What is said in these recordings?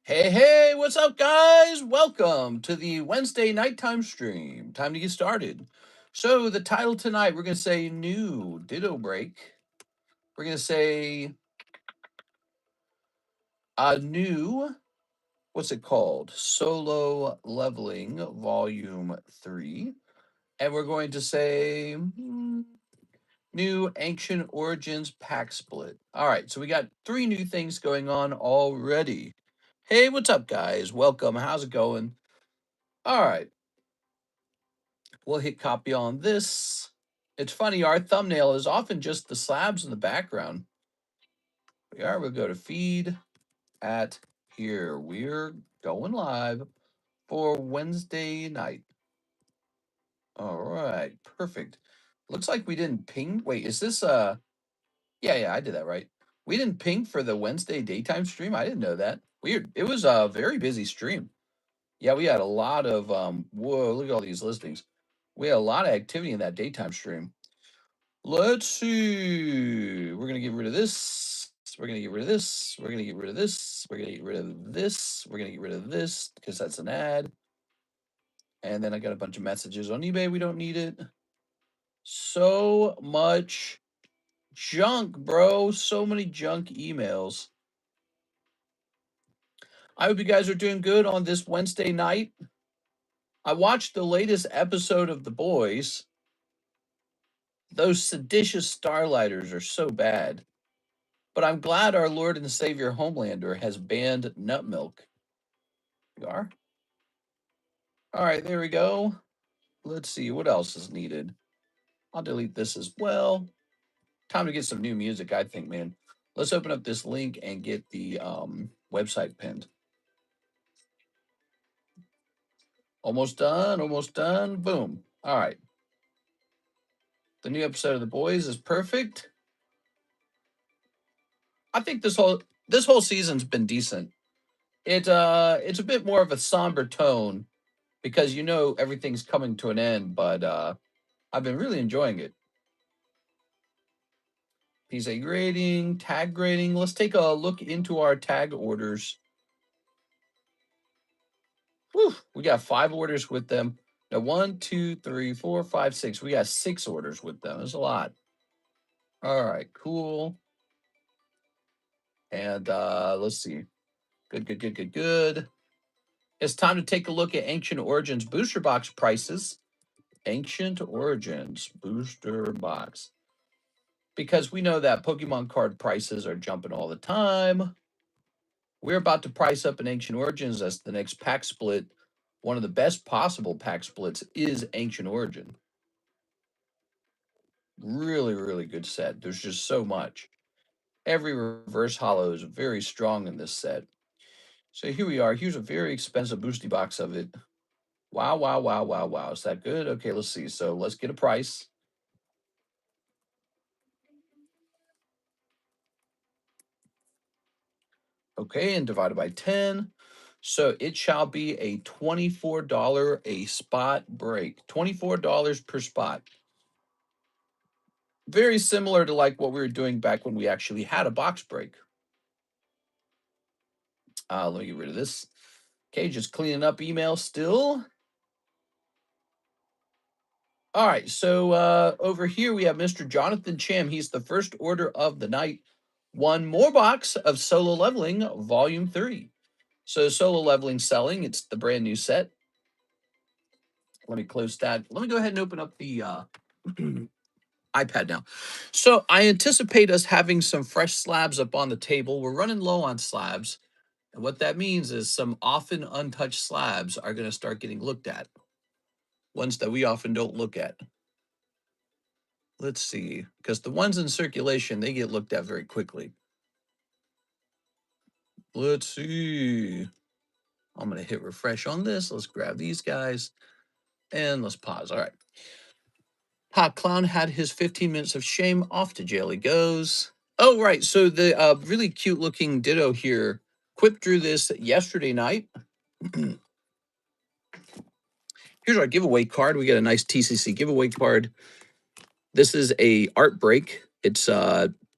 Hey, what's up, guys? Welcome to the Wednesday nighttime stream. Time to get started. So, the title tonight, we're going to say new Ditto break. We're going to say a new, what's it called? Solo Leveling Volume 3. And we're going to say new Ancient Origins pack split. All right, so we got 3 new things going on already. Hey, what's up, guys? Welcome. How's it going? All right. We'll hit copy on this. It's funny, our thumbnail is often just the slabs in the background. We'll go to feed at here. We're going live for Wednesday night. All right, perfect. Looks like we didn't ping. Wait, is this yeah, I did that right. We didn't ping for the Wednesday daytime stream. I didn't know that. Weird. It was a very busy stream. Yeah, we had a lot of whoa, look at all these listings. We had a lot of activity in that daytime stream. Let's see. We're gonna get rid of this. We're gonna get rid of this. We're gonna get rid of this. We're gonna get rid of this. We're gonna get rid of this because that's an ad. And then I got a bunch of messages on eBay. We don't need it. So much junk, bro. So many junk emails. I hope you guys are doing good on this Wednesday night. I watched the latest episode of The Boys. Those seditious starlighters are so bad. But I'm glad our Lord and Savior Homelander has banned nut milk. We are. All right, there we go. Let's see what else is needed. I'll delete this as well. Time to get some new music, I think, man. Let's open up this link and get the website pinned. Almost done, almost done. Boom. All right. The new episode of The Boys is perfect. I think this whole season's been decent. It's a bit more of a somber tone because you know everything's coming to an end, but I've been really enjoying it. PSA grading, tag grading. Let's take a look into our tag orders. Whew, we got 5 orders with them. Now 1, 2, 3, 4, 5, 6. We got 6 orders with them. That's a lot. All right, cool. And let's see. Good. It's time to take a look at Ancient Origins booster box prices. Ancient Origins booster box. Because we know that Pokemon card prices are jumping all the time. We're about to price up an Ancient Origins as the next pack split. One of the best possible pack splits is Ancient Origin. Really good set. There's just so much. Every reverse holo is very strong in this set. So here we are. Here's a very expensive boosty box of it. Wow. Is that good? Okay, let's see. So let's get a price. Okay, and divided by 10. So it shall be a $24 a spot break. $24 per spot. Very similar to like what we were doing back when we actually had a box break. Let me get rid of this. Okay, just cleaning up email still. All right, so over here we have Mr. Jonathan Cham. He's the first order of the night. 1 more box of Solo Leveling Volume 3. So Solo Leveling selling. It's the brand new set. Let me close that. Let me go ahead and open up the iPad now. So I anticipate us having some fresh slabs up on the table. We're running low on slabs. And what that means is some often untouched slabs are going to start getting looked at. Ones that we often don't look at. Let's see. Because the ones in circulation, they get looked at very quickly. Let's see. I'm going to hit refresh on this. Let's grab these guys. And let's pause. All right. Hot Clown had his 15 minutes of shame. Off to jail he goes. Oh, right. So the really cute looking Ditto here. Quip drew this yesterday night. Here's our giveaway card. We got a nice TCC giveaway card. This is a art break. It's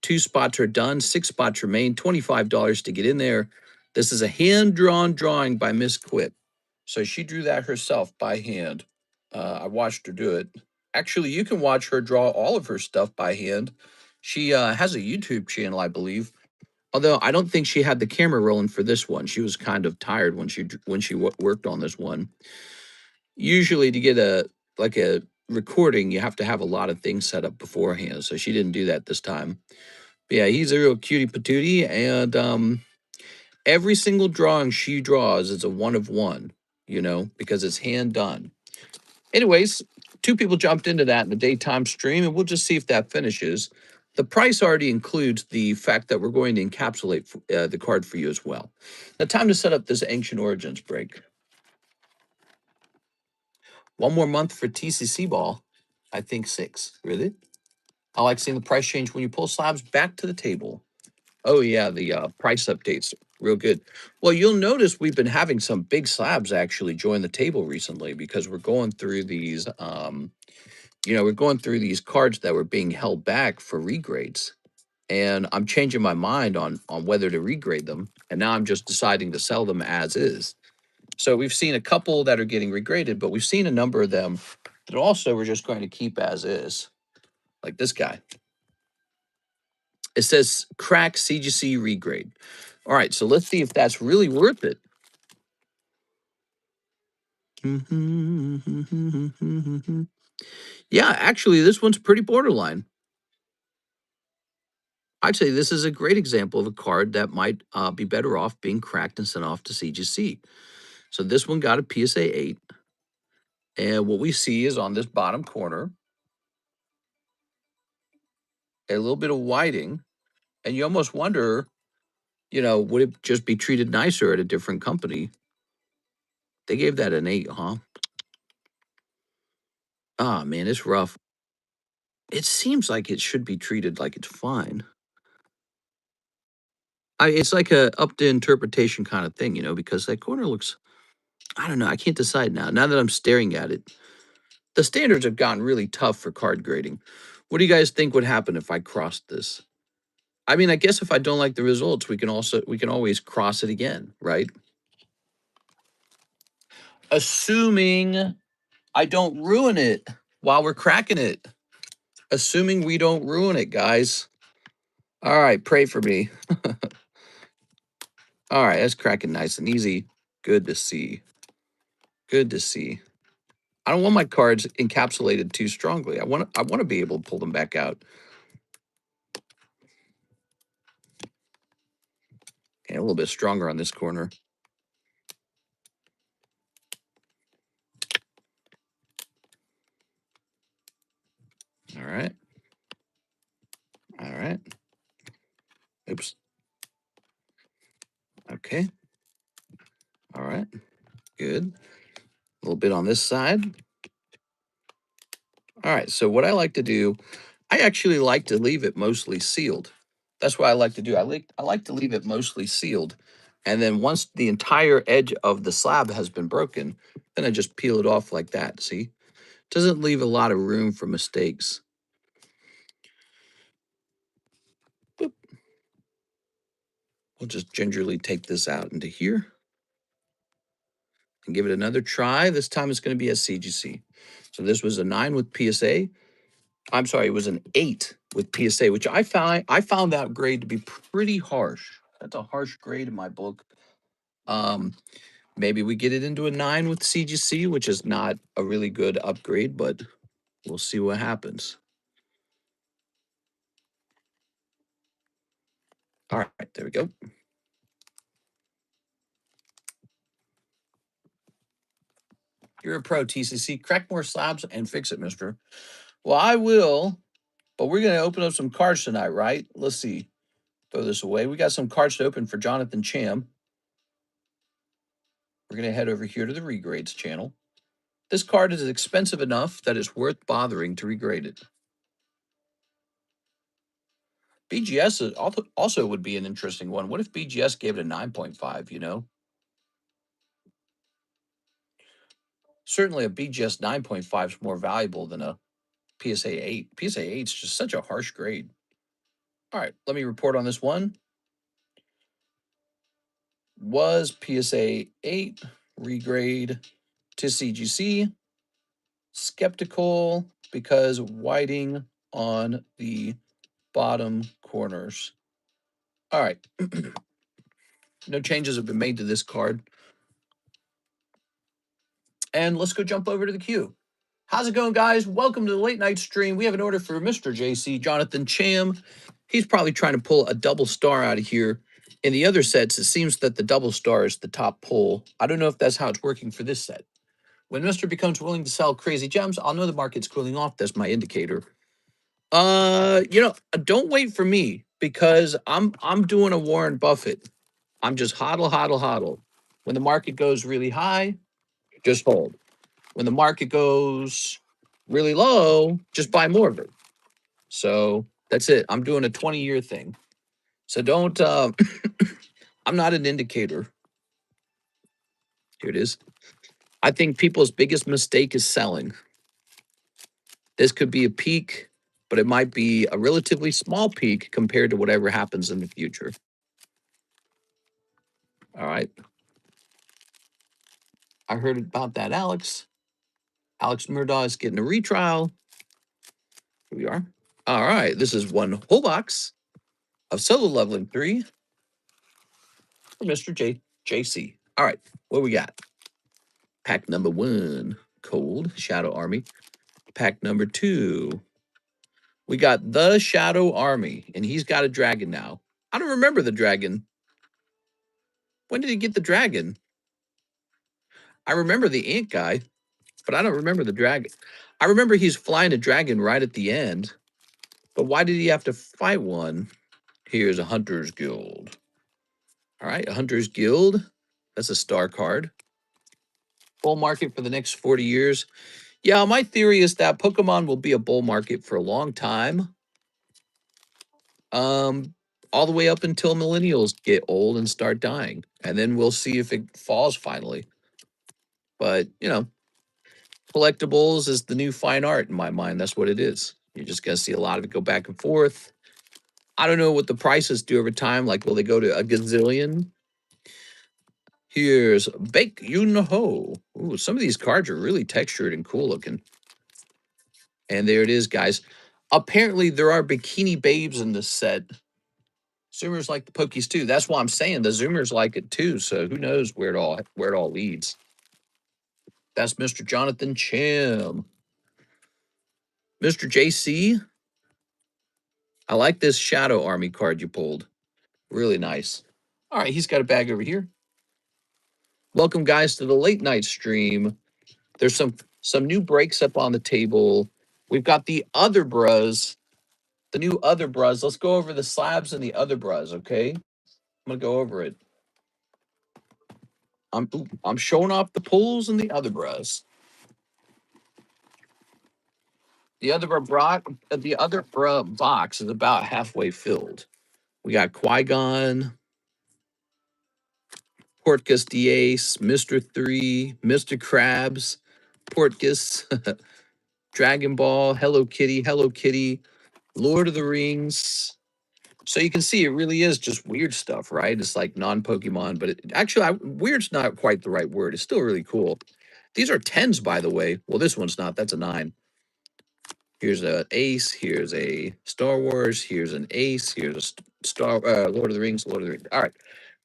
2 spots are done, 6 spots remain, $25 to get in there. This is a hand-drawn drawing by Miss Quip. So she drew that herself by hand. I watched her do it. Actually, you can watch her draw all of her stuff by hand. She has a YouTube channel, I believe. Although I don't think she had the camera rolling for this one. She was kind of tired when she worked on this one. Usually, to get a recording, you have to have a lot of things set up beforehand. So she didn't do that this time. But yeah, he's a real cutie patootie, and every single drawing she draws is a one of one. Because it's hand done. Anyways, two people jumped into that in the daytime stream, and we'll just see if that finishes. The price already includes the fact that we're going to encapsulate the card for you as well. Now, time to set up this Ancient Origins break. One more month for TCC ball. I think 6. Really? I like seeing the price change when you pull slabs back to the table. Oh, yeah, the price updates. Real good. Well, you'll notice we've been having some big slabs actually join the table recently because we're going through these we're going through these cards that were being held back for regrades. And I'm changing my mind on whether to regrade them. And now I'm just deciding to sell them as is. So we've seen a couple that are getting regraded, but we've seen a number of them that also we're just going to keep as is. Like this guy. It says crack CGC regrade. All right, so let's see if that's really worth it. Yeah, actually, this one's pretty borderline. I'd say this is a great example of a card that might be better off being cracked and sent off to CGC. So this one got a PSA 8. And what we see is on this bottom corner, a little bit of whiting. And you almost wonder, would it just be treated nicer at a different company? They gave that an 8, huh? Ah, man, it's rough. It seems like it should be treated like it's fine. It's like a up to interpretation kind of thing, because that corner looks, I don't know, I can't decide now that I'm staring at it. The standards have gotten really tough for card grading. What do you guys think would happen if I crossed this? I mean, I guess if I don't like the results, we can always cross it again, right? Assuming I don't ruin it while we're cracking it. Assuming we don't ruin it, guys. All right, pray for me. All right, that's cracking nice and easy. Good to see. Good to see. I don't want my cards encapsulated too strongly. I want to be able to pull them back out. And a little bit stronger on this corner. All right. All right. Oops. Okay. All right. Good. A little bit on this side. All right. So what I like to do, I actually like to leave it mostly sealed. That's what I like to do. I like to leave it mostly sealed. And then once the entire edge of the slab has been broken, then I just peel it off like that. See? Doesn't leave a lot of room for mistakes. Boop. We'll just gingerly take this out into here and give it another try. This time it's going to be a CGC. So this was a 9 with PSA. I'm sorry, it was an 8 with PSA, which I found that grade to be pretty harsh. That's a harsh grade in my book. Maybe we get it into a 9 with CGC, which is not a really good upgrade, but we'll see what happens. All right, there we go. You're a pro, TCC. Crack more slabs and fix it, mister. Well, I will, but we're going to open up some cards tonight, right? Let's see. Throw this away. We got some cards to open for Jonathan Cham. We're going to head over here to the regrades channel. This card is expensive enough that it's worth bothering to regrade it. BGS also would be an interesting one. What if BGS gave it a 9.5, Certainly a BGS 9.5 is more valuable than a PSA 8. PSA 8 is just such a harsh grade. All right, let me report on this one. was PSA 8, regrade to CGC. Skeptical because whiting on the bottom corners. All right. No changes have been made to this card. And let's go jump over to the queue. How's it going, guys? Welcome to the late night stream. We have an order for Mr. JC, Jonathan Cham. He's probably trying to pull a double star out of here. In the other sets, it seems that the double star is the top pull. I don't know if that's how it's working for this set. When Mr. becomes willing to sell crazy gems, I'll know the market's cooling off. That's my indicator. Don't wait for me because I'm doing a Warren Buffett. I'm just hodl. When the market goes really high, just hold. When the market goes really low, just buy more of it. So that's it. I'm doing a 20-year thing. So don't, I'm not an indicator. Here it is. I think people's biggest mistake is selling. This could be a peak, but it might be a relatively small peak compared to whatever happens in the future. All right. I heard about that, Alex. Alex Murdaugh is getting a retrial. Here we are. All right. This is one whole box of solo leveling 3 for Mr. JC. All right. What we got? Pack number 1, Cold Shadow Army. Pack number 2, we got the Shadow Army, and he's got a dragon now. I don't remember the dragon. When did he get the dragon? I remember the ant guy, but I don't remember the dragon. I remember he's flying a dragon right at the end, but why did he have to fight one? Here's a Hunter's Guild. All right, a Hunter's Guild. That's a star card. Bull market for the next 40 years. Yeah, my theory is that Pokemon will be a bull market for a long time. All the way up until millennials get old and start dying. And then we'll see if it falls finally. But, collectibles is the new fine art in my mind. That's what it is. You're just going to see a lot of it go back and forth. I don't know what the prices do over time. Like, will they go to a gazillion? Here's Bake Yun Ho. Ooh, some of these cards are really textured and cool looking. And there it is, guys. Apparently, there are bikini babes in this set. Zoomers like the Pokies too. That's why I'm saying the Zoomers like it too. So who knows where it all leads. That's Mr. Jonathan Cham. Mr. JC, I like this Shadow Army card you pulled. Really nice. All right, he's got a bag over here. Welcome, guys, to the late night stream. There's some new breaks up on the table. We've got the other bras, the new other bras. Let's go over the slabs and the other bras, okay? I'm gonna go over it. I'm showing off the pulls and the other bras. The other box is about halfway filled. We got Qui-Gon, Portgas Diace, Mr. 3, Mr. Krabs, Portgas, Dragon Ball, Hello Kitty, Lord of the Rings. So you can see it really is just weird stuff, right? It's like non-Pokemon, but weird's not quite the right word. It's still really cool. These are 10s, by the way. Well, this one's not. That's a 9. Here's an ace. Here's a Star Wars. Here's an ace. Here's a Lord of the Rings. All right,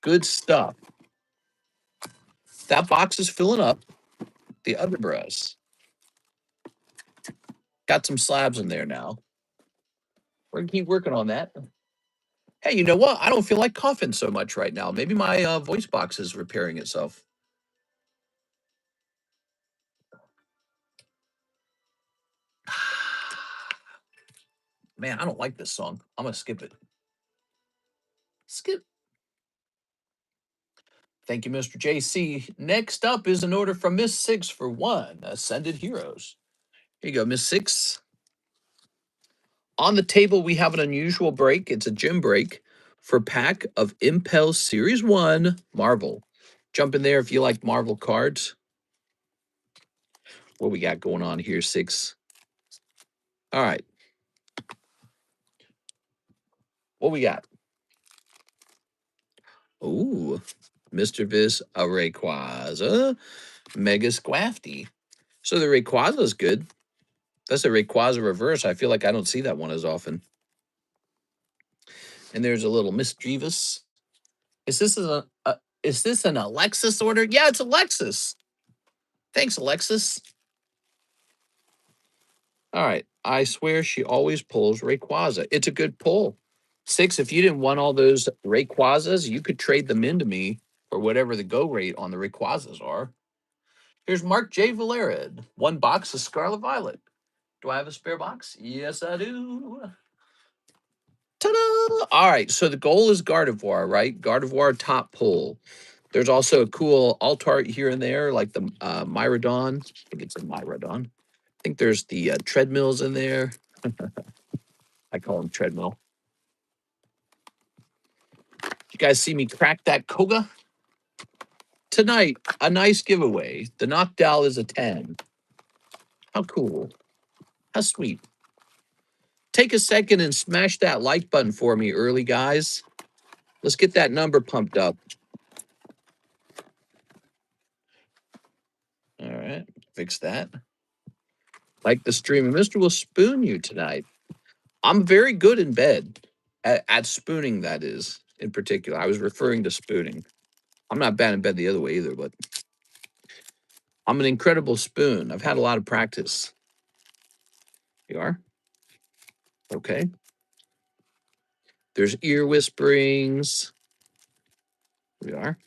good stuff. That box is filling up. The other bras got some slabs in there now. We're gonna keep working on that. Hey, you know what? I don't feel like coughing so much right now. Maybe my voice box is repairing itself. Man, I don't like this song. I'm gonna skip it. Skip. Thank you, Mr. JC. Next up is an order from Miss Six for 1 Ascended Heroes. Here you go, Miss Six. On the table, we have an unusual break. It's a gym break for pack of Impel Series 1 Marvel. Jump in there if you like Marvel cards. What we got going on here, Six? All right. What we got? Ooh, Mischievous, a Rayquaza, Mega Squafty. So the Rayquaza is good. That's a Rayquaza reverse. I feel like I don't see that one as often. And there's a little Mischievous. Is this is this an Alexis order? Yeah, it's Alexis. Thanks, Alexis. All right. I swear she always pulls Rayquaza. It's a good pull. 6, if you didn't want all those Rayquazas, you could trade them into me for whatever the go rate on the Rayquazas are. Here's Mark J. Valerid. 1 box of Scarlet Violet. Do I have a spare box? Yes, I do. Ta-da! All right, so the goal is Gardevoir, right? Gardevoir top pull. There's also a cool alt art here and there, like the Myrodon. I think it's a Myrodon. I think there's the treadmills in there. I call them treadmill. You guys see me crack that Koga? Tonight, a nice giveaway. The knockdown is a 10. How cool. How sweet. Take a second and smash that like button for me early, guys. Let's get that number pumped up. All right, fix that. Like the stream. Mr. will spoon you tonight. I'm very good in bed at spooning, that is, in particular. I was referring to spooning. I'm not bad in bed the other way either, but I'm an incredible spoon. I've had a lot of practice. You are? Okay. There's ear whisperings. We are.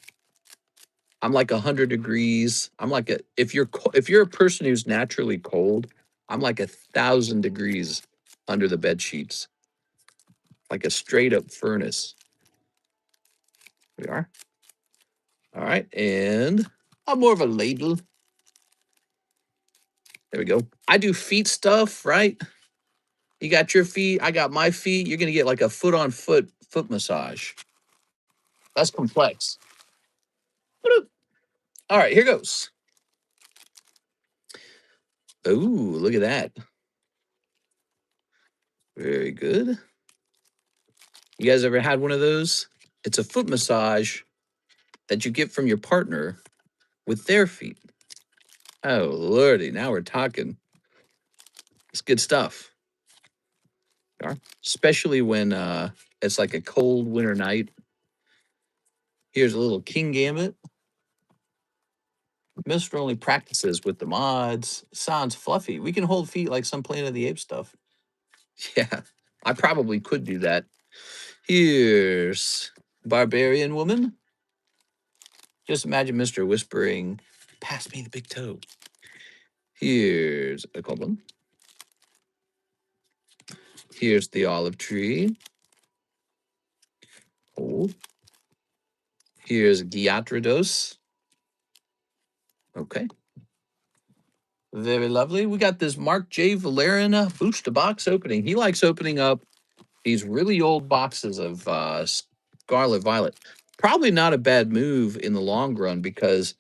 I'm like 100 degrees. I'm like if you're a person who's naturally cold, I'm like 1,000 degrees under the bed sheets, like a straight up furnace. We are. All right, and I'm more of a ladle. There we go. I do feet stuff, right? You got your feet, I got my feet. You're gonna get like a foot on foot massage. That's complex. All right, here goes. Ooh, look at that. Very good. You guys ever had one of those? It's a foot massage that you get from your partner with their feet. Oh, lordy, now we're talking. It's good stuff. Especially when it's like a cold winter night. Here's a little King Gambit. Mister only practices with the mods. Sounds fluffy. We can hold feet like some Planet of the Apes stuff. Yeah, I probably could do that. Here's Barbarian Woman. Just imagine Mr. whispering, pass me the big toe. Here's a goblin. Here's the olive tree. Hold. Here's Gyarados. Okay. Very lovely. We got this Mark J. Valerian booster box opening. He likes opening up these really old boxes of Scarlet Violet. Probably not a bad move in the long run because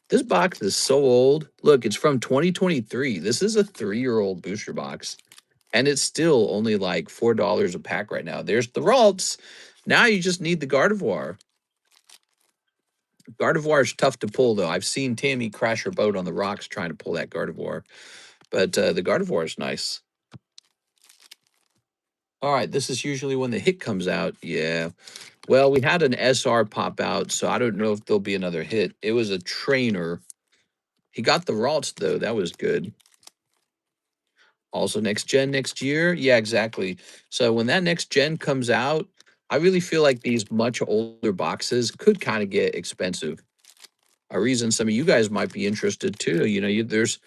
this box is so old. Look, it's from 2023. This is a 3-year-old booster box. And it's still only like $4 a pack right now. There's the Ralts. Now you just need the Gardevoir. Gardevoir is tough to pull, though. I've seen Tammy crash her boat on the rocks trying to pull that Gardevoir. But the Gardevoir is nice. All right, this is usually when the hit comes out. Yeah. Well, we had an SR pop out, so I don't know if there'll be another hit. It was a trainer. He got the Ralts, though. That was good. Also, next gen next year. Yeah, exactly. So when that next gen comes out, I really feel like these much older boxes could kind of get expensive. A reason some of you guys might be interested too. You know, there's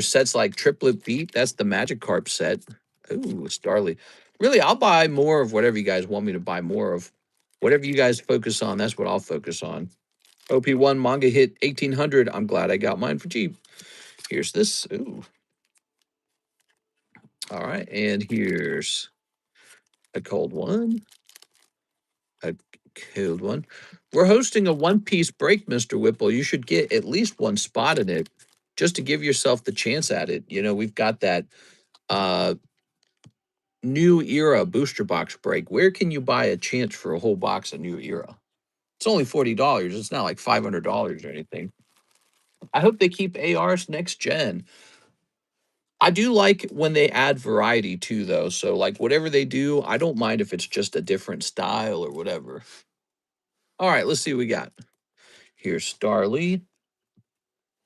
sets like Triplet Beat. That's the Magikarp set. Ooh, Starly. Really, I'll buy more of whatever you guys want me to buy more of. Whatever you guys focus on, that's what I'll focus on. OP1 manga hit 1800. I'm glad I got mine for cheap. Here's this. Ooh. All right, and here's a cold one. A cold one. We're hosting a one-piece break, Mr. Whipple. You should get at least one spot in it just to give yourself the chance at it. You know, we've got that new era booster box break. Where can you buy a chance for a whole box of new era? It's only $40. It's not like $500 or anything. I hope they keep ARs next gen. I do like when they add variety too, though. So, like, whatever they do, I don't mind if it's just a different style or whatever. All right, let's see what we got. Here's Starly.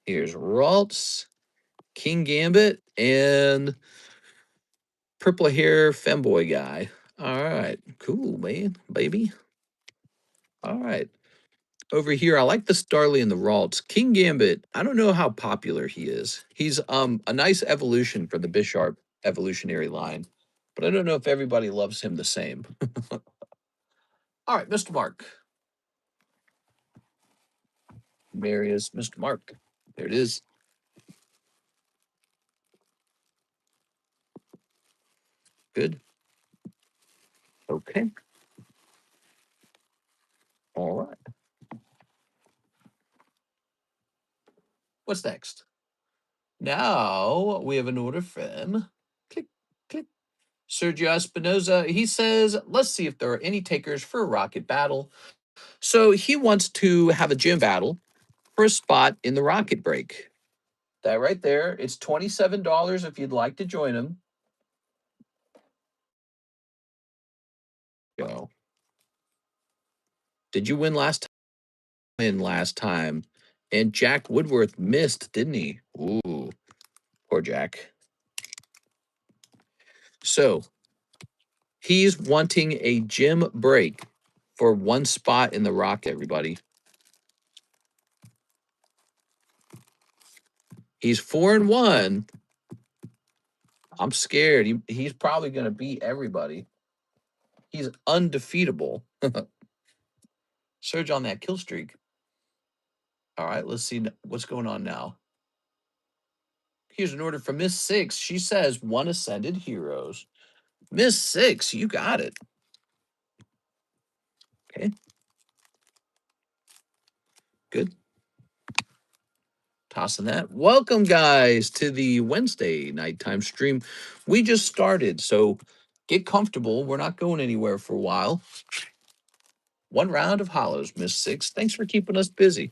Here's Ralts, King Gambit, and purple hair femboy guy. All right, cool, man, baby. All right. Over here, I like the Starly and the Ralts. King Gambit, I don't know how popular he is. He's a nice evolution for the Bisharp evolutionary line, but I don't know if everybody loves him the same. All right, Mr. Mark. There is Mr. Mark. There it is. Good. Okay. All right. What's next? Now we have an order from click, click. Sergio Espinoza. He says, let's see if there are any takers for a rocket battle. So he wants to have a gym battle for a spot in the rocket break. That right there, it's $27 if you'd like to join him. Go. Did you win last time? Win last time. And Jack Woodworth missed, didn't he? Ooh, poor Jack. So he's wanting a gym break for one spot in the rocket, everybody. He's 4-1. I'm scared. He's probably going to beat everybody. He's undefeatable. Surge on that kill streak. All right, let's see what's going on now. Here's an order from Miss Six. She says, one Ascended Heroes. Miss Six, you got it. Okay. Good. Tossing that. Welcome, guys, to the Wednesday nighttime stream. We just started, so get comfortable. We're not going anywhere for a while. One round of hollows, Miss Six. Thanks for keeping us busy.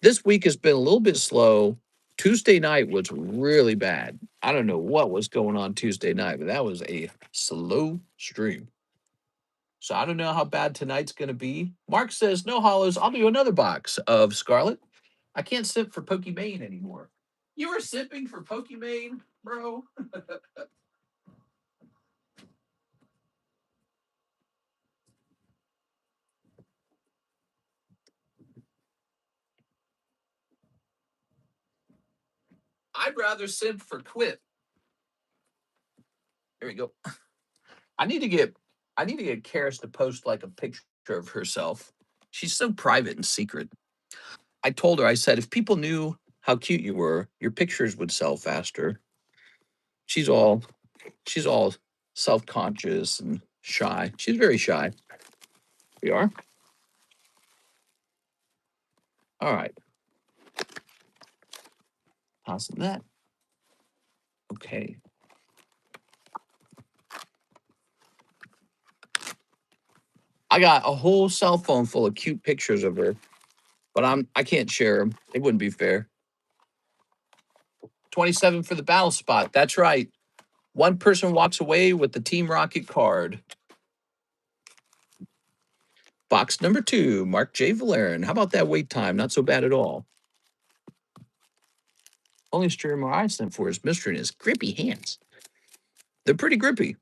This week has been a little bit slow. Tuesday night was really bad. I don't know what was going on Tuesday night, but that was a slow stream. So I don't know how bad tonight's going to be. Mark says, no hollows. I'll do another box of Scarlet. I can't sip for Pokimane anymore. You were sipping for Pokimane, bro? I'd rather sip for Quip. Here we go. I need to get Karis to post like a picture of herself. She's so private and secret. I told her, I said, if people knew how cute you were, your pictures would sell faster. She's all self-conscious and shy. She's very shy. We are. All right. Tossing that. Okay. I got a whole cell phone full of cute pictures of her, but I can't share them. It wouldn't be fair. 27 for the battle spot. That's right. One person walks away with the Team Rocket card. Box number 2, Mark J. Valerian. How about that wait time? Not so bad at all. Only streamer I sent for his mystery and his grippy hands. They're pretty grippy.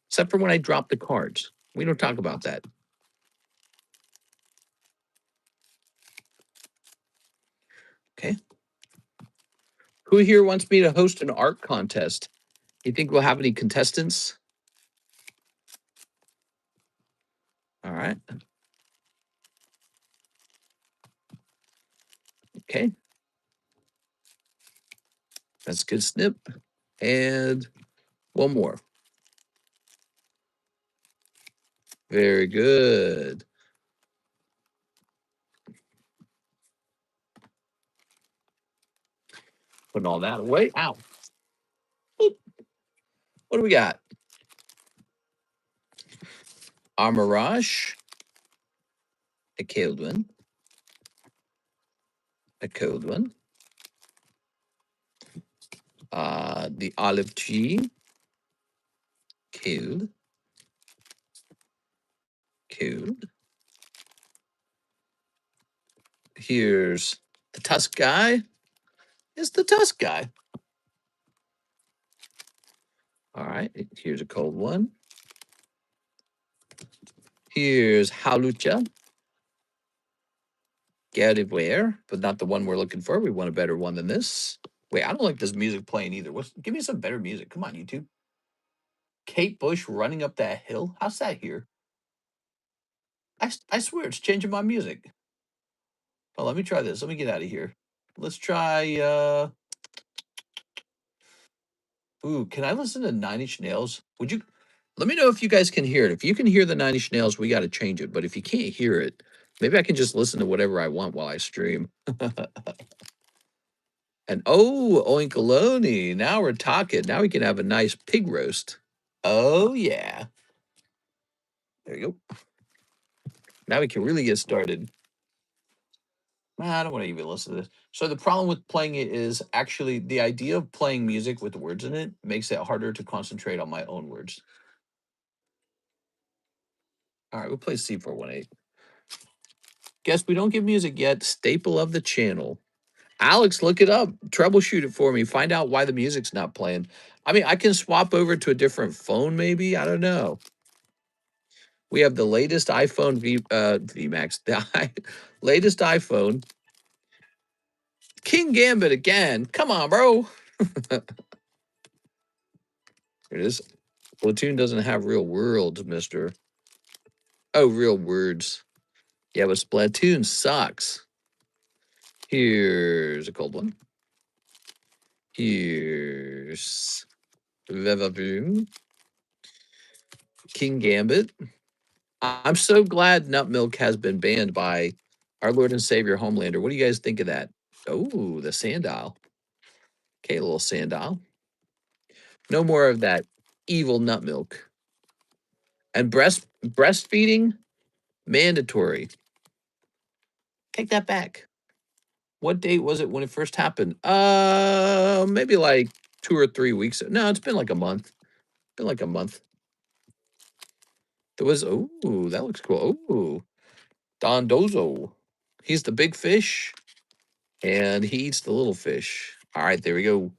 Except for when I drop the cards. We don't talk about that. Okay. Who here wants me to host an art contest? You think we'll have any contestants? All right. Okay. That's a good snip. And one more. Very good. Putting all that away. Ow. Oop. What do we got? Amarage, a cold one, a cold one. The olive tree, cold, cold. Here's the tusk guy. It's the tusk guy. All right, here's a cold one. Here's Halucha. Get it where, but not the one we're looking for. We want a better one than this. Wait, I don't like this music playing either. Give me some better music. Come on, YouTube. Kate Bush running up that hill. How's that here? I swear it's changing my music. Oh, let me try this. Let me get out of here. Let's try. Ooh, can I listen to Nine Inch Nails? Would you? Let me know if you guys can hear it. If you can hear the Nine Inch Nails, we got to change it. But if you can't hear it, maybe I can just listen to whatever I want while I stream. And oh, oinkaloni. Now we're talking. Now we can have a nice pig roast. Oh, yeah. There you go. Now we can really get started. I don't want to even listen to this. So the problem with playing it is actually the idea of playing music with words in it makes it harder to concentrate on my own words. All right, we'll play C418. Guess we don't give music yet. Staple of the channel. Alex, look it up. Troubleshoot it for me. Find out why the music's not playing. I mean, I can swap over to a different phone, maybe. I don't know. We have the latest iPhone VMAX, latest iPhone. King Gambit again. Come on, bro. Here it is. Platoon doesn't have real worlds, mister. Oh, real words. Yeah, but Splatoon sucks. Here's a cold one. Here's Vevavoom. King Gambit. I'm so glad Nut Milk has been banned by our Lord and Savior Homelander. What do you guys think of that? Oh, the Sandile. Okay, a little Sandile. No more of that evil nut milk. And breastfeeding mandatory. Take that back. What date was it when it first happened? Maybe like 2 or 3 weeks. No, it's been like a month. Been like a month. There was that looks cool. Don Dozo. He's the big fish and he eats the little fish. All right, there we go.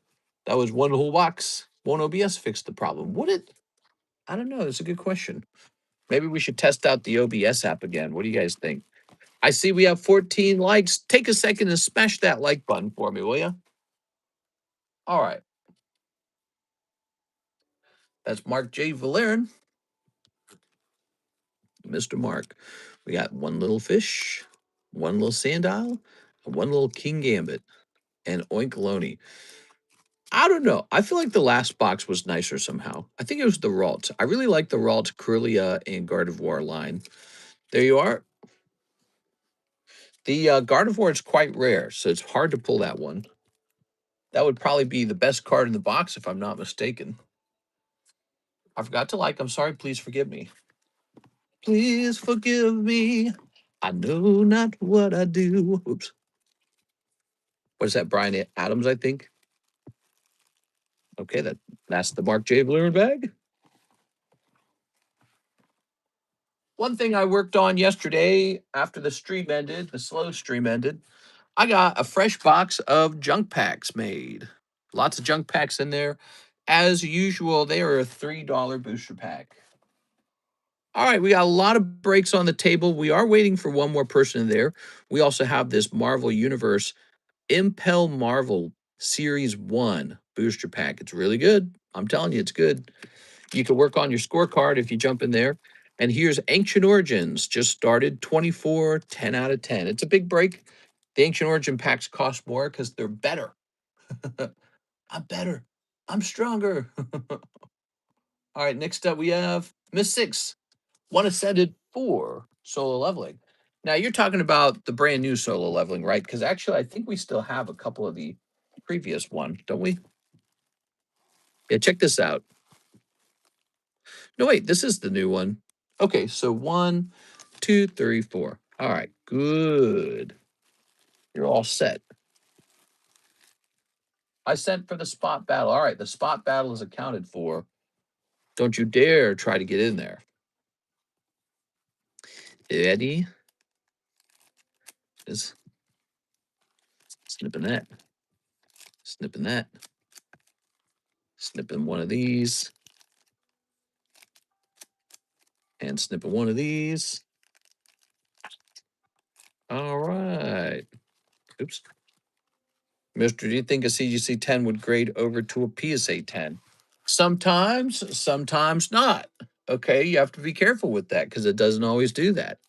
That was one whole box. Won't OBS fix the problem? Would it? I don't know. That's a good question. Maybe we should test out the OBS app again. What do you guys think? I see we have 14 likes. Take a second and smash that like button for me, will you? All right. That's Mark J. Valerian. Mr. Mark. We got one little fish, one little sandile, and one little king gambit, and oinkaloni. I don't know. I feel like the last box was nicer somehow. I think it was the Ralt. I really like the Ralt, Corellia, and Gardevoir line. There you are. The Gardevoir is quite rare, so it's hard to pull that one. That would probably be the best card in the box, if I'm not mistaken. I forgot to like. I'm sorry. Please forgive me. Please forgive me. I know not what I do. Oops. What is that? Brian Adams, I think. Okay, that's the Mark J. Balloon bag. One thing I worked on yesterday after the stream ended, the slow stream ended, I got a fresh box of junk packs made. Lots of junk packs in there. As usual, they are a $3 booster pack. All right, we got a lot of breaks on the table. We are waiting for one more person in there. We also have this Marvel Universe Impel Marvel Series 1 booster pack. It's really good. I'm telling you, it's good. You can work on your scorecard if you jump in there. And here's Ancient Origins. Just started 24, 10 out of 10. It's a big break. The Ancient Origin packs cost more because they're better. I'm better. I'm stronger. All right, next up we have Miss Six. One Ascended 4 solo leveling. Now you're talking about the brand new solo leveling, right? Because actually, I think we still have a couple of the previous one, don't we? Yeah, check this out. No, wait, this is the new one. Okay, so 1, 2, 3, 4. All right, good. You're all set. I sent for the spot battle. All right, the spot battle is accounted for. Don't you dare try to get in there. Eddie is snipping that, snipping that, snipping one of these, and snipping one of these. All right. Oops. Mister, do you think a CGC 10 would grade over to a PSA 10? Sometimes, sometimes not. Okay, you have to be careful with that because it doesn't always do that.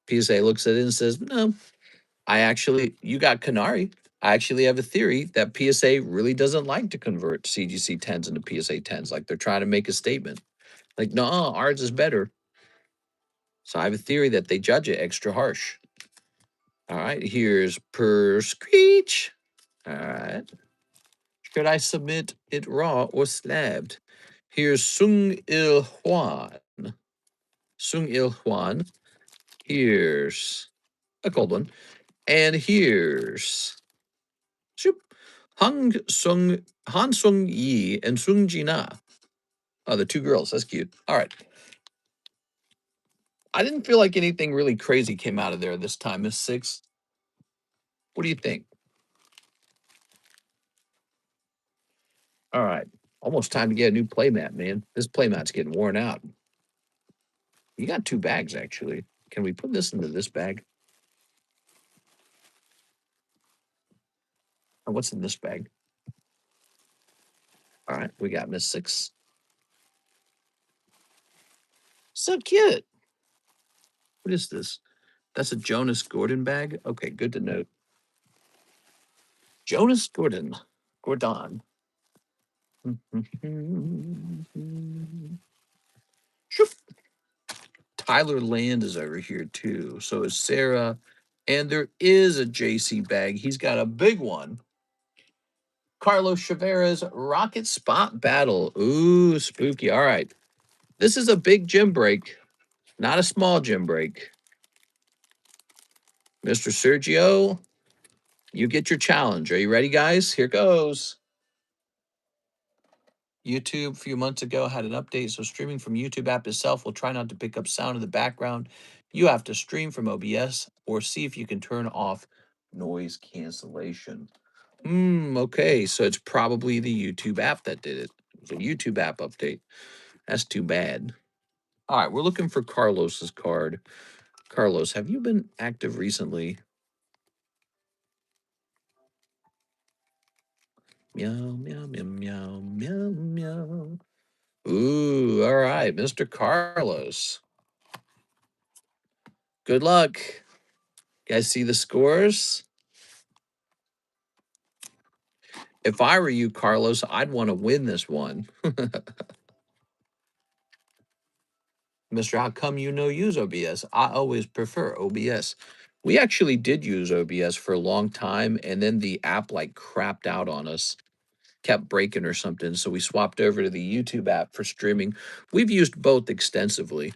PSA looks at it and says, no, you got Canary. I actually have a theory that PSA really doesn't like to convert CGC 10s into PSA 10s. Like they're trying to make a statement. Like, no, ours is better. So I have a theory that they judge it extra harsh. All right, here's per screech. All right. Should I submit it raw or slabbed? Here's Sung Il Huan. Sung Il Huan. Here's a gold one. And here's shoop, Han Sung Yi and Sung Jina. Oh, the two girls. That's cute. All right. I didn't feel like anything really crazy came out of there this time, Miss Six. What do you think? All right. Almost time to get a new playmat, man. This playmat's getting worn out. You got two bags, actually. Can we put this into this bag? Or what's in this bag? All right, we got Miss Six. So cute. What is this? That's a Jonas Gordon bag? Okay, good to know. Jonas Gordon. Gordon. Shoop. Tyler Land is over here too. So is Sarah. And there is a JC bag. He's got a big one. Carlos Chavera's Rocket Spot Battle. Ooh, spooky. All right. This is a big gym break, not a small gym break. Mr. Sergio, you get your challenge. Are you ready, guys? Here goes. YouTube a few months ago had an update, so streaming from YouTube app itself will try not to pick up sound in the background. You have to stream from OBS or see if you can turn off noise cancellation. Okay, so it's probably the YouTube app that did it. It's a YouTube app update. That's too bad. All right, we're looking for Carlos's card. Carlos, have you been active recently? Meow, meow, meow, meow, meow, meow. Ooh, all right, Mr. Carlos. Good luck. You guys see the scores? If I were you, Carlos, I'd want to win this one. Mr. How come you no use OBS? I always prefer OBS. We actually did use OBS for a long time, and then the app like crapped out on us, kept breaking or something. So we swapped over to the YouTube app for streaming. We've used both extensively,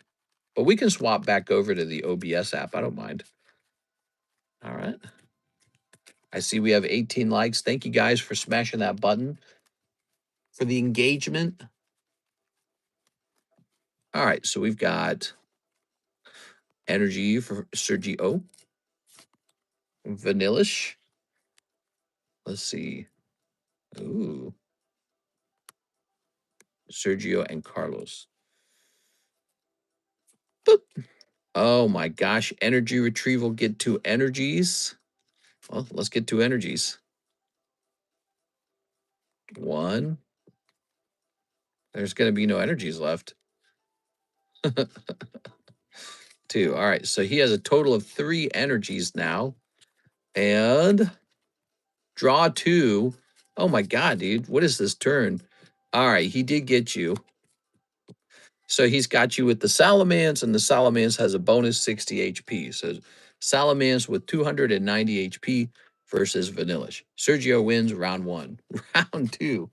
but we can swap back over to the OBS app. I don't mind. All right. I see we have 18 likes. Thank you guys for smashing that button for the engagement. All right. So we've got energy for Sergio. Vanillish. Let's see. Ooh. Sergio and Carlos. Boop. Oh my gosh. Energy retrieval. Get two energies. Well, let's get two energies. One. There's going to be no energies left. Two. All right. So he has a total of 3 energies now. And draw 2. Oh my God, dude. What is this turn? All right. He did get you. So he's got you with the Salamence, and the Salamence has a bonus 60 HP. So Salamence with 290 HP versus Vanillish. Sergio wins round 1. Round 2.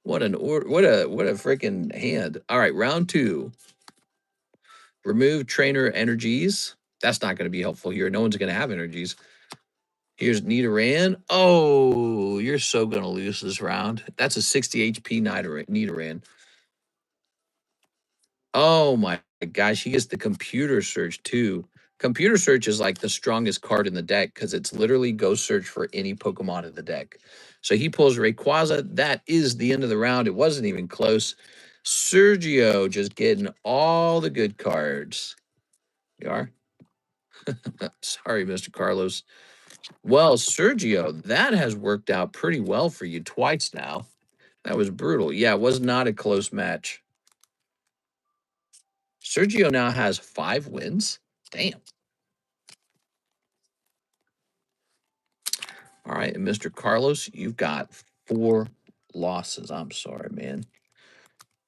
What a freaking hand. All right, round 2. Remove trainer energies. That's not going to be helpful here. No one's going to have energies. Here's Nidoran. Oh, you're so going to lose this round. That's a 60 HP Nidoran. Oh my gosh, he gets the computer search too. Computer search is like the strongest card in the deck because it's literally go search for any Pokemon in the deck. So he pulls Rayquaza. That is the end of the round. It wasn't even close. Sergio just getting all the good cards. You are? Sorry, Mr. Carlos. Well, Sergio, that has worked out pretty well for you twice now. That was brutal. Yeah, it was not a close match. Sergio now has 5 wins. Damn. All right, and Mr. Carlos, you've got 4 losses. I'm sorry, man.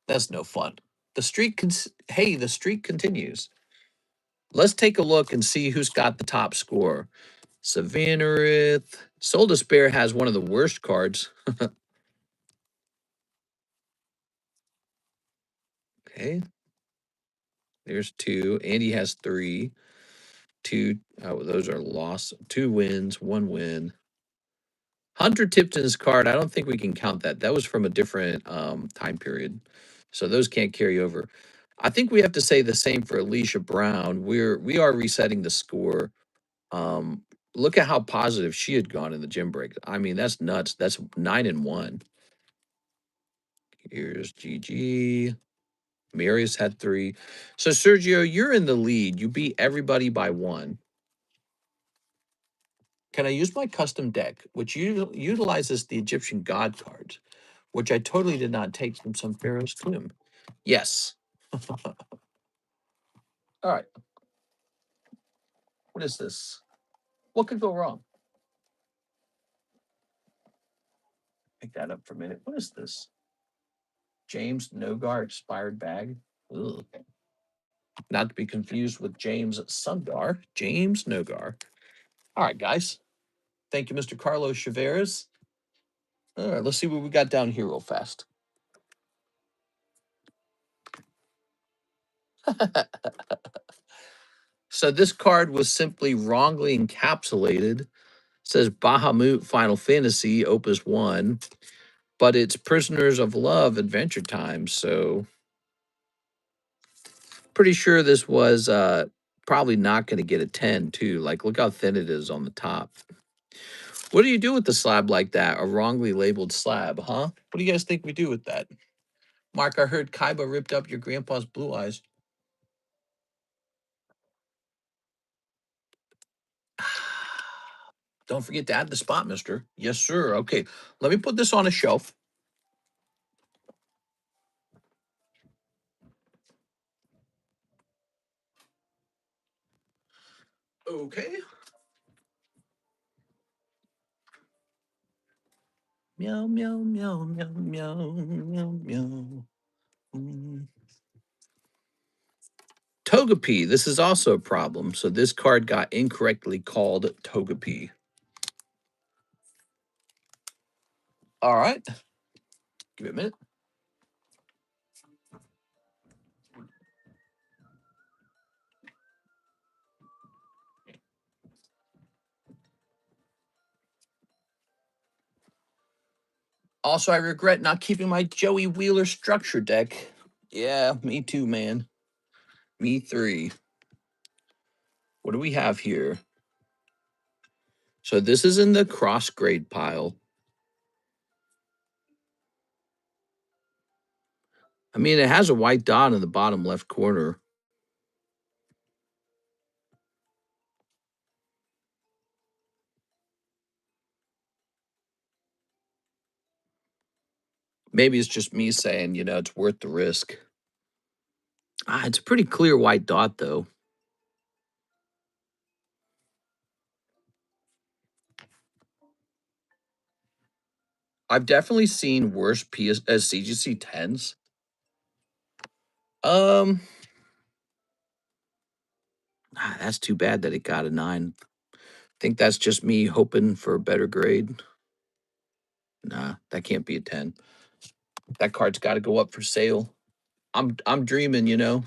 That's no fun. The streak hey, the streak continues. Let's take a look and see who's got the top score. Savannarith. Soul Despair has one of the worst cards. Okay. There's 2. Andy has 3. 2. Oh, those are lost. 2 wins, 1 win. Hunter Tipton's card, I don't think we can count that. That was from a different time period. So those can't carry over. I think we have to say the same for Alicia Brown. We are resetting the score. Look at how positive she had gone in the gym break. I mean, that's nuts. That's 9-1. Here's GG. Marius had 3. So Sergio, you're in the lead. You beat everybody by 1. Can I use my custom deck, which utilizes the Egyptian god cards, which I totally did not take from some Pharaoh's tomb? Yes. All right. What is this? What could go wrong? Pick that up for a minute. What is this? James Nogar expired bag. Ugh. Not to be confused with James Sundar. James Nogar. All right, guys. Thank you, Mr. Carlos Chaveras. All right, let's see what we got down here real fast. So this card was simply wrongly encapsulated. It says Bahamut Final Fantasy Opus 1, but it's Prisoners of Love Adventure Time. So pretty sure this was probably not going to get a 10 too. Like, look how thin it is on the top. What do you do with the slab like that? A wrongly labeled slab, huh? What do you guys think we do with that? Mark, I heard Kaiba ripped up your grandpa's blue eyes. Don't forget to add the spot, mister. Yes, sir. Okay, let me put this on a shelf. Okay. Meow, meow, meow, meow, meow, meow, meow. Togepi. This is also a problem. So this card got incorrectly called Togepi. All right. Give it a minute. Also, I regret not keeping my Joey Wheeler structure deck. Yeah, me too, man. Me 3. What do we have here? So this is in the cross grade pile. I mean, it has a white dot in the bottom left corner. Maybe it's just me saying, you know, it's worth the risk. It's a pretty clear white dot, though. I've definitely seen worse CGC 10s. That's too bad that it got a 9. I think that's just me hoping for a better grade. Nah, that can't be a 10. That card's got to go up for sale. I'm dreaming, you know.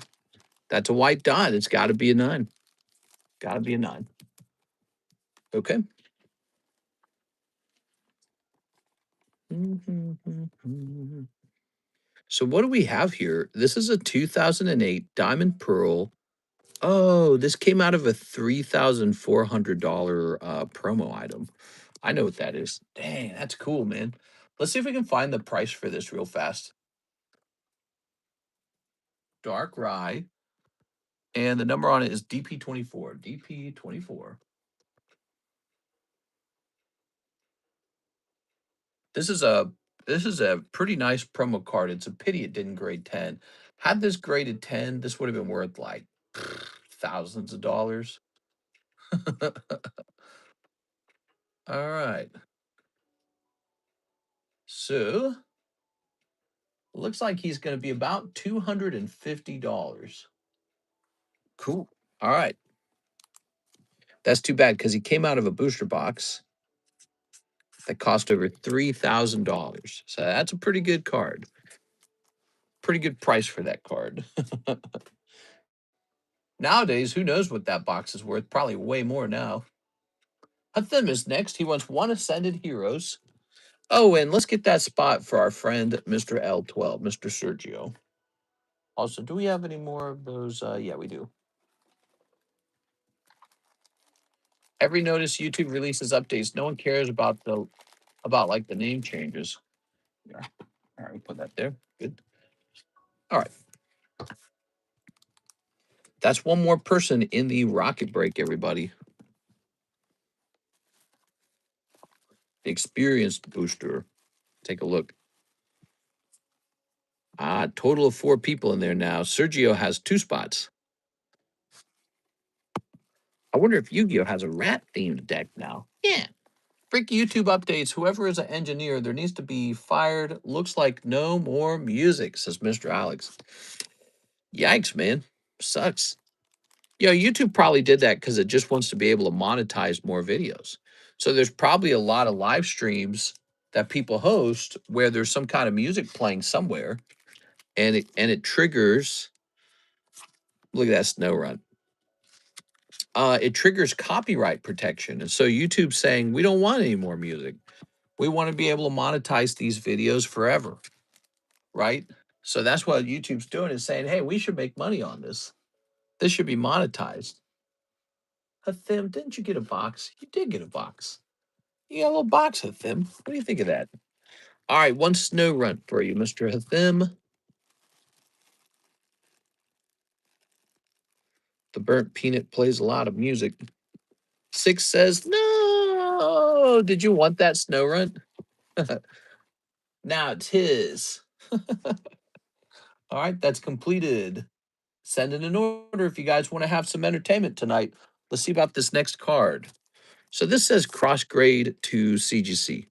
That's a white dot. It's got to be a 9. Got to be a 9. Okay. So what do we have here? This is a 2008 Diamond Pearl. Oh, this came out of a $3,400 promo item. I know what that is. Dang, that's cool, man. Let's see if we can find the price for this real fast. Dark Rye. And the number on it is DP24. DP24. This is a pretty nice promo card. It's a pity it didn't grade 10. Had this graded 10, this would have been worth like thousands of dollars. All right. So looks like he's going to be about $250. Cool. All right. That's too bad because he came out of a booster box that cost over $3,000. So that's a pretty good card. Pretty good price for that card. Nowadays, who knows what that box is worth? Probably way more now. Hathim is next. He wants 1 Ascended Heroes. Oh, and let's get that spot for our friend, Mr. L12, Mr. Sergio. Also, do we have any more of those? Yeah, we do. Every notice YouTube releases updates. No one cares about like the name changes. Yeah. All right, we put that there. Good. All right. That's one more person in the rocket break, everybody. The experienced booster. Take a look. Total of 4 people in there now. Sergio has 2 spots. I wonder if Yu-Gi-Oh has a rat-themed deck now. Yeah. Freak YouTube updates. Whoever is an engineer, there needs to be fired. Looks like no more music, says Mr. Alex. Yikes, man. Sucks. YouTube probably did that because it just wants to be able to monetize more videos. So there's probably a lot of live streams that people host where there's some kind of music playing somewhere, and it triggers. Look at that snow run. It triggers copyright protection, and so YouTube's saying we don't want any more music. We want to be able to monetize these videos forever, right? So that's what YouTube's doing, is saying, hey, we should make money on this. This should be monetized. Hathim, didn't you get a box? You did get a box. You got a little box, Hathim. What do you think of that? All right, 1 snow run for you, Mr. Hathim. The burnt peanut plays a lot of music. 6 says, no. Did you want that snow run? Now it's his. All right, that's completed. Send in an order if you guys want to have some entertainment tonight. Let's see about this next card. So this says cross grade to CGC.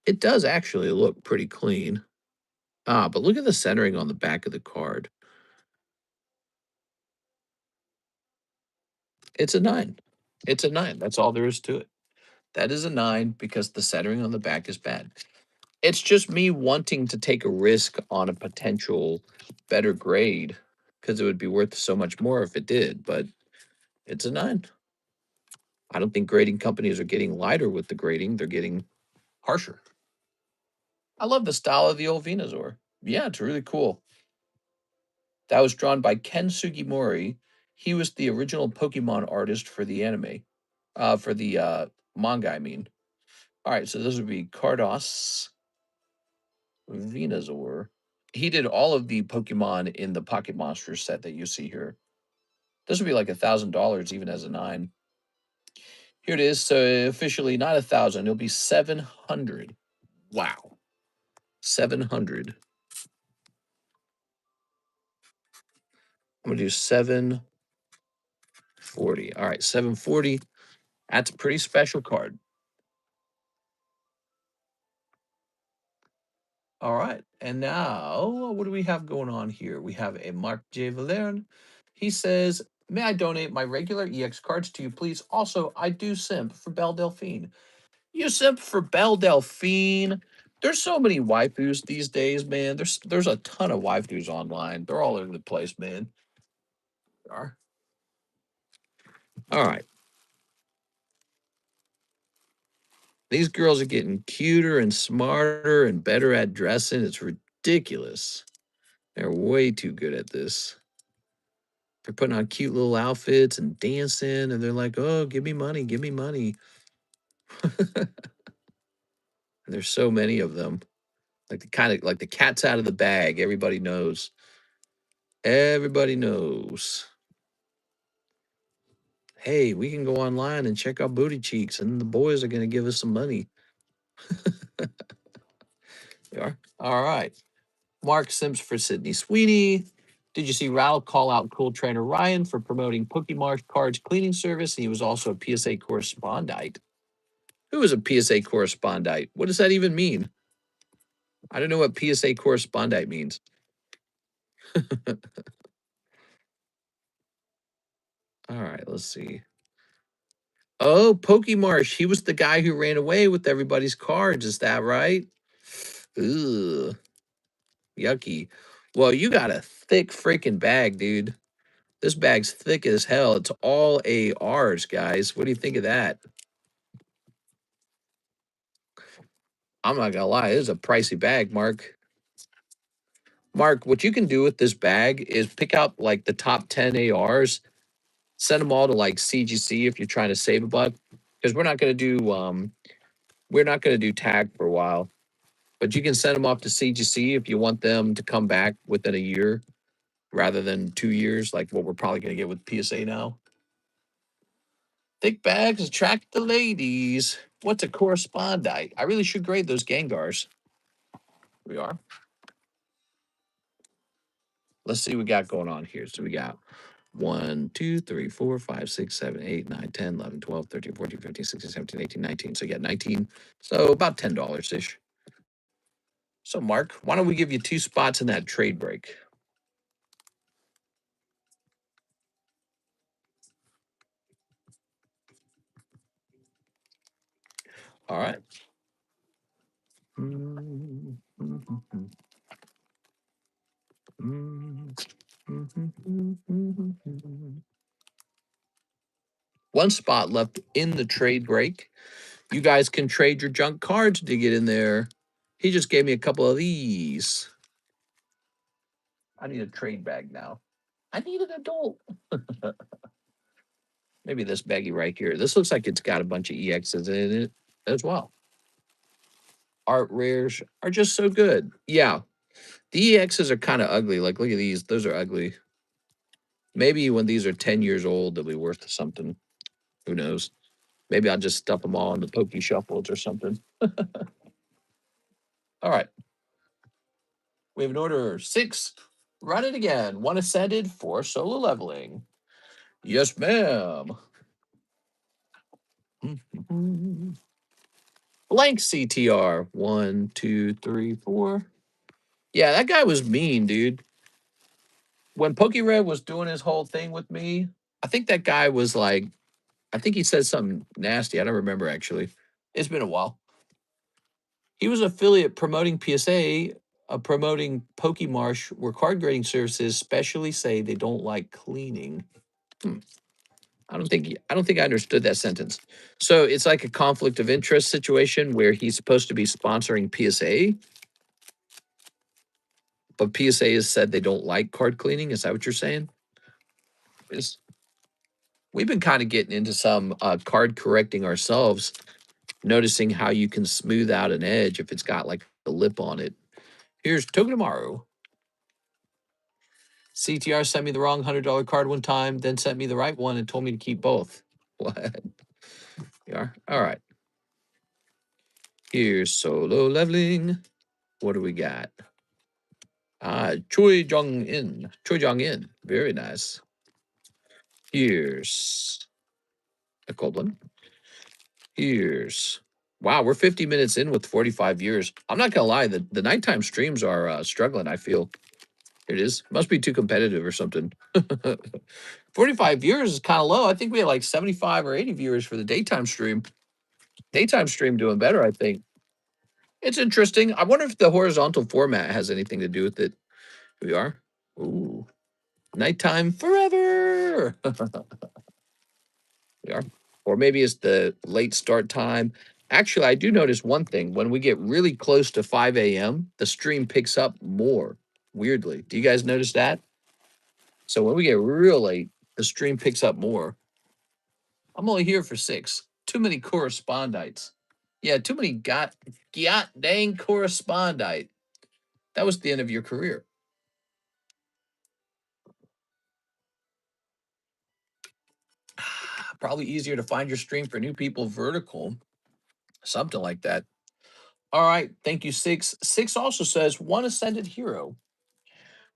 It does actually look pretty clean. But look at the centering on the back of the card. It's a 9. It's a 9. That's all there is to it. That is a 9 because the centering on the back is bad. It's just me wanting to take a risk on a potential better grade because it would be worth so much more if it did, but it's a 9. I don't think grading companies are getting lighter with the grading. They're getting harsher. I love the style of the old Venusaur. Yeah, it's really cool. That was drawn by Ken Sugimori. He was the original Pokemon artist for the anime, for the manga, I mean. All right, so this would be Cardos Venusaur. He did all of the Pokemon in the Pocket Monsters set that you see here. This would be like $1,000 even as a 9. Here it is. So officially not 1,000. It'll be 700. Wow. 700. I'm gonna do 740. All right, 740. That's a pretty special card. All right, and now what do we have going on here? We have a Mark J. Valerne. He says, "May I donate my regular EX cards to you, please? Also, I do simp for Belle Delphine. You simp for Belle Delphine. There's so many waifus these days, man. There's a ton of waifus online. They're all over the place, man. They are. All right. These girls are getting cuter and smarter and better at dressing. It's ridiculous. They're way too good at this. They're putting on cute little outfits and dancing, and they're like, "Oh, give me money, give me money." There's so many of them. Like the kind of like the cat's out of the bag. Everybody knows. Everybody knows. Hey, we can go online and check out booty cheeks, and the boys are going to give us some money. They are. All right. Mark Sims for Sydney Sweeney. Did you see Rattle call out cool trainer Ryan for promoting Pokemarsh Cards cleaning service? And he was also a PSA correspondent. Who is a PSA correspondent? What does that even mean? I don't know what PSA correspondent means. All right, let's see. Oh, Pokemarsh. He was the guy who ran away with everybody's cards. Is that right? Ugh, yucky. Well, you got a thick freaking bag, dude. This bag's thick as hell. It's all ARs, guys. What do you think of that? I'm not gonna lie, this is a pricey bag, Mark. Mark, what you can do with this bag is pick out like the top 10 ARs, send them all to like CGC if you're trying to save a buck. Because we're not gonna do tag for a while. But you can send them off to CGC if you want them to come back within a year rather than 2 years, like what we're probably gonna get with PSA now. Thick bags attract the ladies. What's a correspondite? I really should grade those Gengars. We are. Let's see what we got going on here. So we got 1, 2, 3, 4, 5, 6, 7, 8, 9, 10, 11, 12, 13, 14, 15, 16, 17, 18, 19. So you got 19. So about $10 ish. So, Mark, why don't we give you 2 spots in that trade break? All right. One spot left in the trade break. You guys can trade your junk cards to get in there. He just gave me a couple of these. I need a trade bag now. I need an adult. Maybe this baggie right here. This looks like it's got a bunch of EXs in it as well. Art rares are just so good. Yeah. The EXs are kind of ugly. Like, look at these. Those are ugly. Maybe when these are 10 years old, they'll be worth something. Who knows? Maybe I'll just stuff them all in the Pokey Shuffles or something. All right. We have an order 6. Run it again. 1 ascended, 4 solo leveling. Yes, ma'am. Blank CTR. 1, 2, 3, 4. Yeah, that guy was mean, dude. When PokeRed was doing his whole thing with me, I think that guy was like, I think he said something nasty. I don't remember actually. It's been a while. He was affiliate promoting PSA, promoting Pokemarsh, where card grading services specially say they don't like cleaning. I don't think I understood that sentence. So it's like a conflict of interest situation where he's supposed to be sponsoring PSA, but PSA has said they don't like card cleaning. Is that what you're saying? Is we've been kind of getting into some card correcting ourselves, noticing how you can smooth out an edge if it's got like a lip on it. Here's Togedemaru. CTR sent me the wrong $100 card one time, then sent me the right one and told me to keep both. What? Yeah. All right. Here's solo leveling. What do we got? Choi Jong In. Choi Jong In. Very nice. Here's a cold one. Here's wow, we're 50 minutes in with 45 years. I'm not gonna lie, the nighttime streams are struggling, I feel. It is. Must be too competitive or something. 45 viewers is kind of low. I think we had like 75 or 80 viewers for the daytime stream. Daytime stream doing better, I think. It's interesting. I wonder if the horizontal format has anything to do with it. Here we are. Ooh. Nighttime forever. We are. Or maybe it's the late start time. Actually, I do notice one thing. When we get really close to 5 a.m., the stream picks up more, weirdly. Do you guys notice that? So when we get real late, the stream picks up more. I'm only here for 6. Too many correspondites. Yeah, too many got dang correspondite. That was the end of your career. Probably easier to find your stream for new people vertical. Something like that. All right. Thank you, 6. 6 also says one ascended hero.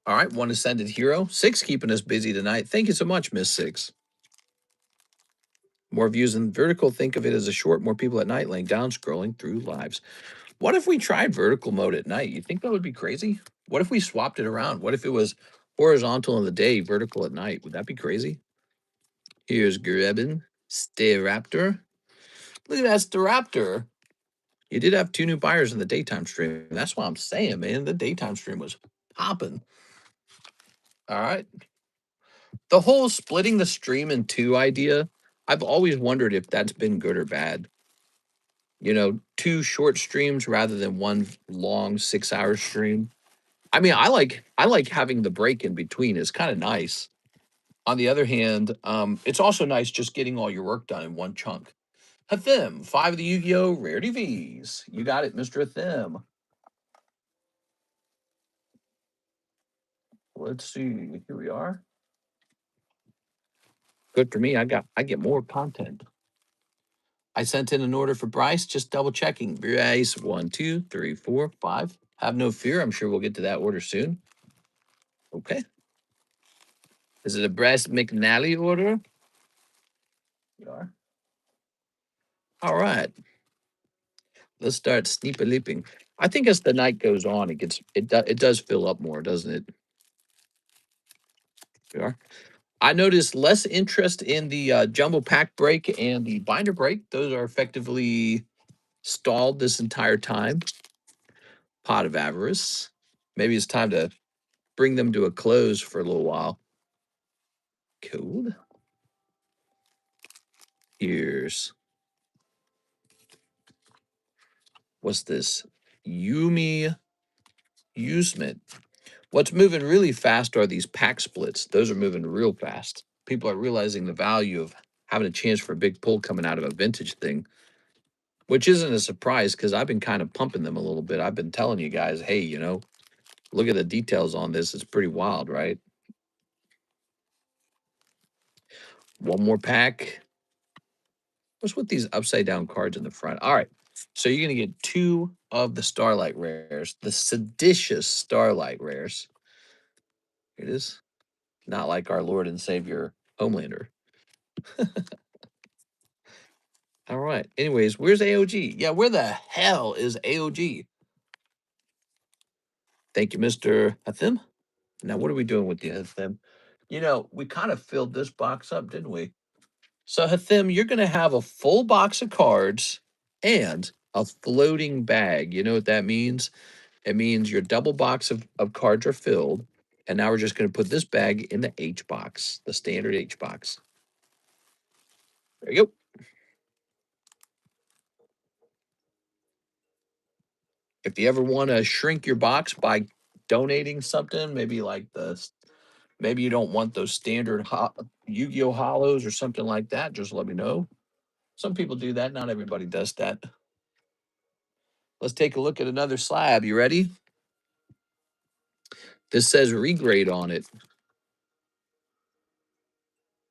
All right. One ascended hero. 6 keeping us busy tonight. Thank you so much, Miss 6. More views in vertical. Think of it as a short, more people at night laying down, scrolling through lives. What if we tried vertical mode at night? You think that would be crazy? What if we swapped it around? What if it was horizontal in the day, vertical at night? Would that be crazy? Here's Grebin, Staraptor. Look at that Staraptor. You did have 2 new buyers in the daytime stream. That's what I'm saying, man. The daytime stream was popping. All right. The whole splitting the stream in 2 idea, I've always wondered if that's been good or bad. 2 short streams rather than one long 6-hour stream. I mean, I like having the break in between. It's kind of nice. On the other hand, it's also nice just getting all your work done in one chunk. Hathim, 5 of the Yu-Gi-Oh! Rarity Vs. You got it, Mr. Hathim. Let's see. Here we are. Good for me. I get more content. I sent in an order for Bryce, just double checking. Bryce, 1, 2, 3, 4, 5. Have no fear. I'm sure we'll get to that order soon. Okay. Is it a Bryce McNally order? You are. All right. Let's start sneaper leaping. I think as the night goes on, it does fill up more, doesn't it? We are. I noticed less interest in the jumbo pack break and the binder break. Those are effectively stalled this entire time. Pot of Avarice. Maybe it's time to bring them to a close for a little while. Cool. Here's what's this? Yumi Usement. What's moving really fast are these pack splits. Those are moving real fast. People are realizing the value of having a chance for a big pull coming out of a vintage thing, which isn't a surprise because I've been kind of pumping them a little bit. I've been telling you guys, hey, look at the details on this. It's pretty wild, right? One more pack. What's with these upside down cards in the front? All right. So you're going to get 2 of the Starlight rares, the seditious Starlight rares. Here it is. Not like our Lord and Savior Homelander. All right. Anyways, where's AOG? Yeah, where the hell is AOG? Thank you, Mr. Hathim. Now, what are we doing with the Hathim? We kind of filled this box up, didn't we? So, Hathim, you're going to have a full box of cards and a floating bag. You know what that means? It means your double box of cards are filled. And now we're just going to put this bag in the H box, the standard H box. There you go. If you ever want to shrink your box by donating something, maybe you don't want those standard Yu-Gi-Oh hollows or something like that, just let me know. Some people do that. Not everybody does that. Let's take a look at another slab. You ready? This says regrade on it.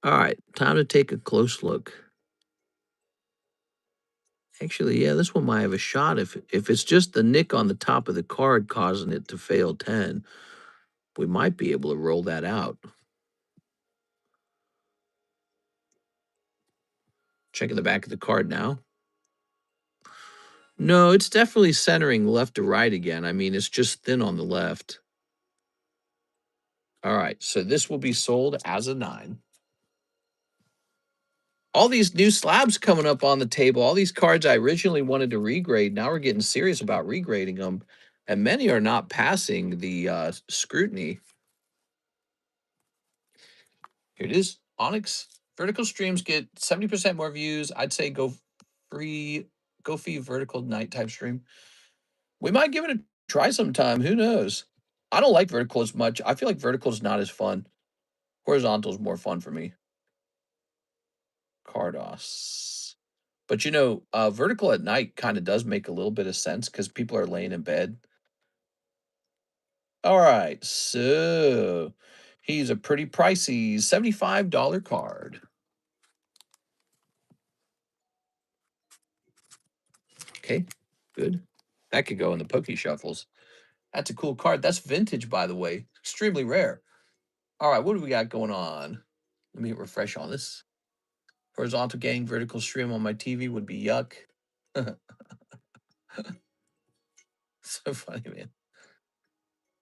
All right, time to take a close look. Actually, yeah, this one might have a shot. If it's just the nick on the top of the card causing it to fail 10, we might be able to roll that out. Checking the back of the card now. No, it's definitely centering left to right again. I mean, it's just thin on the left. All right, so this will be sold as a 9. all these new slabs coming up on the table. All these cards I originally wanted to regrade. Now we're getting serious about regrading them, and many are not passing the scrutiny. Here it is. Onyx vertical streams get 70% more views. I'd say go free vertical night type stream. We might give it a try sometime. Who knows? I don't like vertical as much. I feel like vertical is not as fun. Horizontal is more fun for me. Cardos. But you know, vertical at night kind of does make a little bit of sense because people are laying in bed. All right, so he's a pretty pricey $75 card. Okay, good. That could go in the Poke Shuffles. That's a cool card. That's vintage, by the way. Extremely rare. All right, what do we got going on? Let me hit refresh on this. Horizontal gang, vertical stream on my TV would be yuck. So funny, man.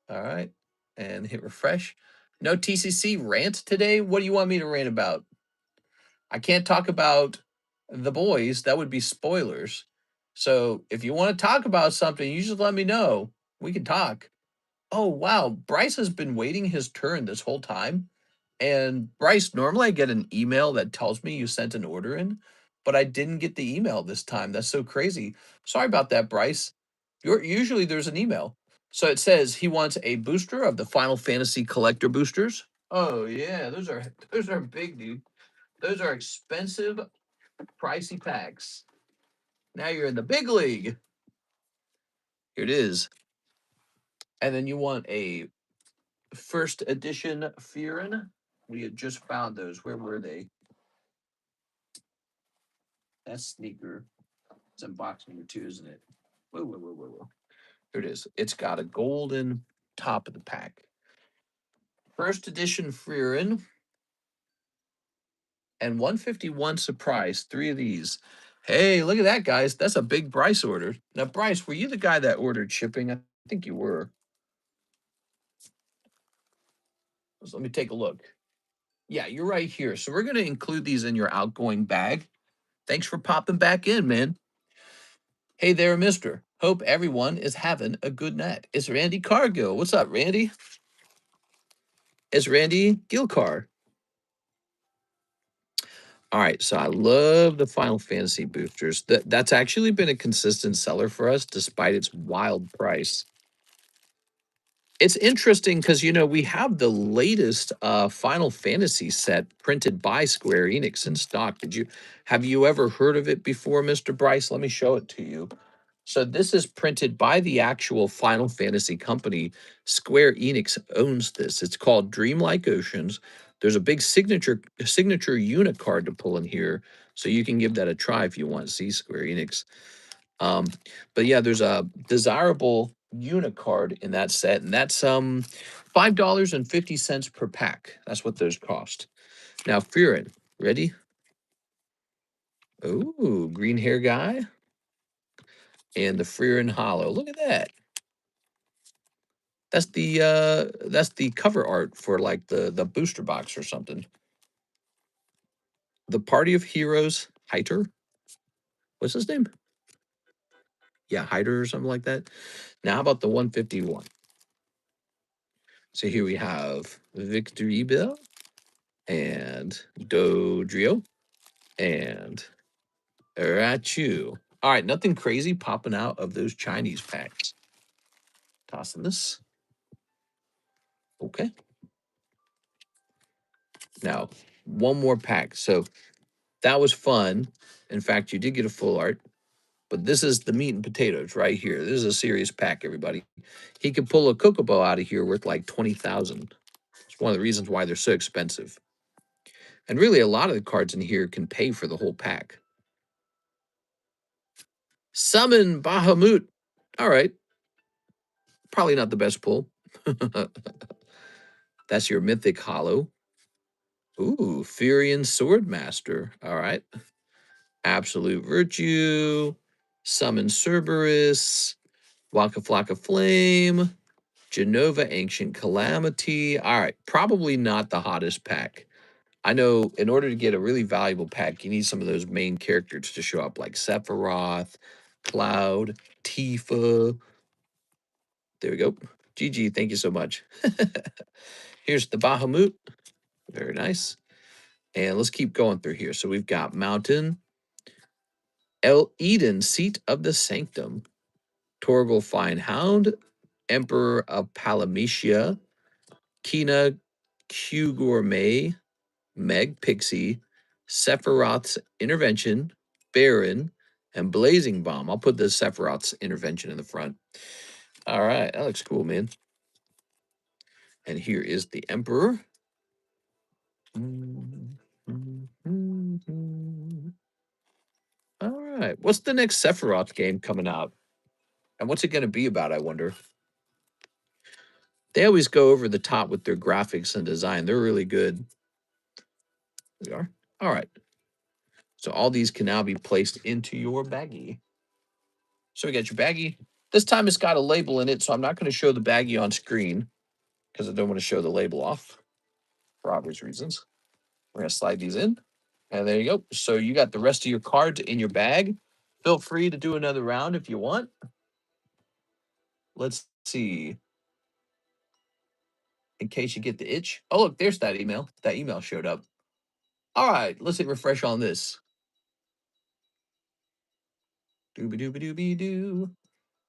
All right, and hit refresh. No TCC rant today? What do you want me to rant about? I can't talk about the boys. That would be spoilers. So if you want to talk about something, you just let me know. We can talk. Oh, wow. Bryce has been waiting his turn this whole time. And Bryce, normally I get an email that tells me you sent an order in, but I didn't get the email this time. That's so crazy. Sorry about that, Bryce. Usually there's an email. So it says he wants a booster of the Final Fantasy collector boosters. Oh yeah, those are big, dude. Those are expensive, pricey packs. Now you're in the big league. Here it is. And then you want a first edition Fearin. We had just found those. Where were they? That's sneaker. It's in box number 2, isn't it? Whoa, whoa, whoa, whoa, whoa. Here it is. It's got a golden top of the pack. First edition Fearin and 151 surprise. 3 of these. Hey, look at that, guys. That's a big Bryce order. Now, Bryce, were you the guy that ordered shipping? I think you were. So let me take a look. Yeah, you're right here. So we're going to include these in your outgoing bag. Thanks for popping back in, man. Hey there, mister. Hope everyone is having a good night. It's Randy Cargill. What's up, Randy? It's Randy Gilcar. All right, so I love the Final Fantasy boosters. That's actually been a consistent seller for us despite its wild price. It's interesting because, you know, we have the latest Final Fantasy set printed by Square Enix in stock. Have you ever heard of it before, Mr. Bryce? Let me show it to you. So this is printed by the actual Final Fantasy company. Square Enix owns this. It's called Dreamlike Oceans. There's a big signature unit card to pull in here, so you can give that a try if you want to see Square Enix. But yeah, there's a desirable unit card in that set, and that's $5.50 per pack. That's what those cost. Now, Fearin, ready? Ooh, green hair guy. And the Fearin Hollow. Look at that. That's the cover art for like the booster box or something. The Party of Heroes, Heiter. What's his name? Yeah, Heiter or something like that. Now, how about the 151? So here we have Victory Bell and Dodrio and Rachu. All right, nothing crazy popping out of those Chinese packs. Tossing this. Okay. Now, one more pack. So that was fun. In fact, you did get a full art, but this is the meat and potatoes right here. This is a serious pack, everybody. He could pull a Kokobo out of here worth like 20,000. It's one of the reasons why they're so expensive. And really, a lot of the cards in here can pay for the whole pack. Summon Bahamut. All right. Probably not the best pull. That's your Mythic Hollow. Ooh, Furion Swordmaster. All right. Absolute Virtue. Summon Cerberus. Waka Flocka Flame. Genova Ancient Calamity. All right. Probably not the hottest pack. I know in order to get a really valuable pack, you need some of those main characters to show up, like Sephiroth, Cloud, Tifa. There we go. GG, thank you so much. Here's the Bahamut. Very nice. And let's keep going through here. So we've got Mountain, El Eden, Seat of the Sanctum, Torgal Fine Hound, Emperor of Palamecia, Kina Q Gourmet, Meg Pixie, Sephiroth's Intervention, Baron, and Blazing Bomb. I'll put the Sephiroth's Intervention in the front. All right, that looks cool, man. And here is the Emperor. All right, what's the next Sephiroth game coming out? And what's it going to be about, I wonder? They always go over the top with their graphics and design. They're really good. We are. All right. So all these can now be placed into your baggie. So we got your baggie. This time it's got a label in it, so I'm not going to show the baggie on screen because I don't want to show the label off for obvious reasons. We're going to slide these in. And there you go. So you got the rest of your cards in your bag. Feel free to do another round if you want. Let's see. In case you get the itch. Oh, look, there's that email. That email showed up. All right, let's hit refresh on this. Dooby-dooby-dooby-doo.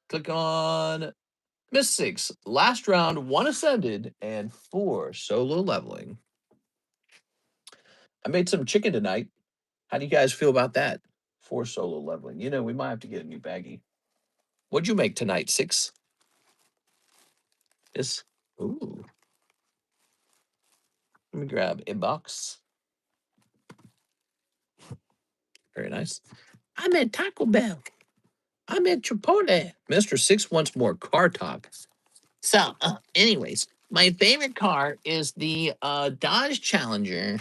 Click on Miss 6. Last round, 1 ascended and 4 solo leveling. I made some chicken tonight. How do you guys feel about that? 4 solo leveling. You know, we might have to get a new baggie. What'd you make tonight, 6? This. Ooh. Let me grab a box. Very nice. I'm at Taco Bell. I'm at Chipotle. Mr. 6 wants more car talk. So, anyways, my favorite car is the Dodge Challenger.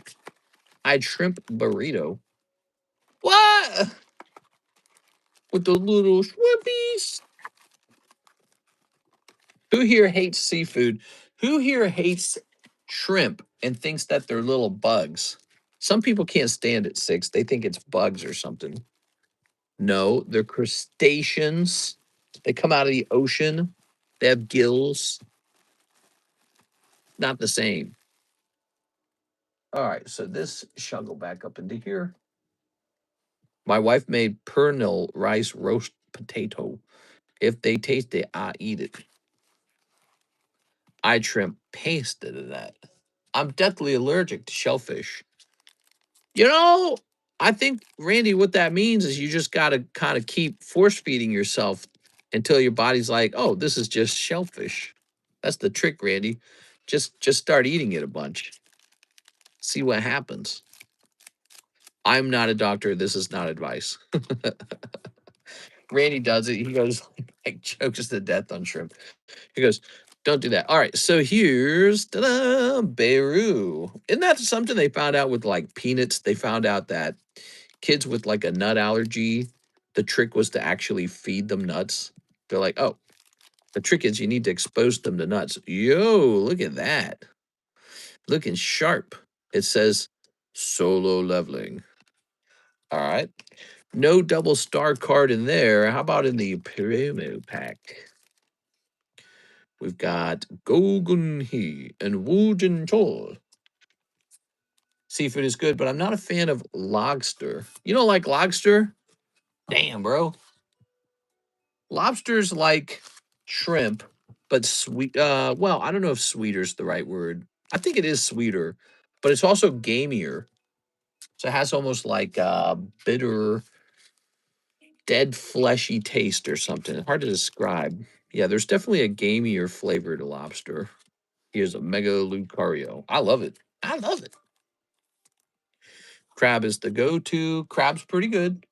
I'd shrimp burrito. What? With the little shrimpies. Who here hates seafood? Who here hates shrimp and thinks that they're little bugs? Some people can't stand it, 6. They think it's bugs or something. No, they're crustaceans. They come out of the ocean. They have gills. Not the same. All right, so this shall go back up into here. My wife made pernil rice roast potato. If they taste it, I eat it. I shrimp pasted to that. I'm deathly allergic to shellfish. You know, I think, Randy, what that means is you just got to kind of keep force feeding yourself until your body's like, oh, this is just shellfish. That's the trick, Randy. Just start eating it a bunch. See what happens. I'm not a doctor. This is not advice. Randy does it. He goes like chokes to death on shrimp. He goes, don't do that. All right. So here's Beirut. Isn't that something they found out with like peanuts? They found out that kids with like a nut allergy, the trick was to actually feed them nuts. They're like, oh, the trick is you need to expose them to nuts. Yo, look at that. Looking sharp. It says solo leveling. All right. No double star card in there. How about in the promo pack? We've got Gogun Hee and Woojin Chol. Seafood is good, but I'm not a fan of lobster. You don't like lobster? Damn, bro. Lobster's like shrimp, but sweet. Well, I don't know if sweeter is the right word. I think it is sweeter, but it's also gamier. So it has almost like a bitter, dead fleshy taste or something. Hard to describe. Yeah, there's definitely a gamier flavor to lobster. Here's a Mega Lucario. I love it. I love it. Crab is the go-to. Crab's pretty good.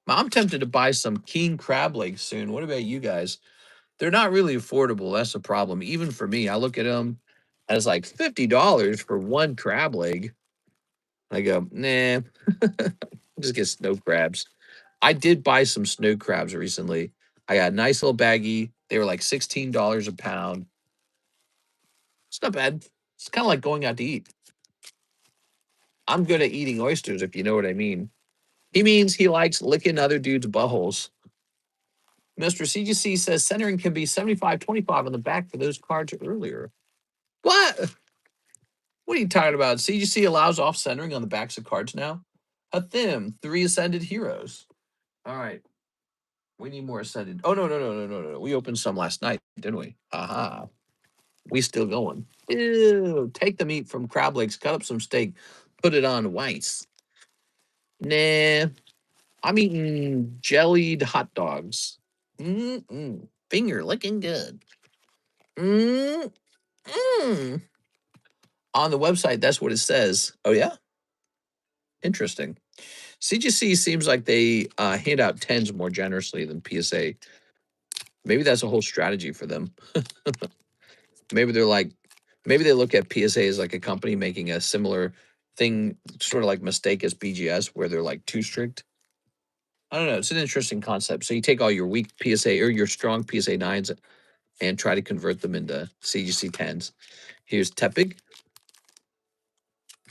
I'm tempted to buy some king crab legs soon. What about you guys? They're not really affordable. That's the problem. Even for me, I look at them as like $50 for one crab leg. I go, nah, just get snow crabs. I did buy some snow crabs recently. I got a nice little baggie. They were like $16 a pound. It's not bad. It's kind of like going out to eat. I'm good at eating oysters, if you know what I mean. He means he likes licking other dudes' buttholes. Mr. CGC says centering can be 75-25 on the back for those cards earlier. What? What are you talking about? CGC allows off centering on the backs of cards now? A thim, 3 ascended heroes. All right. We need more ascended. Oh, no. We opened some last night, didn't we? Aha. We still going. Ew. Take the meat from crab legs, cut up some steak, put it on rice. Nah. I'm eating jellied hot dogs. Finger looking good. Mm-mm. On the website, that's what it says. Oh, yeah? Interesting. CGC seems like they hand out 10s more generously than PSA. Maybe that's a whole strategy for them. Maybe they're like, maybe they look at PSA as like a company making a similar thing, sort of like mistake as BGS, where they're like too strict. I don't know. It's an interesting concept. So you take all your weak PSA or your strong PSA 9s and try to convert them into CGC 10s. Here's Tepig.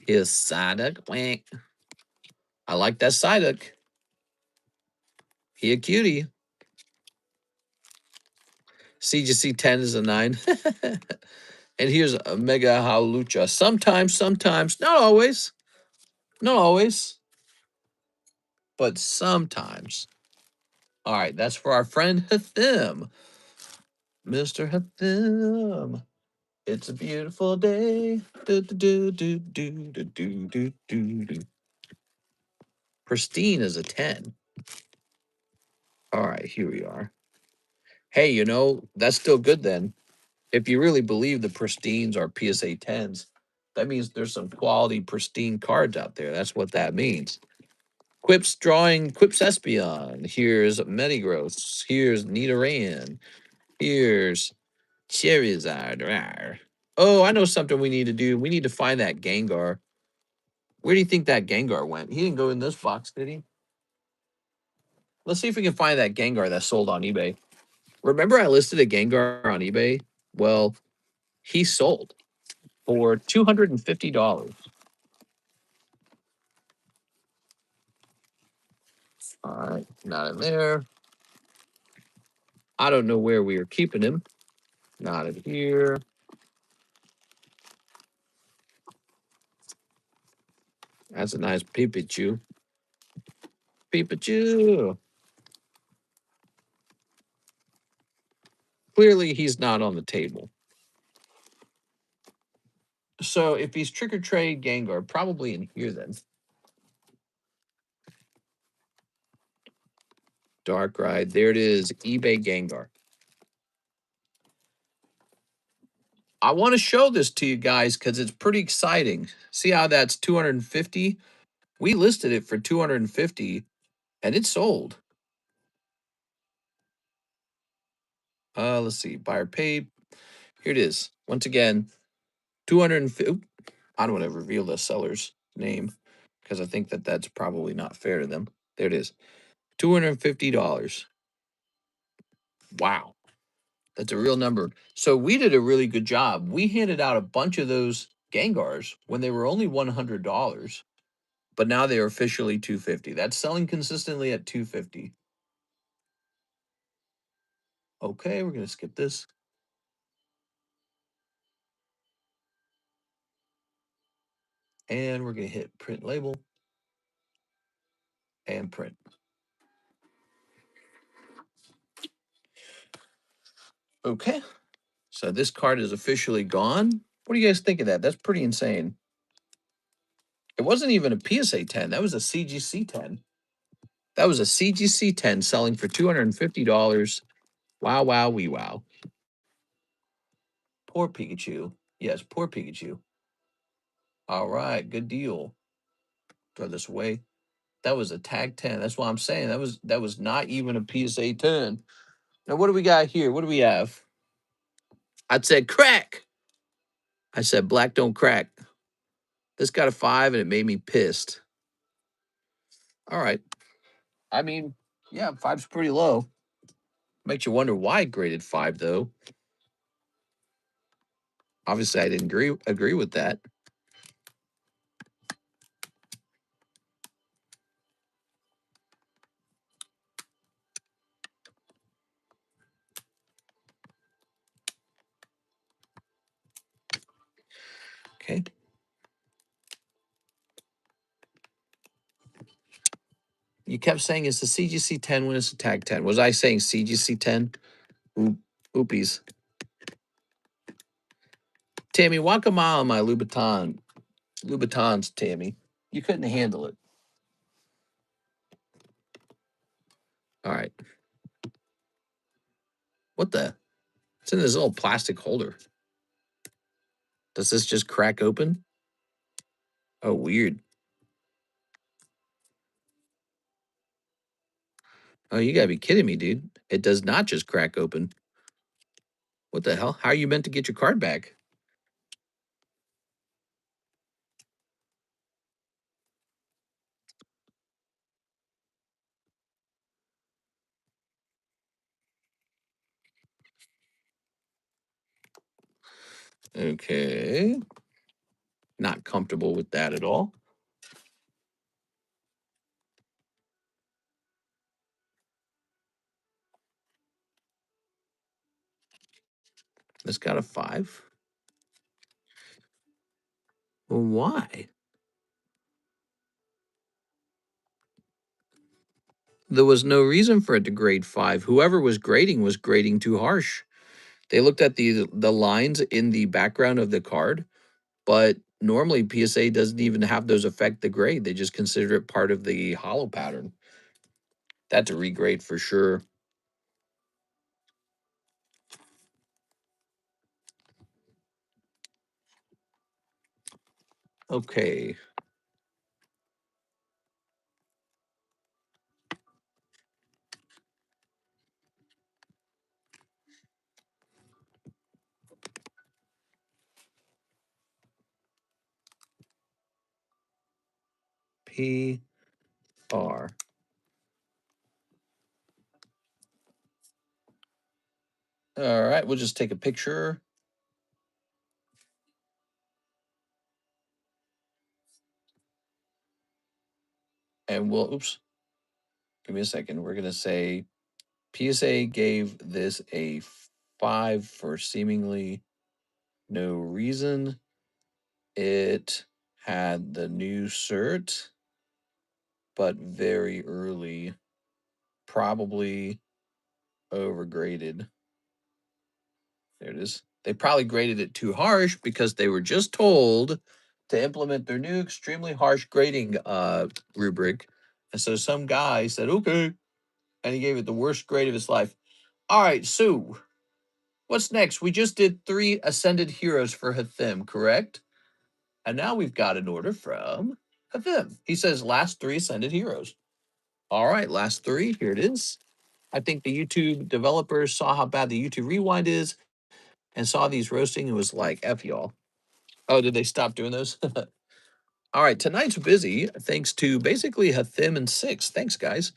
Here's Psyduck. I like that Psyduck. He a cutie. CGC 10 is a 9. And here's a Mega Halucha. Sometimes, not always. Not always. But sometimes. All right, that's for our friend Hathim. Mr. Hathim. It's a beautiful day. Pristine is a 10. All right, here we are. Hey, you know, that's still good then. If you really believe the pristines are PSA 10s, that means there's some quality pristine cards out there. That's what that means. Quips drawing Quips Espeon. Here's Metagross. Here's Nidoran. Here's Charizard. Oh, I know something we need to do. We need to find that Gengar. Where do you think that Gengar went? He didn't go in this box, did he? Let's see if we can find that Gengar that sold on eBay. Remember I listed a Gengar on eBay? Well, he sold for $250. All right, not in there. I don't know where we are keeping him. Not in here. That's a nice Pikachu. Pikachu. Clearly, he's not on the table. So if he's trick or trade Gengar, probably in here then. Dark Ride. There it is. eBay Gengar. I want to show this to you guys because it's pretty exciting. See how that's 250? We listed it for 250 and it sold. Let's see. Buyer paid. Here it is. Once again, 250. I don't want to reveal the seller's name because I think that that's probably not fair to them. There it is. $250. Wow. That's a real number. So we did a really good job. We handed out a bunch of those Gengars when they were only $100, but now they are officially $250. That's selling consistently at $250. Okay, we're going to skip this. And we're going to hit print label and print. Okay. So this card is officially gone. What do you guys think of that? That's pretty insane. It wasn't even a PSA 10. That was a CGC 10. That was a CGC 10 selling for $250. Wow, wow, wee wow. Poor Pikachu. Yes, poor Pikachu. All right, good deal. Throw this away. That was a tag 10. That's what I'm saying. That was not even a PSA 10. Now what do we got here? What do we have? I said crack. I said black don't crack. This got a 5 and it made me pissed. All right. I mean, yeah, 5's pretty low. Makes you wonder why it graded 5 though. Obviously, I didn't agree with that. Okay. You kept saying it's the CGC 10 when it's a tag 10. Was I saying CGC 10? Oopies. Tammy, walk a mile in my Louboutin. Louboutins, Tammy. You couldn't handle it. All right. What the? It's in this little plastic holder. Does this just crack open? Oh, weird. Oh, you gotta be kidding me, dude. It does not just crack open. What the hell? How are you meant to get your card back? Okay. Not comfortable with that at all. It's got a 5. Well, why? There was no reason for it to grade 5. Whoever was grading too harsh. They looked at the lines in the background of the card, but normally PSA doesn't even have those affect the grade. They just consider it part of the hollow pattern. That's a regrade for sure. Okay. PR. All right, we'll just take a picture. And we'll, oops, give me a second. We're going to say PSA gave this a 5 for seemingly no reason. It had the new cert, but very early, probably overgraded. There it is. They probably graded it too harsh because they were just told to implement their new extremely harsh grading rubric. And so some guy said, okay. And he gave it the worst grade of his life. All right, Sue, what's next? We just did 3 Ascended Heroes for Hathim, correct? And now we've got an order from Hathim. He says last 3 Ascended Heroes. All right, last 3. Here it is. I think the YouTube developers saw how bad the YouTube rewind is and saw these roasting and was like, F y'all. Oh, did they stop doing those? All right, tonight's busy thanks to basically Hathim and 6. Thanks, guys.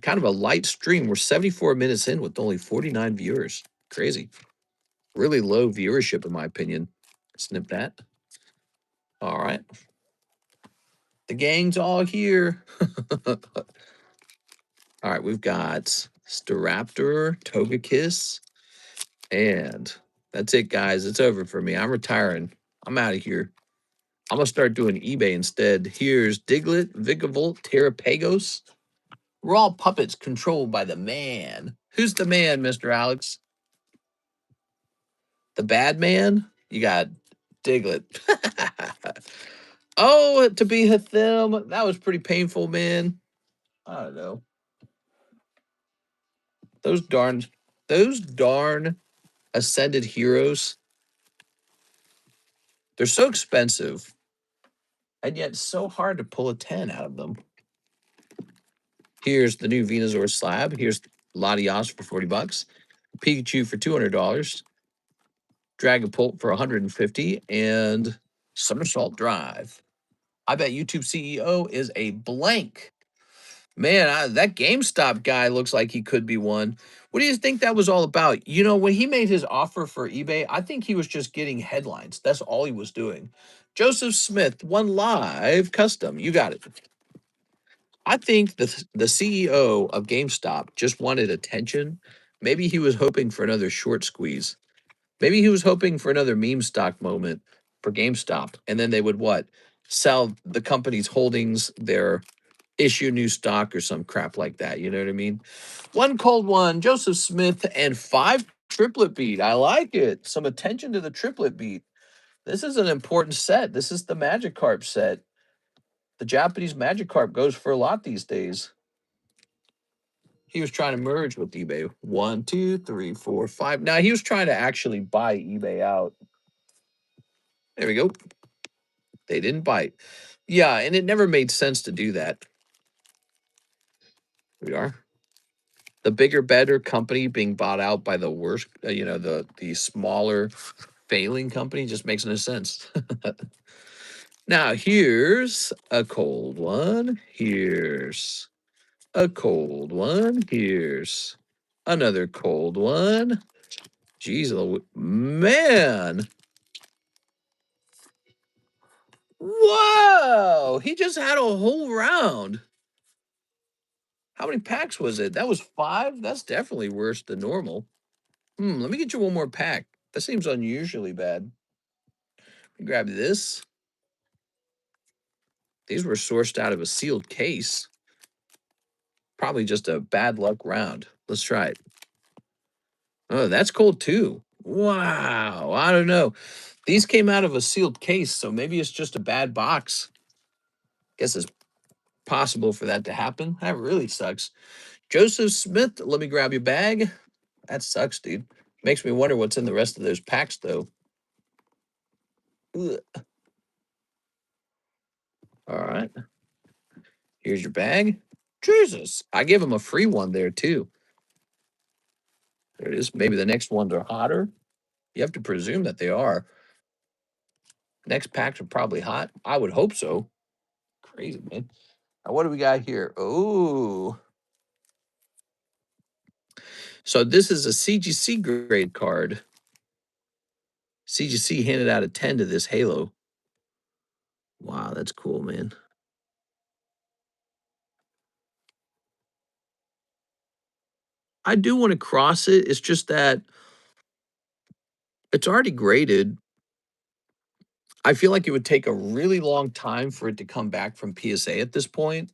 Kind of a light stream. We're 74 minutes in with only 49 viewers. Crazy. Really low viewership, in my opinion. Snip that. All right. The gang's all here. All right, we've got Staraptor, Togekiss, and that's it, guys. It's over for me. I'm retiring. I'm out of here. I'm going to start doing eBay instead. Here's Diglett, Vigavolt, Terrapagos. We're all puppets controlled by the man. Who's the man, Mr. Alex? The bad man? You got Diglett. Oh, to be Hathim. That was pretty painful, man. I don't know. Those darn Ascended Heroes. They're so expensive. And yet so hard to pull a 10 out of them. Here's the new Venusaur Slab. Here's Latias for 40 bucks. Pikachu for $200. Dragapult for 150, and Somersault Drive. I bet YouTube CEO is a blank. Man, that GameStop guy looks like he could be one. What do you think that was all about? You know, when he made his offer for eBay, I think he was just getting headlines. That's all he was doing. Joseph Smith, one live custom. You got it. I think the CEO of GameStop just wanted attention. Maybe he was hoping for another short squeeze. Maybe he was hoping for another meme stock moment for GameStop, and then they would what? Sell the company's holdings, their issue new stock or some crap like that. You know what I mean? One cold one, Joseph Smith, and 5 triplet beat. I like it. Some attention to the triplet beat. This is an important set. This is the Magikarp set. The Japanese Magikarp goes for a lot these days. He was trying to merge with eBay. 1, 2, 3, 4, 5. Now he was trying to actually buy eBay out. There we go. They didn't bite. Yeah, and it never made sense to do that. Here we are. The bigger, better company being bought out by the worst, the smaller failing company just makes no sense. Now, here's a cold one. Here's a cold one. Here's another cold one. Jeez, man. Whoa! He just had a whole round. How many packs was it? That was 5? That's definitely worse than normal. Let me get you one more pack. That seems unusually bad. Let me grab this. These were sourced out of a sealed case. Probably just a bad luck round. Let's try it. Oh, that's cold too. Wow. I don't know. These came out of a sealed case, so maybe it's just a bad box. Guess it's possible for that to happen. That really sucks. Joseph Smith, let me grab your bag. That sucks, dude. Makes me wonder what's in the rest of those packs, though. Ugh. All right. Here's your bag. Jesus. I give him a free one there, too. There it is. Maybe the next ones are hotter. You have to presume that they are. Next packs are probably hot. I would hope so. Crazy, man. Now, what do we got here? Oh. So this is a CGC grade card. CGC handed out a 10 to this Halo. Wow, that's cool, man. I do want to cross it. It's just that it's already graded. I feel like it would take a really long time for it to come back from PSA at this point.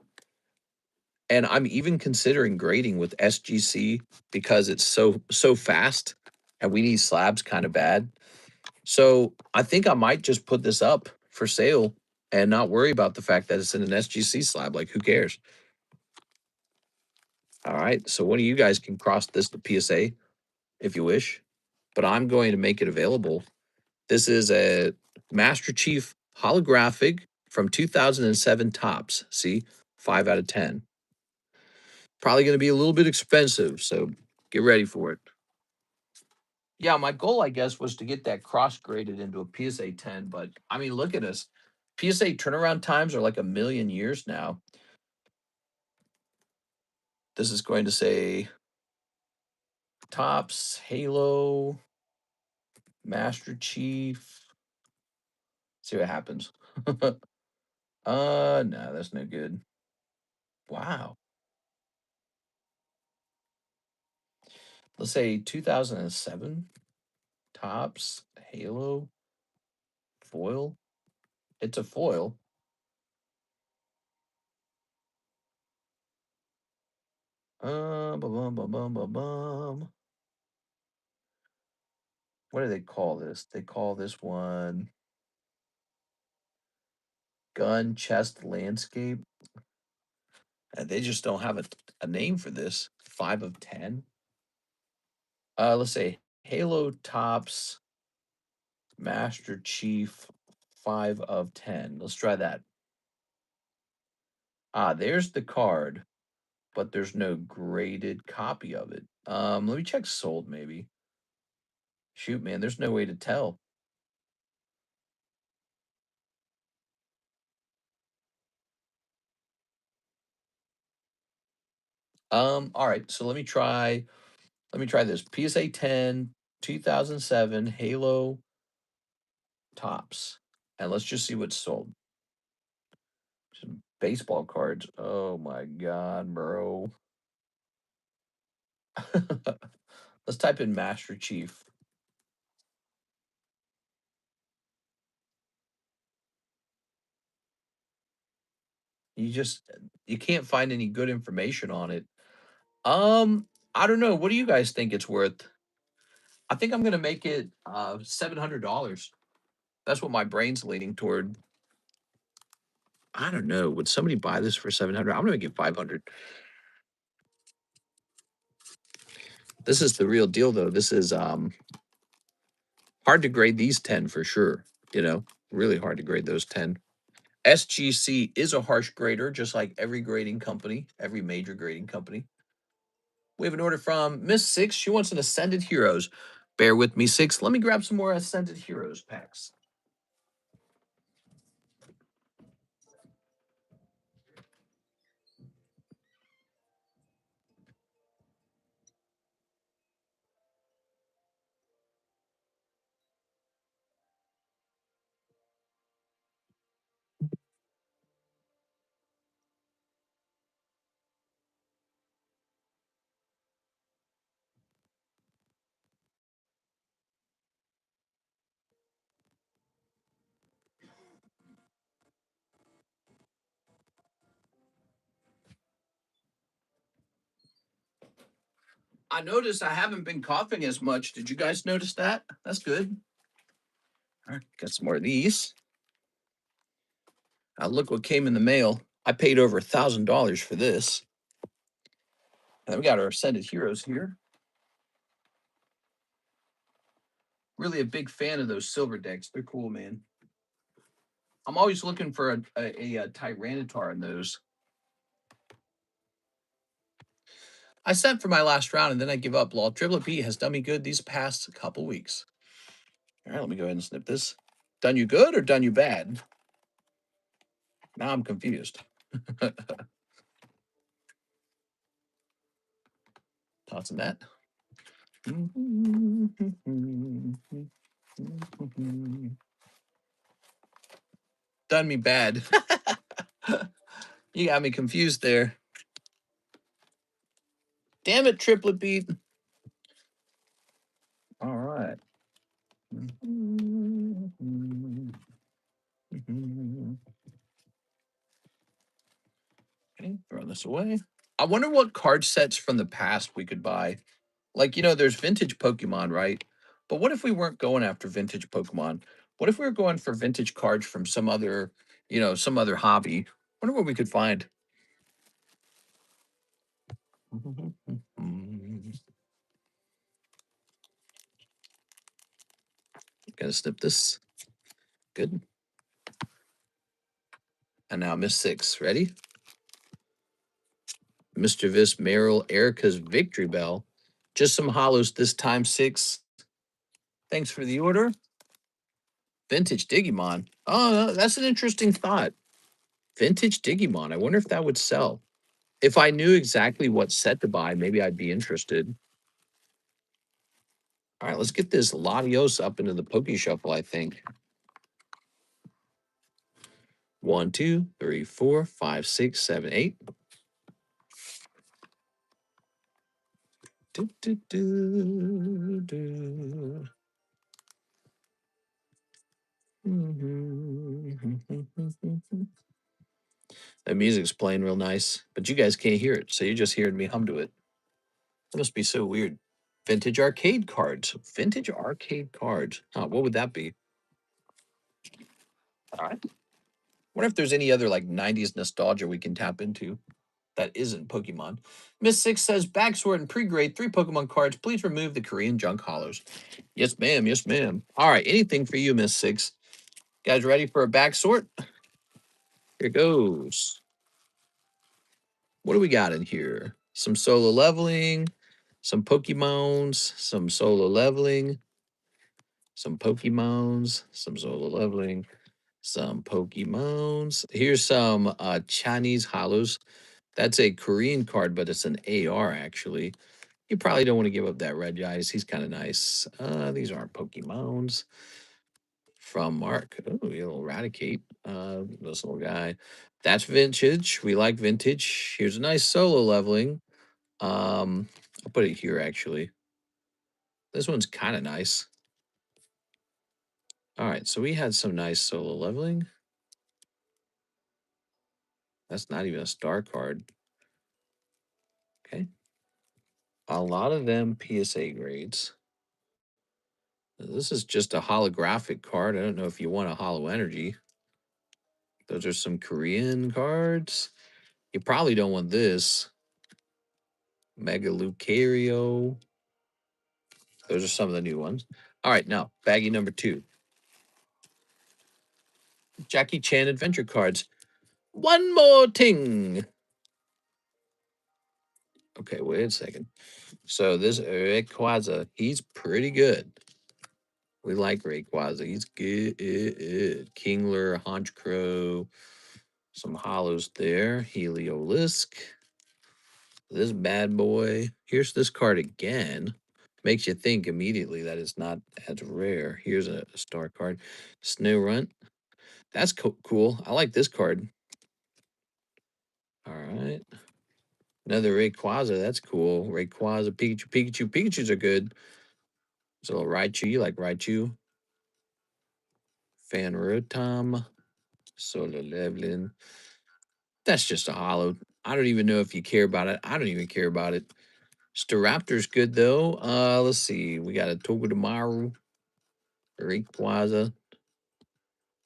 And I'm even considering grading with SGC because it's so fast and we need slabs kind of bad. So I think I might just put this up for sale and not worry about the fact that it's in an SGC slab. Like, who cares? All right. So one of you guys can cross this to PSA if you wish, but I'm going to make it available. This is a Master Chief holographic from 2007 tops. See, 5 out of 10. Probably going to be a little bit expensive, so get ready for it. Yeah, my goal, I guess, was to get that cross graded into a PSA 10, but I mean, look at us. PSA turnaround times are like a million years now. This is going to say tops, Halo, Master Chief. See what happens. No, that's no good. Wow. Let's say 2007 tops, Halo, foil. It's a foil. Bum, bum, bum, bum, bum. What do they call this? They call this one gun chest landscape. They just don't have a name for this. 5 of 10. Let's say Halo tops, Master Chief, 5 of 10. Let's try that. There's the card, but there's no graded copy of it. Let me check sold maybe. Shoot, man, there's no way to tell. All right, so let me try this. PSA 10, 2007 Halo tops. And let's just see what's sold. Some baseball cards. Oh my god, bro. Let's type in Master Chief. You can't find any good information on it. I don't know. What do you guys think it's worth? I think I'm gonna make it $700. That's what my brain's leaning toward. I don't know. Would somebody buy this for 700? I'm gonna make it 500. This is the real deal, though. This is hard to grade these 10 for sure. You know, really hard to grade those 10. SGC is a harsh grader, just like every grading company, every major grading company. We have an order from Miss Six. She wants an Ascended Heroes. Bear with me, Six. Let me grab some more Ascended Heroes packs. I noticed I haven't been coughing as much. Did you guys notice that? That's good. All right, got some more of these. Look what came in the mail. I paid over $1,000 for this. And then we got our Ascended Heroes here. Really a big fan of those silver decks. They're cool, man. I'm always looking for a Tyranitar in those. I sent for my last round and then I give up. Lol. Triplet P has done me good these past couple weeks. All right, let me go ahead and snip this. Done you good or done you bad? Now I'm confused. Tossing that. Done me bad. You got me confused there. Damn it, Triplet Beat. All right. Okay, throw this away. I wonder what card sets from the past we could buy. Like, there's vintage Pokemon, right? But what if we weren't going after vintage Pokemon? What if we were going for vintage cards from some other, some other hobby? Wonder what we could find. Gonna snip this. Good. And now Miss Six. Ready? Mr. Vis, Meryl, Erica's Victory Bell. Just some hollows this time, Six. Thanks for the order. Vintage Digimon. Oh, that's an interesting thought. Vintage Digimon. I wonder if that would sell. If I knew exactly what set to buy, maybe I'd be interested. All right, let's get this Latios up into the Poke Shuffle, I think. 1, 2, 3, 4, 5, 6, 7, 8. Do, do, do, do. That music's playing real nice, but you guys can't hear it, so you're just hearing me hum to it. That must be so weird. Vintage arcade cards. Vintage arcade cards. Huh, what would that be? All right. Wonder if there's any other like 90s nostalgia we can tap into that isn't Pokemon. Miss Six says, backsword and pre-grade 3 Pokemon cards. Please remove the Korean junk hollows. Yes, ma'am. Yes, ma'am. All right. Anything for you, Miss Six. Guys ready for a backsort? Here goes. What do we got in here? Some solo leveling, some Pokemons, some solo leveling, some Pokemons, some solo leveling, some Pokemons. Here's some Chinese hollows. That's a Korean card, but it's an AR actually. You probably don't want to give up that red guys. He's kind of nice. These aren't Pokemons. From Mark. Oh, you'll eradicate. This little guy. That's vintage. We like vintage. Here's a nice solo leveling. I'll put it here actually. This one's kind of nice. All right, so we had some nice solo leveling. That's not even a star card. Okay. A lot of them PSA grades. This is just a holographic card. I don't know if you want a holo energy. Those are some Korean cards. You probably don't want this. Mega Lucario. Those are some of the new ones. All right, now, baggie number 2. Jackie Chan adventure cards. One more thing. Okay, wait a second. So this Rayquaza, he's pretty good. We like Rayquaza. He's good. Kingler, Honchkrow, some hollows there. Heliolisk. This bad boy. Here's this card again. Makes you think immediately that it's not as rare. Here's a star card. Snorunt. That's cool. I like this card. All right. Another Rayquaza. That's cool. Rayquaza, Pikachu, Pikachu. Pikachus are good. So Raichu. You like Raichu. Fanrotom. Solar Leveling. That's just a hollow. I don't even know if you care about it. I don't even care about it. Staraptor's good though. Let's see. We got a Togedemaru, Rayquaza.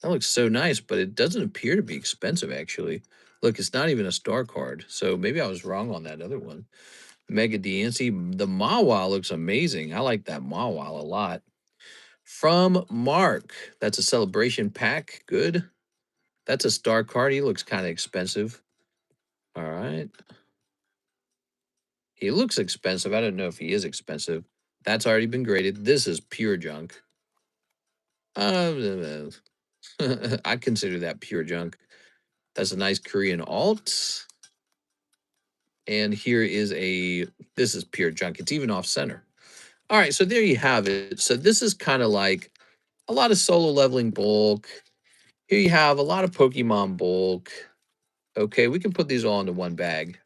That looks so nice, but it doesn't appear to be expensive actually. Look, it's not even a star card. So maybe I was wrong on that other one. Mega DNC. The Mawile looks amazing. I like that Mawile a lot. From Mark. That's a celebration pack. Good. That's a star card. He looks kind of expensive. All right. He looks expensive. I don't know if he is expensive. That's already been graded. This is pure junk. I consider that pure junk. That's a nice Korean alt. And here is this is pure junk. It's even off center. All right, so there you have it. So this is kind of like a lot of solo leveling bulk. Here you have a lot of Pokemon bulk. Okay, we can put these all into one bag.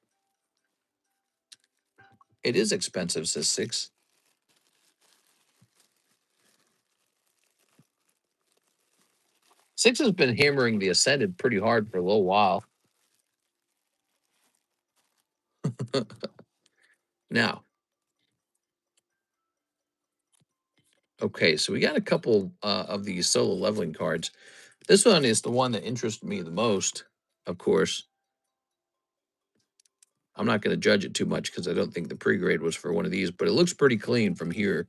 It is expensive, says 6. Six has been hammering the Ascended pretty hard for a little while. Now, okay, so we got a couple of these solo leveling cards. This one is the one that interests me the most, of course. I'm not going to judge it too much because I don't think the pre-grade was for one of these, but it looks pretty clean from here.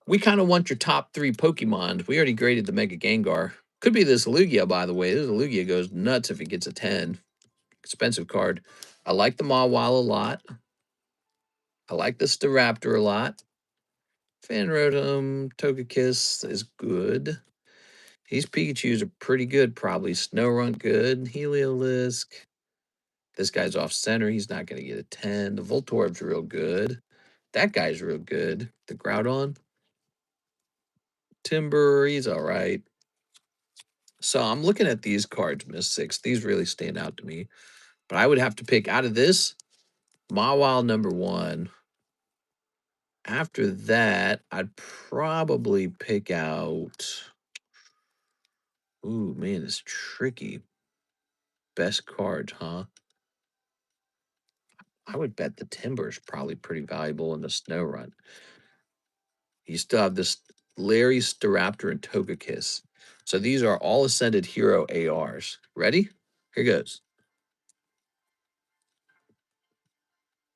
We kind of want your top 3 Pokemon. We already graded the Mega Gengar. Could be this Lugia, by the way. This Lugia goes nuts if it gets a 10. Expensive card. I like the Mawile a lot. I like the Staraptor a lot. Fanrotom, Togekiss is good. These Pikachus are pretty good, probably. Snorunt, good. Heliolisk. This guy's off center. He's not going to get a 10. The Voltorb's real good. That guy's real good. The Groudon. Timber, he's all right. So I'm looking at these cards, Miss 6. These really stand out to me. But I would have to pick out of this, Mawile number 1. After that, I'd probably pick out... Ooh, man, it's tricky. Best cards, huh? I would bet the Timber's probably pretty valuable in the Snorunt. You still have this Larry, Staraptor, and Togekiss. So these are all Ascended Hero ARs. Ready? Here goes.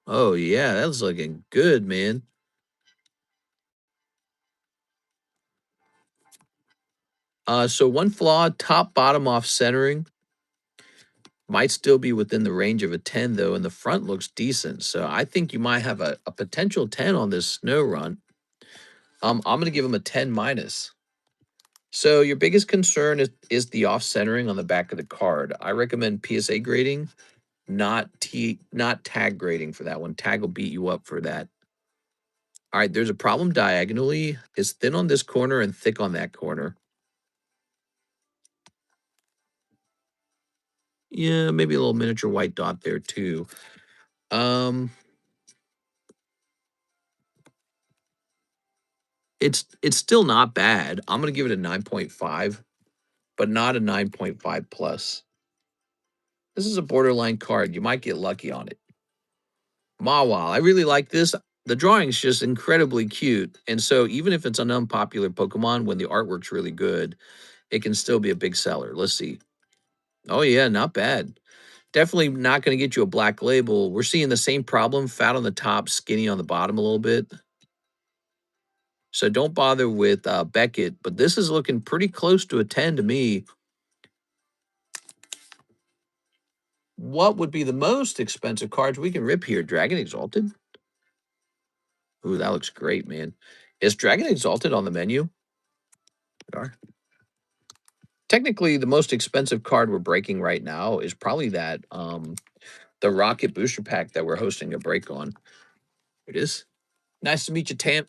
Oh, yeah, that's looking good, man. So one flaw, top, bottom off centering. Might still be within the range of a 10, though, and the front looks decent. So I think you might have a potential 10 on this Snorunt. I'm going to give him a 10 minus. So your biggest concern is the off centering on the back of the card. I recommend PSA grading, not tag grading for that one. Tag will beat you up for that. All right, there's a problem diagonally. It's thin on this corner and thick on that corner. Yeah, maybe a little miniature white dot there too. It's still not bad. I'm gonna give it a 9.5, but not a 9.5 plus. This is a borderline card. You might get lucky on it. Mawile. I really like this. The drawing's just incredibly cute. And so even if it's an unpopular Pokemon, when the artwork's really good, it can still be a big seller. Let's see. Oh, yeah, not bad. Definitely not going to get you a black label. We're seeing the same problem, fat on the top, skinny on the bottom a little bit. So don't bother with Beckett, but this is looking pretty close to a 10 to me. What would be the most expensive cards we can rip here? Dragon Exalted? Ooh, that looks great, man. Is Dragon Exalted on the menu? We are. Technically, the most expensive card we're breaking right now is probably that the Rocket Booster Pack that we're hosting a break on. It is. Nice to meet you, Tam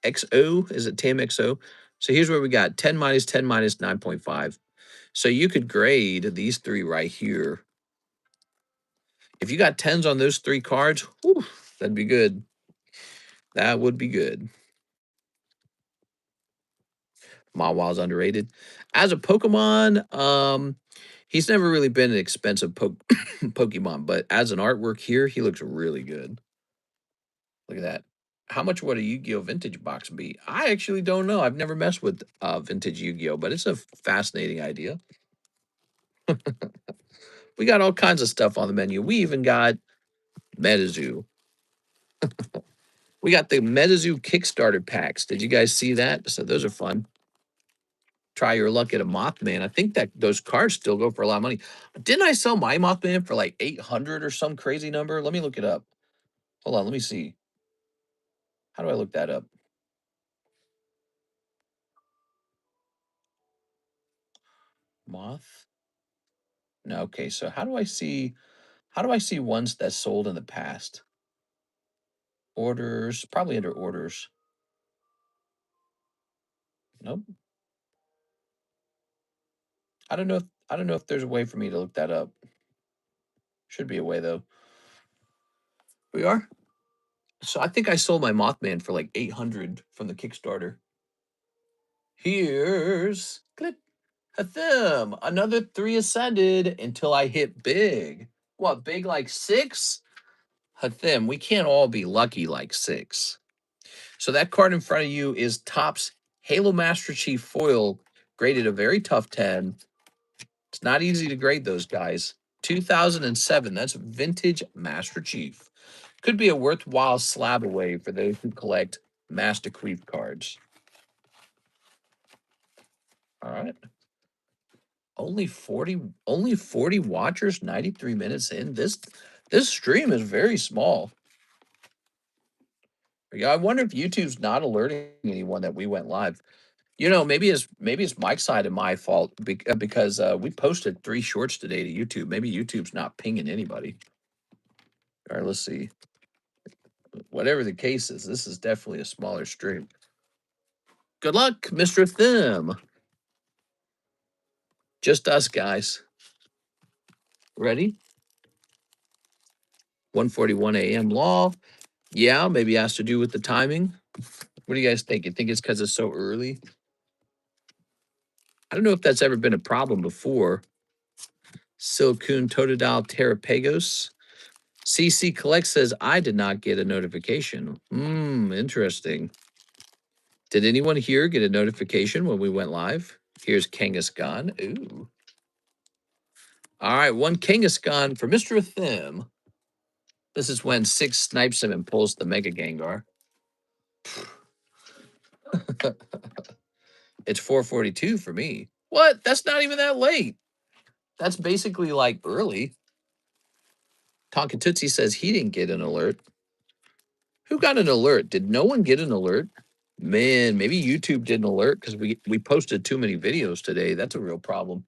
XO. Is it Tam XO? So here's where we got 10 minus 10 minus 9.5. So you could grade these three right here. If you got 10s on those three cards, whew, that'd be good. That would be good. Mawile's underrated. As a Pokemon, he's never really been an expensive Pokemon, but as an artwork here, he looks really good. Look at that. How much would a Yu-Gi-Oh! Vintage box be? I actually don't know. I've never messed with vintage Yu-Gi-Oh!, but it's a fascinating idea. We got all kinds of stuff on the menu. We even got Metazoo. We got the Metazoo Kickstarter packs. Did you guys see that? So those are fun. Try your luck at a Mothman. I think that those cards still go for a lot of money. Didn't I sell my Mothman for like 800 or some crazy number? Let me look it up. Hold on, let me see. How do I look that up? Moth? No, okay. So how do I see ones that sold in the past? Orders, probably under orders. Nope. I don't know if there's a way for me to look that up. Should be a way though. We are. So I think I sold my Mothman for like 800 from the Kickstarter. Here's click a thumb. Another 3 ascended until I hit big. What, big like 6? Hathim, we can't all be lucky like 6. So that card in front of you is Topps Halo Master Chief Foil, graded a very tough 10. It's not easy to grade those guys. 2007, that's vintage Master Chief. Could be a worthwhile slab away for those who collect Master Chief cards. All right. Only 40 watchers, 93 minutes in. This stream is very small. Yeah, I wonder if YouTube's not alerting anyone that we went live. You know, maybe it's Mike's side and my fault because we posted 3 shorts today to YouTube. Maybe YouTube's not pinging anybody. All right, let's see. Whatever the case is, this is definitely a smaller stream. Good luck, Mr. Thim. Just us, guys. Ready? 1:41 a.m. law. Yeah, maybe it has to do with the timing. What do you guys think? You think it's because it's so early? I don't know if that's ever been a problem before. Silcoon Totodile Terrapagos. CC Collect says, I did not get a notification. Interesting. Did anyone here get a notification when we went live? Here's Kangaskhan. Ooh. All right, one Kangaskhan for Mr. Thim. This is when 6 snipes him and pulls the Mega Gengar. It's 4:42 for me. What? That's not even that late. That's basically like early. Tonka Tootsie says he didn't get an alert. Who got an alert? Did no one get an alert? Man, maybe YouTube didn't alert because we posted too many videos today. That's a real problem.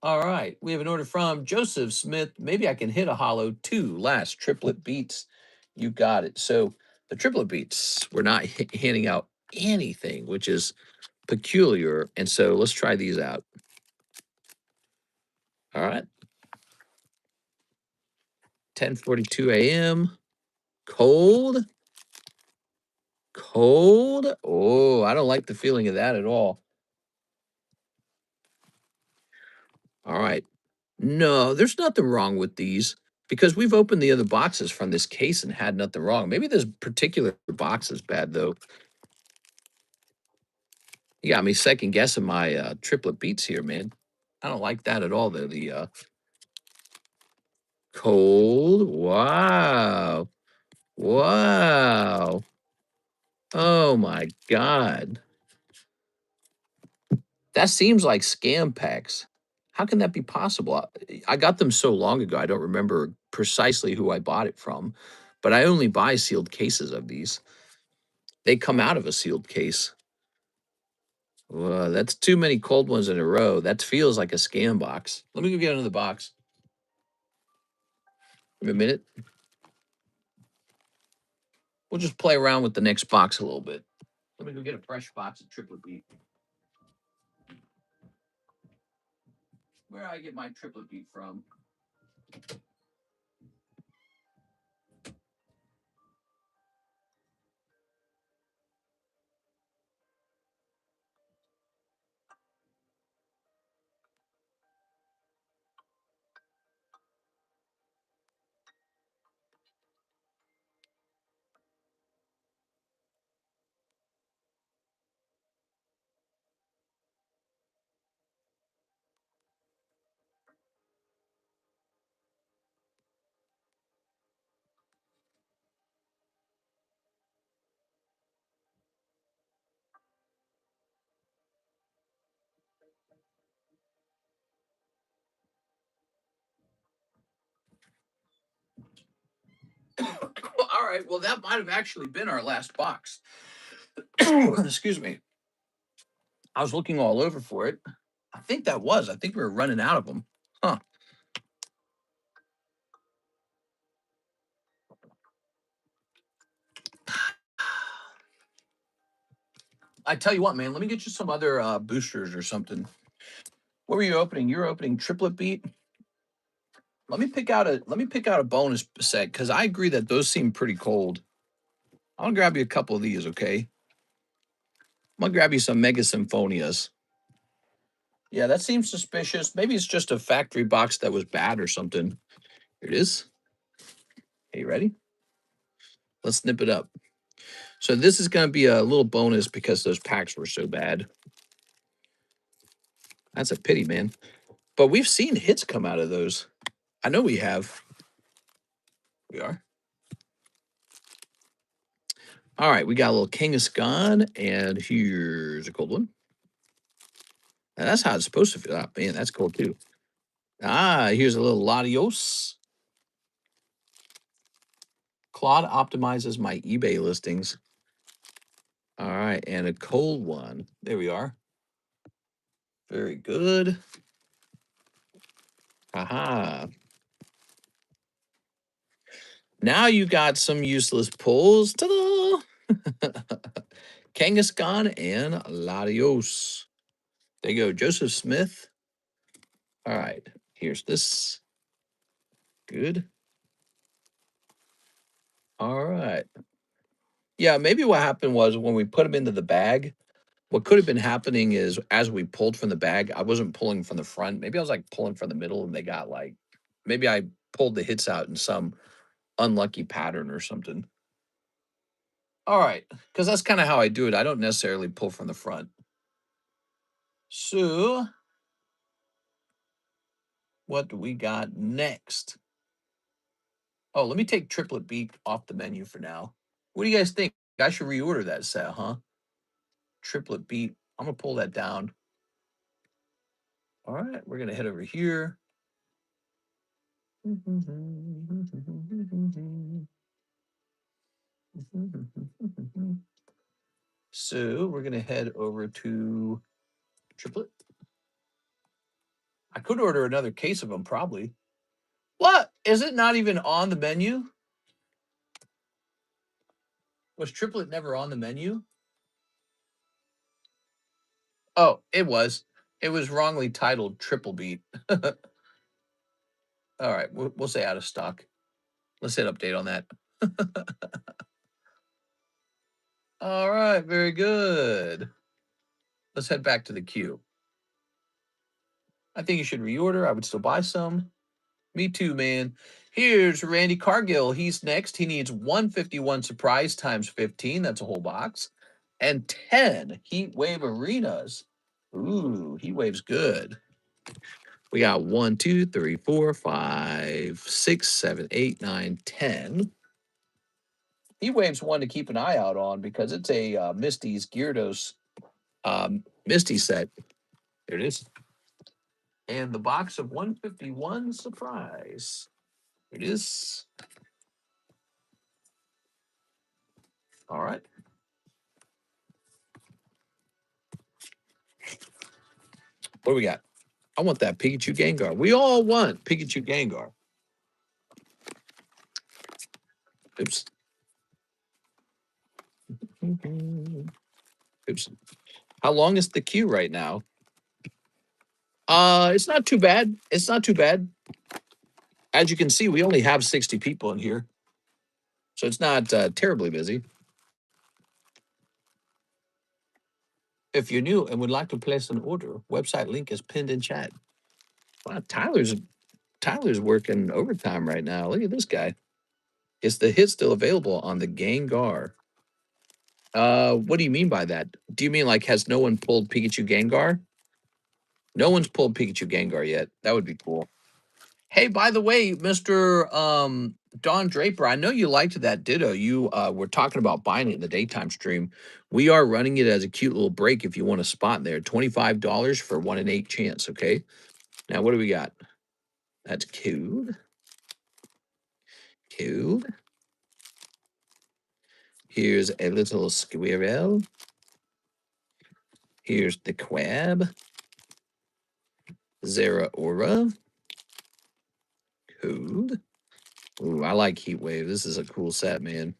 All right, we have an order from Joseph Smith. Maybe I can hit a hollow 2 last triplet beats. You got it. So the triplet beats, we're not handing out anything, which is peculiar. And so let's try these out. All right. 10:42 a.m. Cold. Cold. Oh, I don't like the feeling of that at all. All right. No, there's nothing wrong with these because we've opened the other boxes from this case and had nothing wrong. Maybe this particular box is bad though. You got me second guessing my triplet beats here, man. I don't like that at all though. The cold. Wow. Wow. Oh my God. That seems like scam packs. How can that be possible? I got them so long ago, I don't remember precisely who I bought it from, but I only buy sealed cases of these. They come out of a sealed case. That's too many cold ones in a row. That feels like a scam box. Let me go get another box. Give me a minute. We'll just play around with the next box a little bit. Let me go get a fresh box of triplet beat. Where do I get my triplet beat from? All right. Well, that might have actually been our last box. Excuse me. I was looking all over for it. I think that was. I think we were running out of them. Huh. I tell you what, man. Let me get you some other boosters or something. What were you opening? You were opening triplet beat. Let me pick out a bonus set because I agree that those seem pretty cold. I'll grab you a couple of these, okay? I'm gonna grab you some Mega Symphonias. Yeah, that seems suspicious. Maybe it's just a factory box that was bad or something. Here it is. Hey, you ready? Let's snip it up. So this is gonna be a little bonus because those packs were so bad. That's a pity, man. But we've seen hits come out of those. I know we have. We are. All right, we got a little Kangaskhan, and here's a cold one. And that's how it's supposed to feel. Oh, man, that's cool too. Here's a little Latios. Claude optimizes my eBay listings. All right, and a cold one. There we are. Very good. Aha. Now you got some useless pulls. Ta-da! Kangaskhan and Latios. There you go, Joseph Smith. All right, here's this. Good. All right. Yeah, maybe what happened was when we put them into the bag, what could have been happening is as we pulled from the bag, I wasn't pulling from the front. Maybe I was like pulling from the middle and they got like, maybe I pulled the hits out in some unlucky pattern or something. All right. Because that's kind of how I do it. I don't necessarily pull from the front. So, what do we got next? Oh, let me take triplet beat off the menu for now. What do you guys think? I should reorder that set, huh? Triplet beat. I'm going to pull that down. All right. We're going to head over here. So we're going to head over to triplet. I could order another case of them, probably. What? Is it not even on the menu? Was triplet never on the menu? Oh, it was. It was wrongly titled triple beat. All right, we'll say out of stock. Let's hit update on that. All right, very good. Let's head back to the queue. I think you should reorder. I would still buy some. Me too, man. Here's Randy Cargill. He's next. He needs 151 surprise times 15. That's a whole box. And 10 heat wave arenas. Ooh, heat wave's good. We got 1, 2, 3, 4, 5, 6, 7, 8, 9, 10. Heat wave's one to keep an eye out on because it's a Misty's Gyarados Misty set. There it is. And the box of 151 surprise. It is. All right. What do we got? I want that Pikachu Gengar. We all want Pikachu Gengar. Oops. Oops. How long is the queue right now? It's not too bad. It's not too bad. As you can see, we only have 60 people in here. So it's not terribly busy. If you're new and would like to place an order, website link is pinned in chat. Wow, Tyler's working overtime right now. Look at this guy. Is the hit still available on the Gengar? What do you mean by that? Do you mean like has no one pulled Pikachu Gengar? No one's pulled Pikachu Gengar yet. That would be cool. Hey, by the way, Mr. Don Draper, I know you liked that Ditto. You were talking about buying it in the daytime stream. We are running it as a cute little break if you want a spot in there. $25 for 1 in 8 chance, okay? Now, what do we got? That's cool. Cool. Here's a little squirrel. Here's the Quab. Zeraora. Cool. Ooh, I like Heat Wave. This is a cool set, man.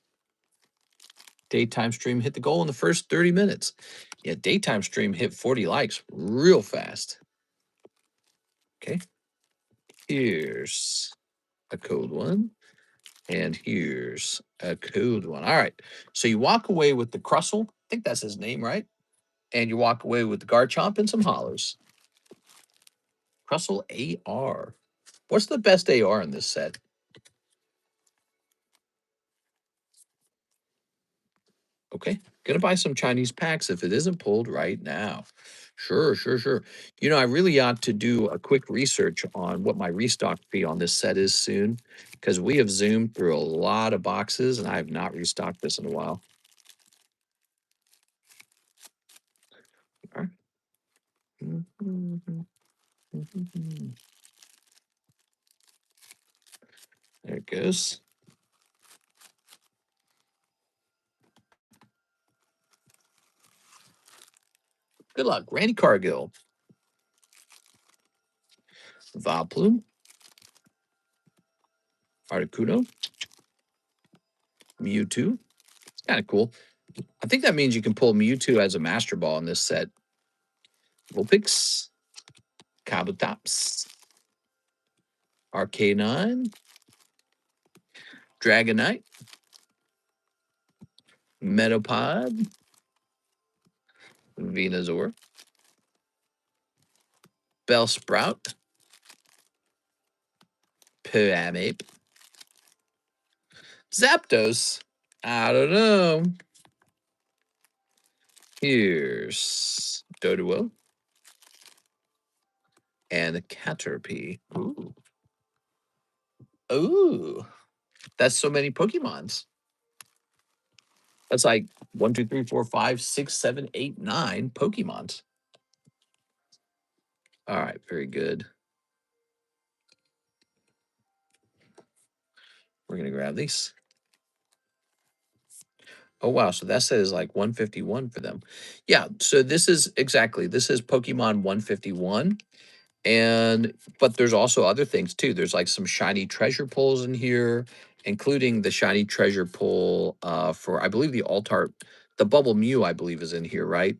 Daytime stream hit the goal in the first 30 minutes. Yeah, daytime stream hit 40 likes real fast. Okay. Here's a code one. And here's a code one. All right. So you walk away with the Crustle. I think that's his name, right? And you walk away with the Garchomp and some hollers. Crustle AR. What's the best AR in this set? Okay. Gonna buy some Chinese packs if it isn't pulled right now. Sure, sure, sure. You know, I really ought to do a quick research on what my restock fee on this set is soon, because we have zoomed through a lot of boxes and I have not restocked this in a while. All right. There it goes. Good luck. Randy Cargill. Vaplume. Articuno. Mewtwo. It's kind of cool. I think that means you can pull Mewtwo as a Master Ball in this set. Vulpix. Kabutops. Arcanine. Dragonite. Metapod. Venusaur. Bellsprout. Pyramid. Zapdos. I don't know. Here's Doduo. And a Caterpie. Ooh. Ooh. That's so many Pokemons. That's like 1, 2, 3, 4, 5, 6, 7, 8, 9 Pokemons. All right, very good. We're gonna grab these. Oh wow, so that says like 151 for them. Yeah, so this is exactly this is Pokemon 151. But there's also other things too. There's like some shiny treasure pulls in here, including the shiny treasure pull for I believe the Altart, the Bubble Mew, I believe, is in here, right?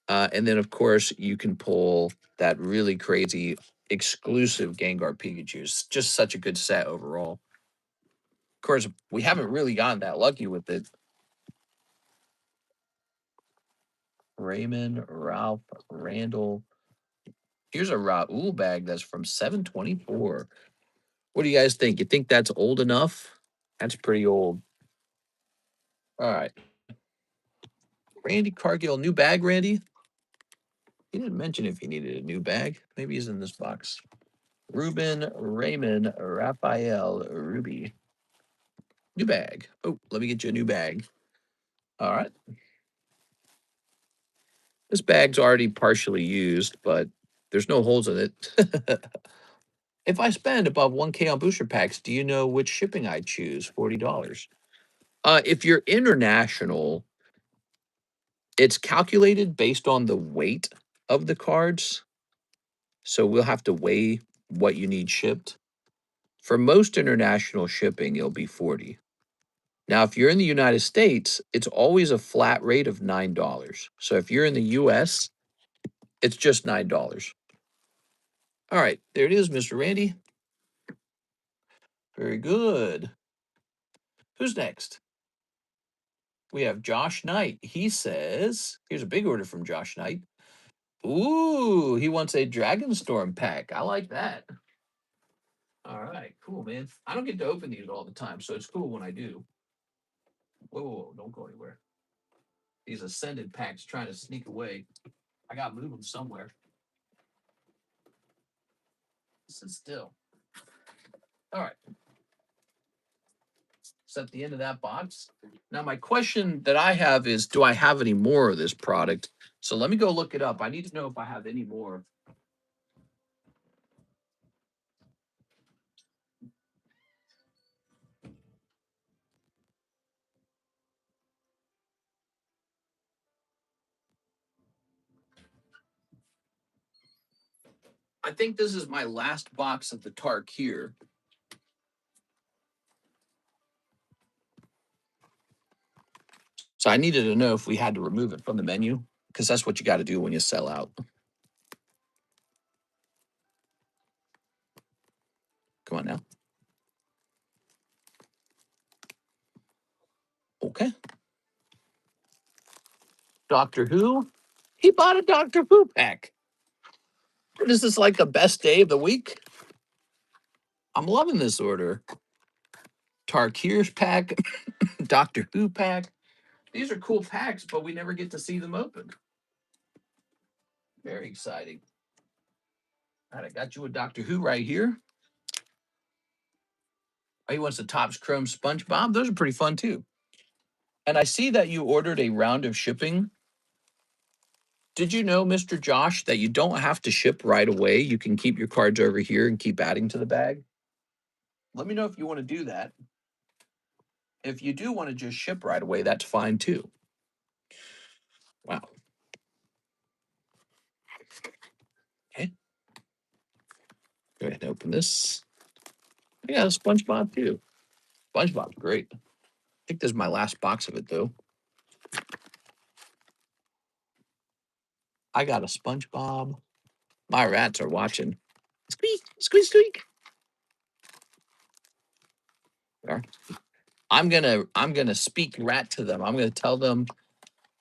And then of course you can pull that really crazy exclusive Gengar Pikachu. It's just such a good set overall. Of course, we haven't really gotten that lucky with it. Raymond, Ralph, Randall, Here's a Raoul bag that's from 724. What do you guys think? You think that's old enough? That's pretty old. All right. Randy Cargill, new bag, Randy? He didn't mention if he needed a new bag. Maybe he's in this box. Ruben, Raymond, Raphael, Ruby. New bag. Oh, let me get you a new bag. All right. This bag's already partially used, but there's no holes in it. If I spend above 1K on booster packs, do you know which shipping I choose? $40. If you're international, it's calculated based on the weight of the cards. So we'll have to weigh what you need shipped. For most international shipping, it'll be 40. Now, if you're in the United States, it's always a flat rate of $9. So if you're in the US, it's just $9. All right, there it is, Mr. Randy. Very good. Who's next? We have Josh Knight. He says, here's a big order from Josh Knight. Ooh, he wants a Dragonstorm pack. I like that. All right, cool, man. I don't get to open these all the time, so it's cool when I do. Whoa, whoa, whoa, don't go anywhere. These Ascended packs trying to sneak away. I got to move them somewhere. Sit still. All right. It's at the end of that box. Now, my question that I have is, do I have any more of this product? So let me go look it up. I need to know if I have any more. I think this is my last box of the Tark here. So I needed to know if we had to remove it from the menu, because that's what you got to do when you sell out. Come on now. Okay. Doctor Who? He bought a Doctor Who pack. What is this, like the best day of the week? I'm loving this order. Tarkir's pack, Doctor Who pack. These are cool packs, but we never get to see them open. Very exciting. All right, I got you a Doctor Who right here. Oh, he wants the Topps Chrome SpongeBob. Those are pretty fun too. And I see that you ordered a round of shipping. Did you know, Mr. Josh, that you don't have to ship right away? You can keep your cards over here and keep adding to the bag. Let me know if you want to do that. If you do want to just ship right away, that's fine too. Wow. Okay. Go ahead and open this. Yeah, SpongeBob too. SpongeBob's great. I think this is my last box of it though. I got a SpongeBob. My rats are watching. Squeak, squeak, squeak. There. I'm gonna speak rat to them. I'm gonna tell them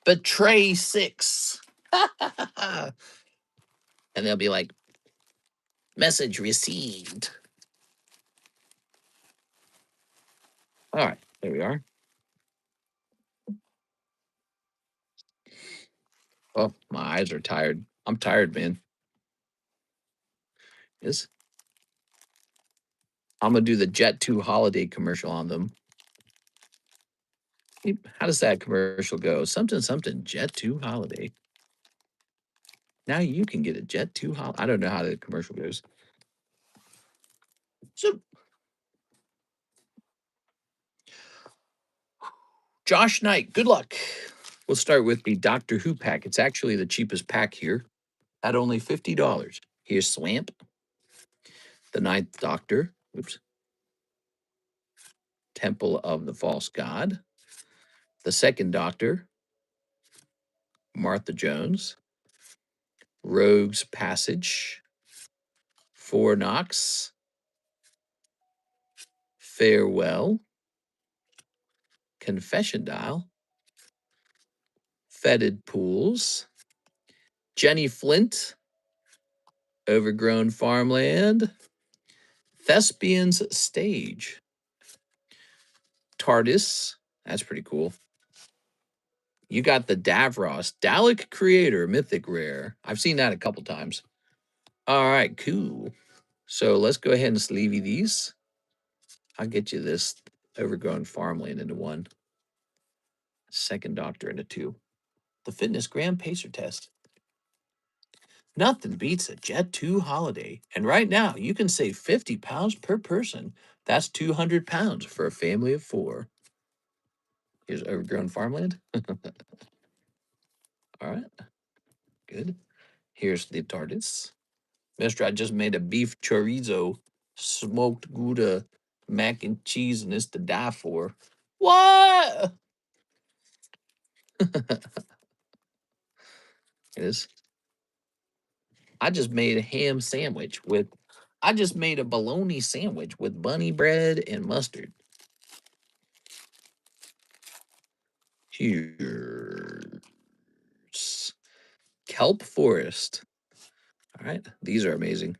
betray 6. And they'll be like, message received. All right, there we are. Oh, my eyes are tired. I'm tired, man. Yes. I'm gonna do the Jet 2 holiday commercial on them. How does that commercial go? Something, something, Jet 2 holiday. Now you can get a Jet 2 holiday. I don't know how the commercial goes. So, Josh Knight, good luck. We'll start with the Doctor Who pack. It's actually the cheapest pack here at only $50. Here's Swamp, the Ninth Doctor. Oops. Temple of the False God. The Second Doctor, Martha Jones. Rogue's Passage. Fornox. Farewell. Confession Dial. Fetid Pools. Jenny Flint. Overgrown Farmland. Thespian's Stage. TARDIS. That's pretty cool. You got the Davros. Dalek Creator, Mythic Rare. I've seen that a couple times. All right, cool. So let's go ahead and sleevey these. I'll get you this Overgrown Farmland into one. Second Doctor into two. The Fitness Grand Pacer Test. Nothing beats a Jet 2 holiday. And right now, you can save £50 per person. That's £200 for a family of 4. Here's Overgrown Farmland. All right. Good. Here's the TARDIS. Mister, I just made a beef chorizo, smoked Gouda, mac and cheese, and it's to die for. What? It is. I just made a ham sandwich with, I just made a bologna sandwich with bunny bread and mustard. Here's Kelp Forest. All right, these are amazing.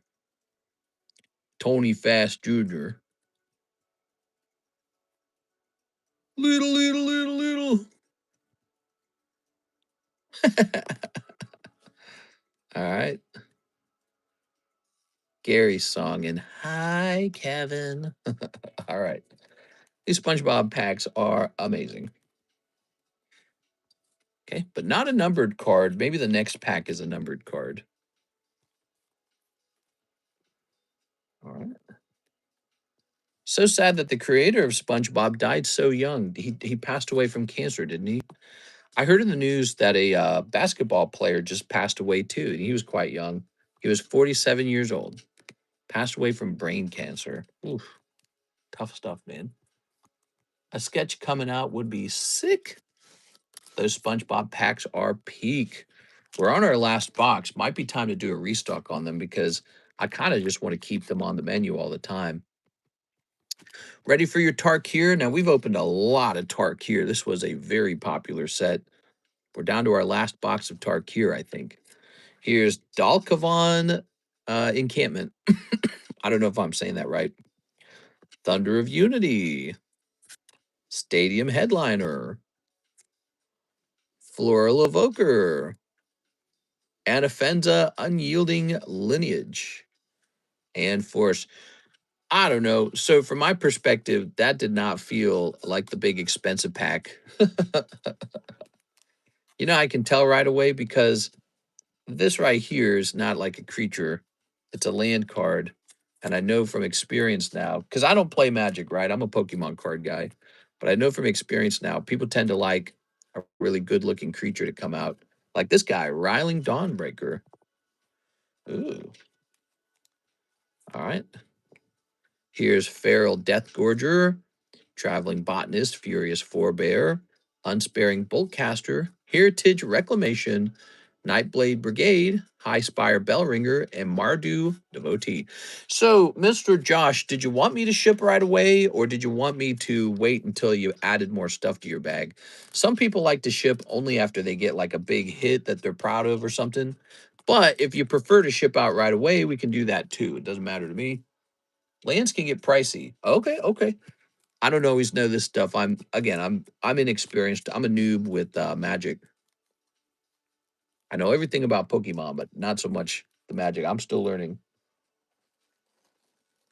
Tony Fast Jr. Little. All right. Gary's song and Hi, Kevin. All right. These SpongeBob packs are amazing. Okay, but not a numbered card. Maybe the next pack is a numbered card. All right. So sad that the creator of SpongeBob died so young. He passed away from cancer, didn't he? I heard in the news that a basketball player just passed away too, and he was quite young. He was 47 years old. Passed away from brain cancer. Oof, tough stuff, man. A sketch coming out would be sick. Those SpongeBob packs are peak. We're on our last box. Might be time to do a restock on them because I kind of just want to keep them on the menu all the time. Ready for your Tarkir? Now, we've opened a lot of Tarkir. This was a very popular set. We're down to our last box of Tarkir, I think. Here's Dalkavan Encampment. I don't know if I'm saying that right. Thunder of Unity. Stadium Headliner. Floral Evoker. Anafenza Unyielding Lineage. And Force. I don't know. So from my perspective, that did not feel like the big expensive pack. You know, I can tell right away because this right here is not like a creature. It's a land card. And I know from experience now, because I don't play Magic, right? I'm a Pokemon card guy. But I know from experience now, people tend to like a really good looking creature to come out. Like this guy, Riling Dawnbreaker. Ooh. All right. Here's Feral Deathgorger, Traveling Botanist, Furious Forebear, Unsparing Boltcaster, Heritage Reclamation, Nightblade Brigade, High Spire Bellringer, and Mardu Devotee. So, Mr. Josh, did you want me to ship right away, or did you want me to wait until you added more stuff to your bag? Some people like to ship only after they get like a big hit that they're proud of or something. But if you prefer to ship out right away, we can do that too. It doesn't matter to me. Lands can get pricey. Okay. I don't always know this stuff. I'm inexperienced. I'm a noob with Magic. I know everything about Pokemon, but not so much the Magic. I'm still learning.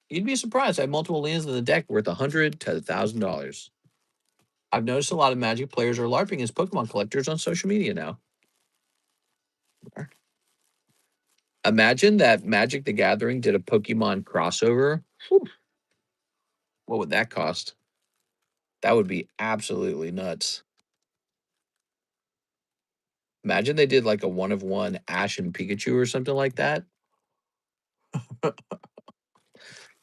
You'd be surprised. I have multiple lands in the deck worth $100 to $1,000. I've noticed a lot of Magic players are LARPing as Pokemon collectors on social media now. Imagine that Magic the Gathering did a Pokemon crossover. Whew. What would that cost? That would be absolutely nuts. Imagine they did like a one of one Ash and Pikachu or something like that.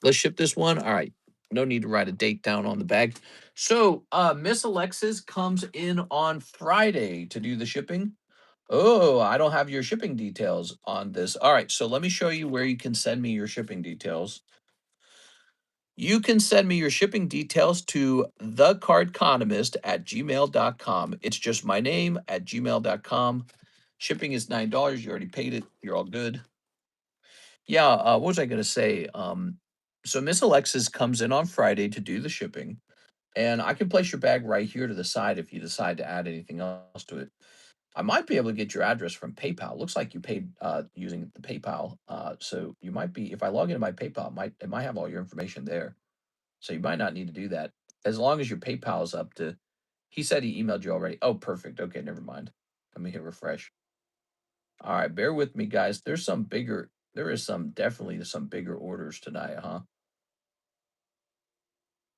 Let's ship this one. All right. No need to write a date down on the bag. So Miss Alexis comes in on Friday to do the shipping. Oh, I don't have your shipping details on this. All right, so let me show you where you can send me your shipping details. You can send me your shipping details to TheCardconomist@gmail.com. It's just my name at gmail.com. Shipping is $9. You already paid it. You're all good. Yeah, what was I gonna say? So Miss Alexis comes in on Friday to do the shipping, and I can place your bag right here to the side if you decide to add anything else to it. I might be able to get your address from PayPal. Looks like you paid using the PayPal. So you might be if I log into my PayPal, it might have all your information there. So you might not need to do that. As long as your PayPal is up to he said he emailed you already. Oh, perfect. Okay, never mind. Let me hit refresh. All right, bear with me, guys. There is some definitely some bigger orders tonight, huh?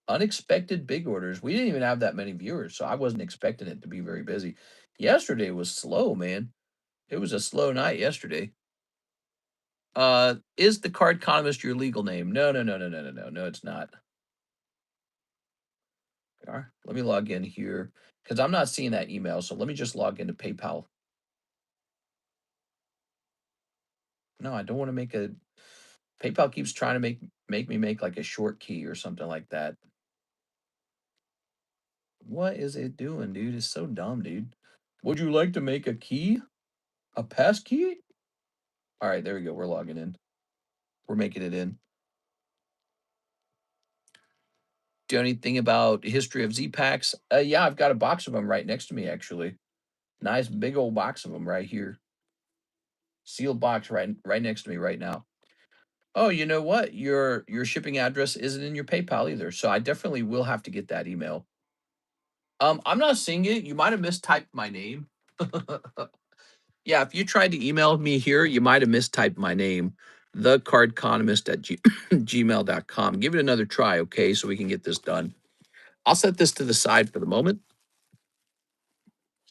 Unexpected big orders. We didn't even have that many viewers, so I wasn't expecting it to be very busy. Yesterday was slow, man. It was a slow night yesterday. Is the card economist your legal name? No, no, no, no, no, no, no, no, it's not. All right, let me log in here because I'm not seeing that email. So let me just log into PayPal. No, I don't want to make a PayPal keeps trying to make me make like a short key or something like that. What is it doing, dude? It's so dumb, dude. Would you like to make a key? A pass key? All right, there we go. We're logging in. We're making it in. Do you know anything about history of Z packs? Yeah, I've got a box of them right next to me, actually. Nice big old box of them right here. Sealed box right next to me right now. Oh, you know what? Your shipping address isn't in your PayPal either. So I definitely will have to get that email. I'm not seeing it. You might have mistyped my name. Yeah, if you tried to email me here, you might have mistyped my name, thecardconomist at gmail.com. Give it another try, okay, so we can get this done. I'll set this to the side for the moment.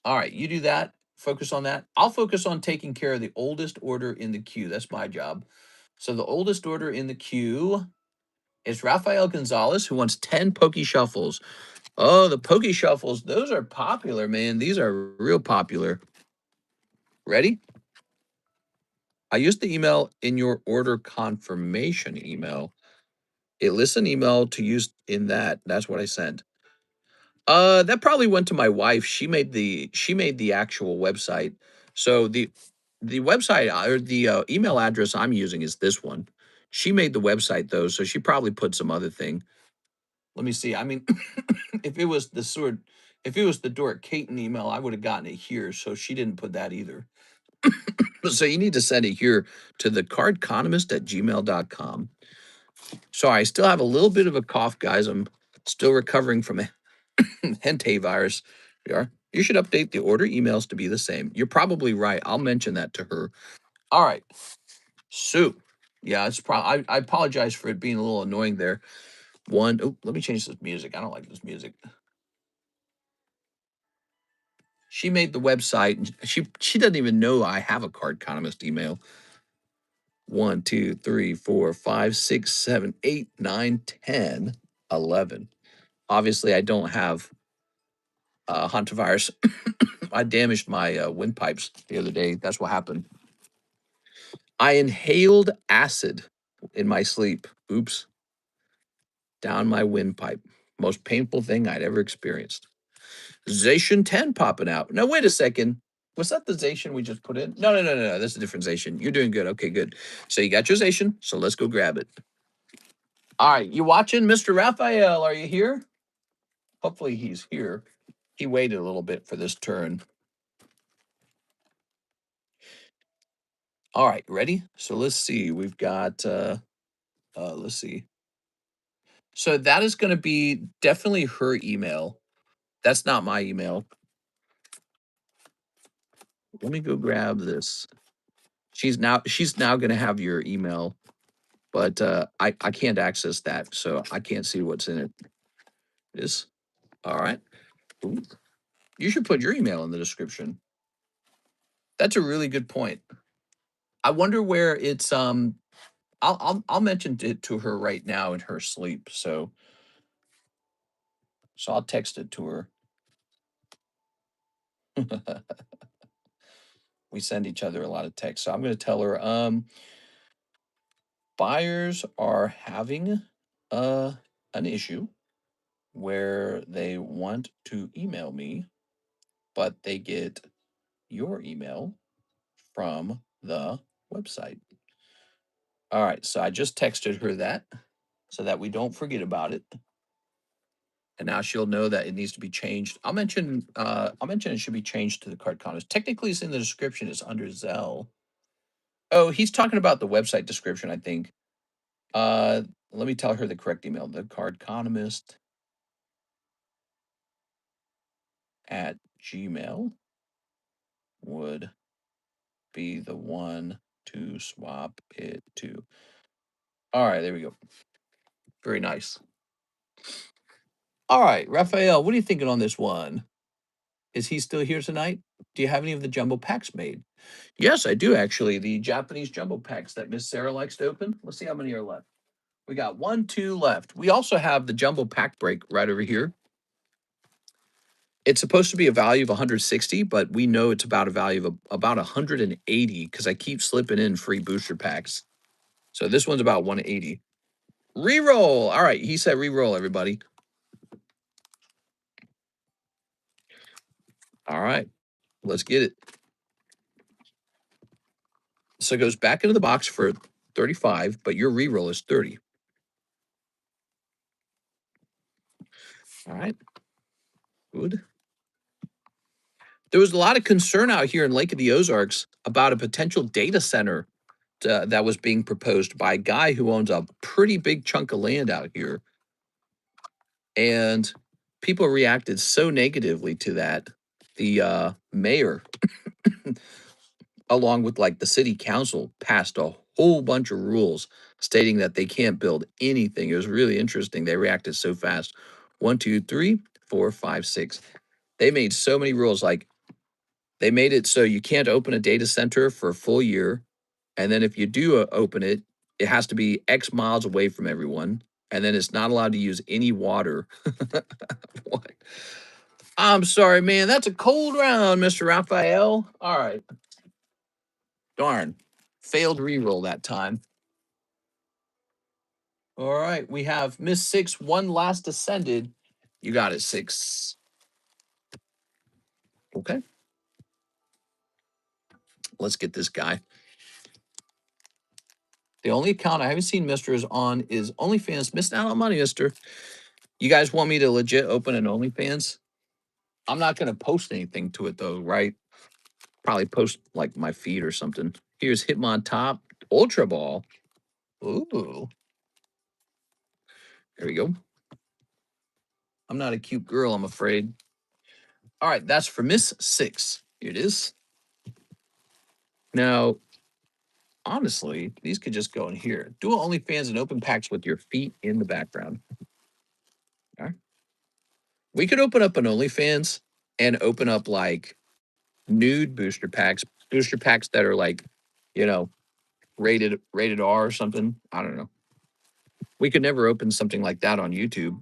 All right, you do that. Focus on that. I'll focus on taking care of the oldest order in the queue. That's my job. So the oldest order in the queue is Rafael Gonzalez, who wants 10 Pokey Shuffles. Oh, the Pokey Shuffles, those are popular, man. These are real popular. Ready? I used the email in your order confirmation email. It lists an email to use in that. That's what I sent. That probably went to my wife. She made the actual website. So the website or the email address I'm using is this one. She made the website though, so she probably put some other thing. Let me see. I mean, if it was if it was the Dort Caton email, I would have gotten it here. So she didn't put that either. So you need to send it here to thecardconomist at gmail.com. Sorry, I still have a little bit of a cough, guys. I'm still recovering from a Hente virus. We are. You should update the order emails to be the same. You're probably right. I'll mention that to her. All right. So, yeah, it's probably. I apologize for it being a little annoying there. One. Oh, let me change this music. I don't like this music. She made the website. And she doesn't even know I have a card economist email. 1, 2, 3, 4, 5, 6, 7, 8, 9, 10, 11. Obviously, I don't have hantavirus. I damaged my windpipes the other day. That's what happened. I inhaled acid in my sleep. Oops, down my windpipe. Most painful thing I'd ever experienced. Zation 10 popping out. Now, wait a second. Was that the Zation we just put in? No, no, no, no, no. That's a different Zation. You're doing good. Okay, good. So you got your Zation. So let's go grab it. All right. You watching, Mr. Raphael? Are you here? Hopefully he's here. He waited a little bit for this turn. All right, ready? So let's see. We've got let's see. So that is going to be definitely her email. That's not my email. Let me go grab this. She's now going to have your email, but I can't access that, so I can't see what's in it. This. All right. Ooh. You should put your email in the description. That's a really good point. I wonder where it's I'll mention it to her right now in her sleep. So I'll text it to her. We send each other a lot of texts. So I'm going to tell her buyers are having an issue where they want to email me, but they get your email from the website. All right, so I just texted her that so that we don't forget about it. And now she'll know that it needs to be changed. I'll mention it should be changed to the TheCardconomist. Technically, it's in the description. It's under ZELLE. Oh, he's talking about the website description, I think. Let me tell her the correct email. TheCardconomist at Gmail would be the one to swap it to. All right, there we go. Very nice. All right, Raphael, what are you thinking on this one? Is he still here tonight? Do you have any of the jumbo packs made? Yes, I do actually. The Japanese jumbo packs that Miss Sarah likes to open. Let's see how many are left. We got 1, 2 left. We also have the jumbo pack break right over here. It's supposed to be a value of 160, but we know it's about a value of about 180 because I keep slipping in free booster packs. So this one's about 180. Reroll. All right, he said reroll, everybody. All right, let's get it. So it goes back into the box for 35, but your reroll is 30. All right, good. There was a lot of concern out here in Lake of the Ozarks about a potential data center that was being proposed by a guy who owns a pretty big chunk of land out here. And people reacted so negatively to that. The mayor, along with like the city council, passed a whole bunch of rules stating that they can't build anything. It was really interesting. They reacted so fast. 1, 2, 3, 4, 5, 6. They made so many rules. Like they made it so you can't open a data center for a full year. And then if you do open it, it has to be X miles away from everyone. And then it's not allowed to use any water. What? I'm sorry, man. That's a cold round, Mr. Raphael. All right. Darn. Failed reroll that time. All right. We have Miss Six, one last ascended. You got it, Six. Okay. Let's get this guy. The only account I haven't seen Mr. is on is OnlyFans. Missed out on money, Mr. You guys want me to legit open an OnlyFans? I'm not going to post anything to it, though, right? Probably post like my feed or something. Here's Hitmon Top Ultra Ball. Ooh. There we go. I'm not a cute girl, I'm afraid. All right, that's for Miss Six. Here it is. Now, honestly, these could just go in here. Do OnlyFans and open packs with your feet in the background. All right. We could open up an OnlyFans and open up like nude booster packs that are like, you know, rated R or something. I don't know. We could never open something like that on YouTube.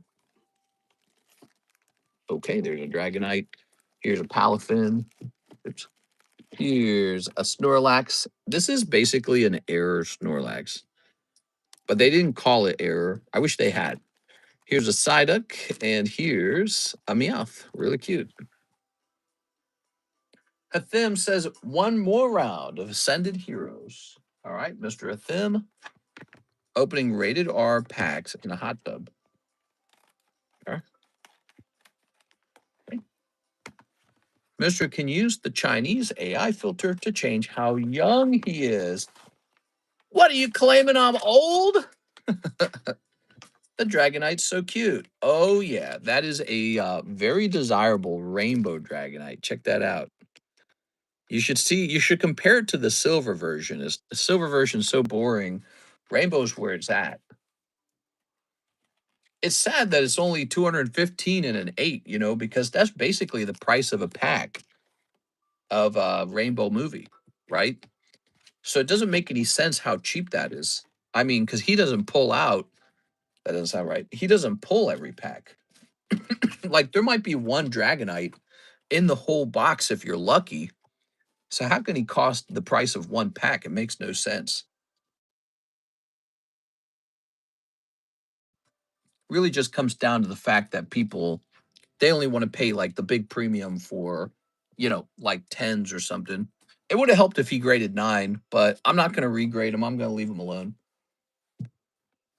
Okay, there's a Dragonite. Here's a Palafin. Oops. Here's a Snorlax. This is basically an error Snorlax, but they didn't call it error. I wish they had. Here's a Psyduck, and here's a Meowth. Really cute. Athim says one more round of Ascended Heroes. All right, Mr. Athim, opening rated R packs in a hot tub. All right. Okay. Mr. can use the Chinese AI filter to change how young he is. What are you claiming? I'm old? The Dragonite's so cute. Oh, yeah. That is a very desirable rainbow Dragonite. Check that out. You should compare it to the silver version. The silver version is so boring. Rainbow's where it's at. It's sad that it's only 215 and an 8, because that's basically the price of a pack of a rainbow movie, right? So it doesn't make any sense how cheap that is. I mean, because he doesn't pull out. That doesn't sound right. He doesn't pull every pack. Like there might be one Dragonite in the whole box if you're lucky. So how can he cost the price of one pack? It makes no sense. Really just comes down to the fact that people they only want to pay like the big premium for, like tens or something. It would have helped if he graded 9, but I'm not going to regrade him. I'm going to leave him alone.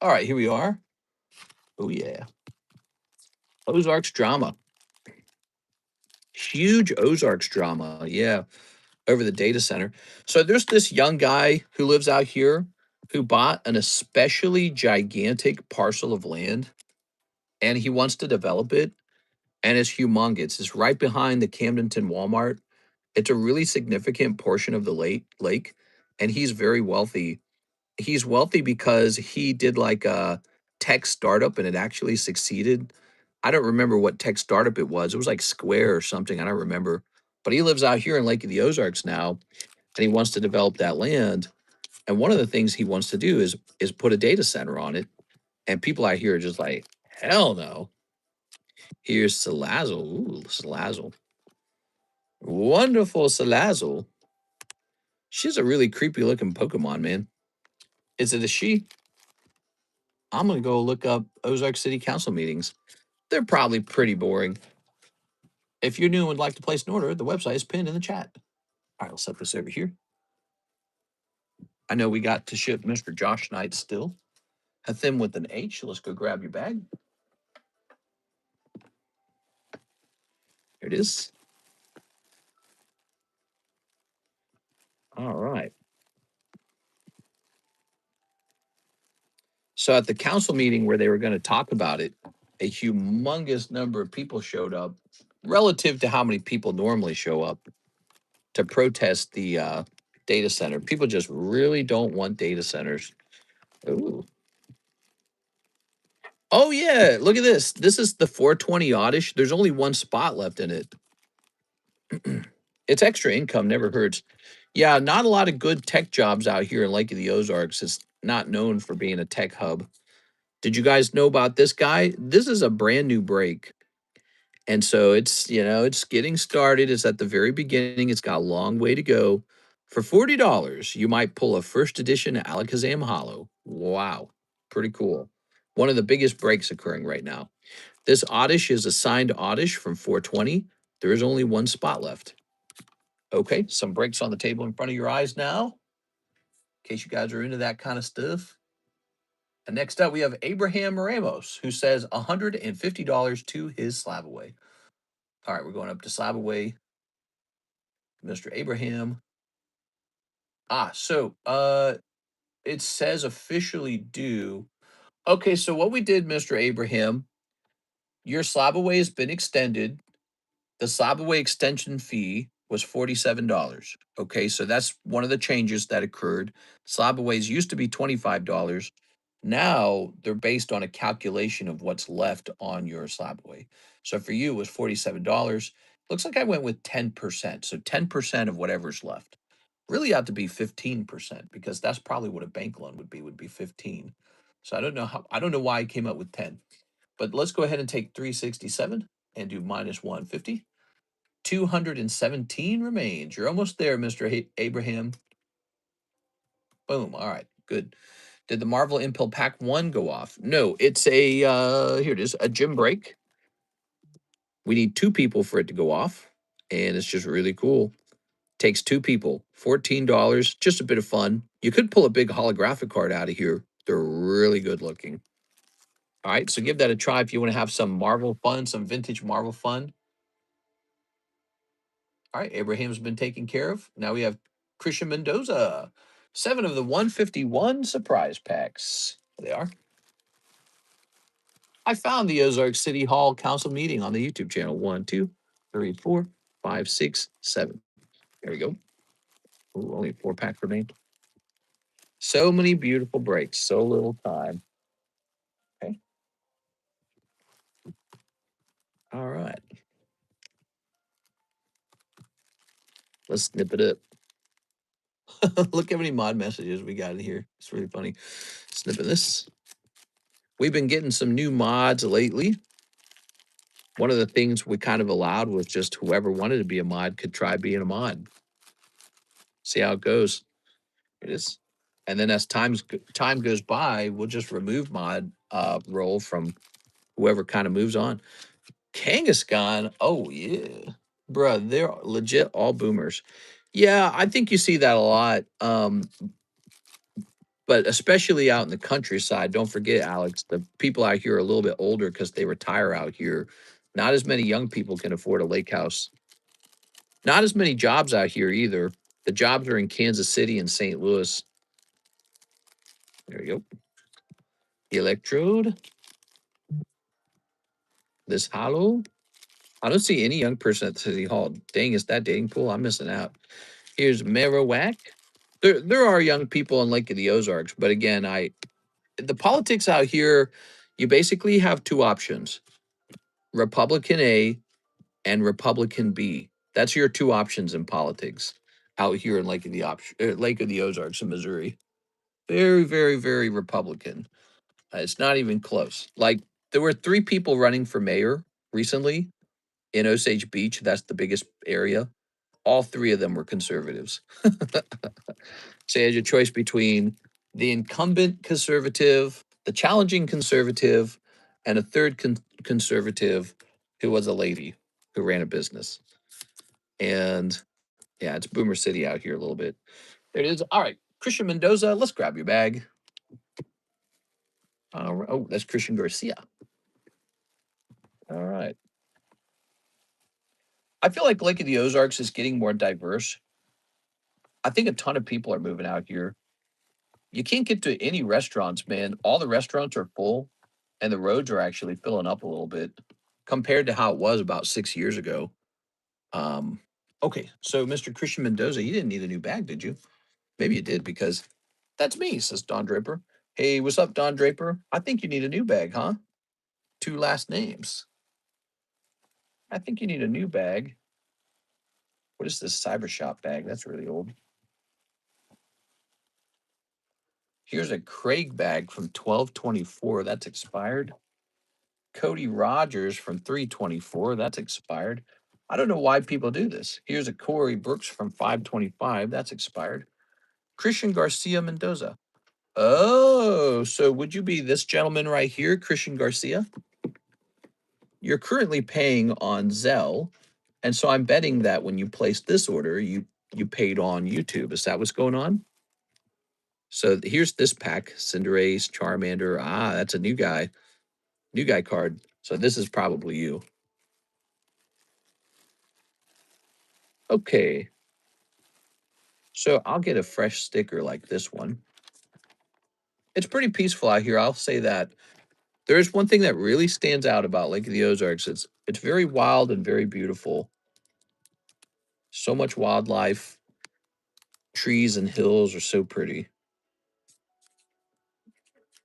All right, here we are. Oh, yeah. Ozarks drama. Huge Ozarks drama. Yeah. Over the data center. So there's this young guy who lives out here who bought an especially gigantic parcel of land and he wants to develop it. And it's humongous. It's right behind the Camdenton Walmart. It's a really significant portion of the lake. And he's very wealthy. He's wealthy because he did like a tech startup and it actually succeeded. I don't remember what tech startup it was. It was like Square or something. I don't remember. But he lives out here in Lake of the Ozarks now, and he wants to develop that land. And one of the things he wants to do is put a data center on it. And people out here are just like, hell no. Here's Salazzle. Ooh, Salazzle. Wonderful Salazzle. She's a really creepy looking Pokemon, man. Is it a she? I'm going to go look up Ozark City Council meetings. They're probably pretty boring. If you're new and would like to place an order, the website is pinned in the chat. All right, I'll set this over here. I know we got to ship Mr. Josh Knight still. Hathim with an H. Let's go grab your bag. Here it is. All right. So at the council meeting where they were going to talk about it, a humongous number of people showed up relative to how many people normally show up to protest the data center. People just really don't want data centers. Ooh. Oh, yeah. Look at this. This is the 420 oddish. There's only one spot left in it. It's extra income, never hurts. Yeah, not a lot of good tech jobs out here in Lake of the Ozarks. It's not known for being a tech hub. Did you guys know about this guy? This is a brand new break. And so it's, it's getting started. It's at the very beginning. It's got a long way to go. For $40, you might pull a first edition Alakazam Hollow. Wow. Pretty cool. One of the biggest breaks occurring right now. This Oddish is a signed Oddish from 420. There is only one spot left. Okay, some breaks on the table in front of your eyes now, in case you guys are into that kind of stuff. And next up, we have Abraham Ramos, who says $150 to his slab away. All right, we're going up to slab away. Mr. Abraham. So it says officially due. Okay, so what we did, Mr. Abraham, your slab away has been extended. The slab away extension fee was $47. Okay, so that's one of the changes that occurred. Slab aways used to be $25. Now they're based on a calculation of what's left on your slab away. So for you, it was $47. Looks like I went with 10%. So 10% of whatever's left. Really ought to be 15% because that's probably what a bank loan would be 15. So I don't know why I came up with 10. But let's go ahead and take 367 and do minus 150. 217 remains. You're almost there, Mr. Abraham. Boom. All right, good. Did the Marvel Impel Pack 1 go off? No, it's here it is, a gym break. We need 2 people for it to go off, and it's just really cool. Takes 2 people, $14, just a bit of fun. You could pull a big holographic card out of here. They're really good looking. All right, so give that a try if you want to have some Marvel fun, some vintage Marvel fun. All right, Abraham's been taken care of. Now we have Christian Mendoza. 7 of the 151 surprise packs. There they are. I found the Ozark City Hall Council meeting on the YouTube channel. 1, 2, 3, 4, 5, 6, 7. There we go. Ooh, only 4 pack remain. So many beautiful breaks, so little time. Okay. All right. Let's snip it up. Look how many mod messages we got in here. It's really funny. Snipping this. We've been getting some new mods lately. One of the things we kind of allowed was just whoever wanted to be a mod could try being a mod. See how it goes. It is. And then as time goes by, we'll just remove mod role from whoever kind of moves on. Kangaskhan, oh yeah. Bruh, they're legit all boomers. Yeah, I think you see that a lot. But especially out in the countryside, don't forget, Alex, the people out here are a little bit older because they retire out here. Not as many young people can afford a lake house. Not as many jobs out here either. The jobs are in Kansas City and St. Louis. There you go. Electrode. This hollow. I don't see any young person at City Hall. Dang, is that dating pool? I'm missing out. Here's Marowak. There are young people in Lake of the Ozarks, but again, the politics out here, you basically have two options: Republican A and Republican B. That's your two options in politics out here in Lake of the Ozarks in Missouri. Very, very, very Republican. It's not even close. Like there were three people running for mayor recently in Osage Beach. That's the biggest area. All three of them were conservatives. So you had your choice between the incumbent conservative, the challenging conservative, and a third conservative who was a lady who ran a business. And yeah, it's Boomer City out here a little bit. There it is. All right, Christian Mendoza, let's grab your bag. Oh, that's Christian Garcia. All right. I feel like Lake of the Ozarks is getting more diverse. I think a ton of people are moving out here. You can't get to any restaurants, man. All the restaurants are full, and the roads are actually filling up a little bit compared to how it was about 6 years ago. Um, okay, so Mr. Christian Mendoza, you didn't need a new bag, did you? Maybe you did because that's me, says Don Draper. Hey, what's up, Don Draper? I think you need a new bag, huh? Two last names. I think you need a new bag. What is this cyber shop bag? That's really old. Here's a Craig bag from 1224. That's expired. Cody Rogers from 324. That's expired. I don't know why people do this. Here's a Corey Brooks from 525. That's expired. Christian Garcia Mendoza. Oh, so would you be this gentleman right here, Christian Garcia? You're currently paying on ZELLE, and so I'm betting that when you placed this order, you paid on YouTube. Is that what's going on? So here's this pack: Cinderace, Charmander. Ah, that's a new guy card. So this is probably you. Okay, so I'll get a fresh sticker like this one. It's pretty peaceful out here. I'll say that. There's one thing that really stands out about Lake of the Ozarks. It's very wild and very beautiful. So much wildlife. Trees and hills are so pretty.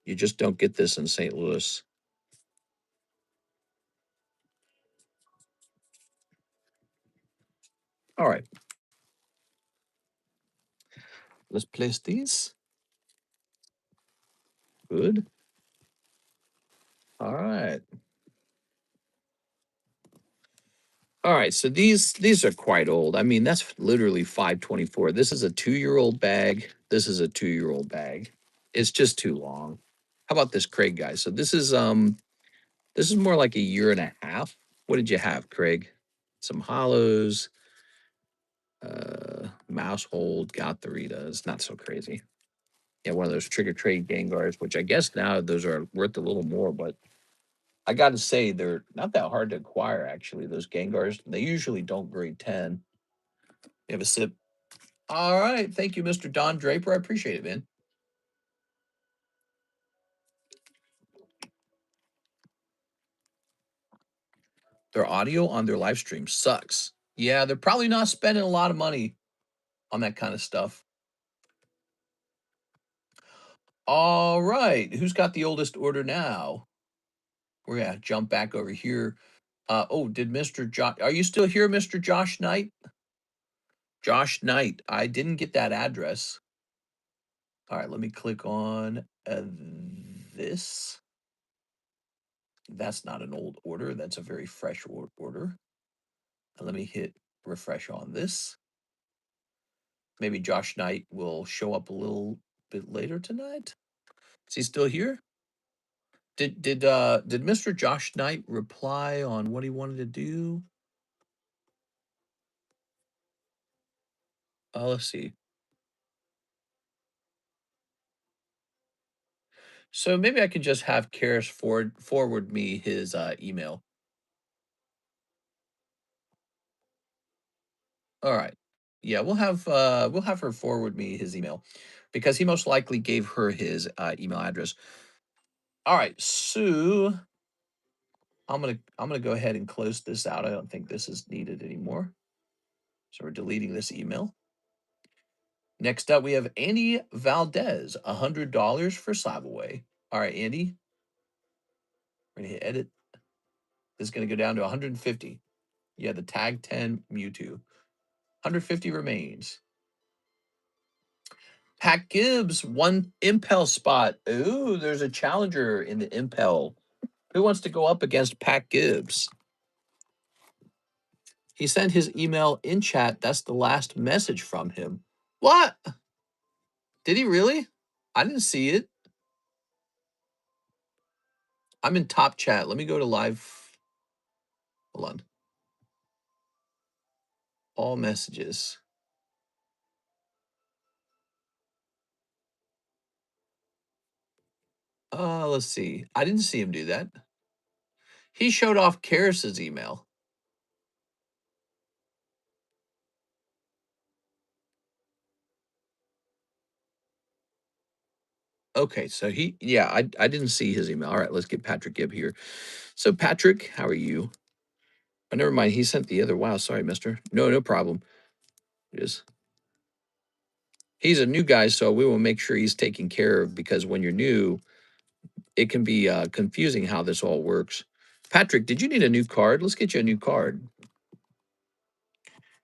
You just don't get this in St. Louis. All right. Let's place these. Good. All right. All right, so these are quite old. I mean, that's literally 524. This is a 2-year-old bag. This is a 2-year-old bag. It's just too long. How about this Craig guy? So this is more like a year and a half. What did you have, Craig? Some hollows, mouse hold, Gotheritas. Not so crazy. Yeah, one of those trigger trade Gengars, which I guess now those are worth a little more, but I got to say they're not that hard to acquire. Actually, those Gengars they usually don't grade 10. You have a sip. All right, thank you, Mr. Don Draper. I appreciate it, man. Their audio on their live stream sucks. Yeah, they're probably not spending a lot of money on that kind of stuff. All right, who's got the oldest order now? We're gonna jump back over here. Oh, did Mr. Josh? Are you still here, Mr. Josh Knight? Josh Knight. I didn't get that address. All right, let me click on this. That's not an old order. That's a very fresh order. And let me hit refresh on this. Maybe Josh Knight will show up a little bit later tonight. Is he still here? Did Mr. Josh Knight reply on what he wanted to do? Let's see. So maybe I can just have Karis forward me his email. All right. Yeah, we'll have her forward me his email because he most likely gave her his email address. All right, so I'm gonna go ahead and close this out. I don't think this is needed anymore. So we're deleting this email. Next up, we have Andy Valdez, $100 for Slab away. All right, Andy, we're gonna hit edit. This is gonna go down to 150. Yeah, the tag 10 Mewtwo. 150 remains. Pat Gibbs, one Impel spot. Ooh, there's a challenger in the Impel. Who wants to go up against Pat Gibbs? He sent his email in chat. That's the last message from him. What? Did he really? I didn't see it. I'm in top chat. Let me go to live. Hold on. All messages. Let's see. I didn't see him do that. He showed off Karis's email. Okay, so I didn't see his email. All right, let's get Patrick Gibb here. So Patrick, how are you? Oh, never mind. He sent the other. Wow, sorry, mister. No problem. Just he's a new guy, so we will make sure he's taken care of because when you're new, it can be confusing how this all works. Patrick, did you need a new card? Let's get you a new card.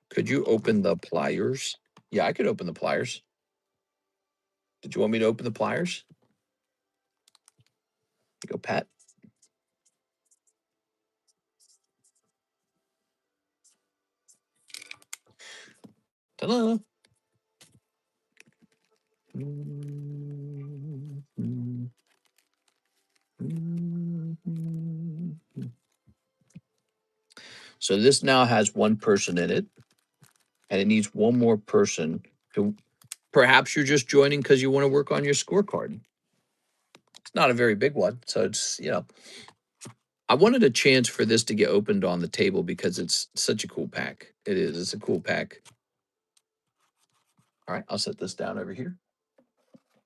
Could you open the pliers? Yeah, I could open the pliers. Did you want me to open the pliers? Go, Pat. Ta-da! So this now has one person in it, and it needs one more person who perhaps you're just joining because you want to work on your scorecard. It's not a very big one, so it's, I wanted a chance for this to get opened on the table because it's such a cool pack. It is. It's a cool pack. All right, I'll set this down over here.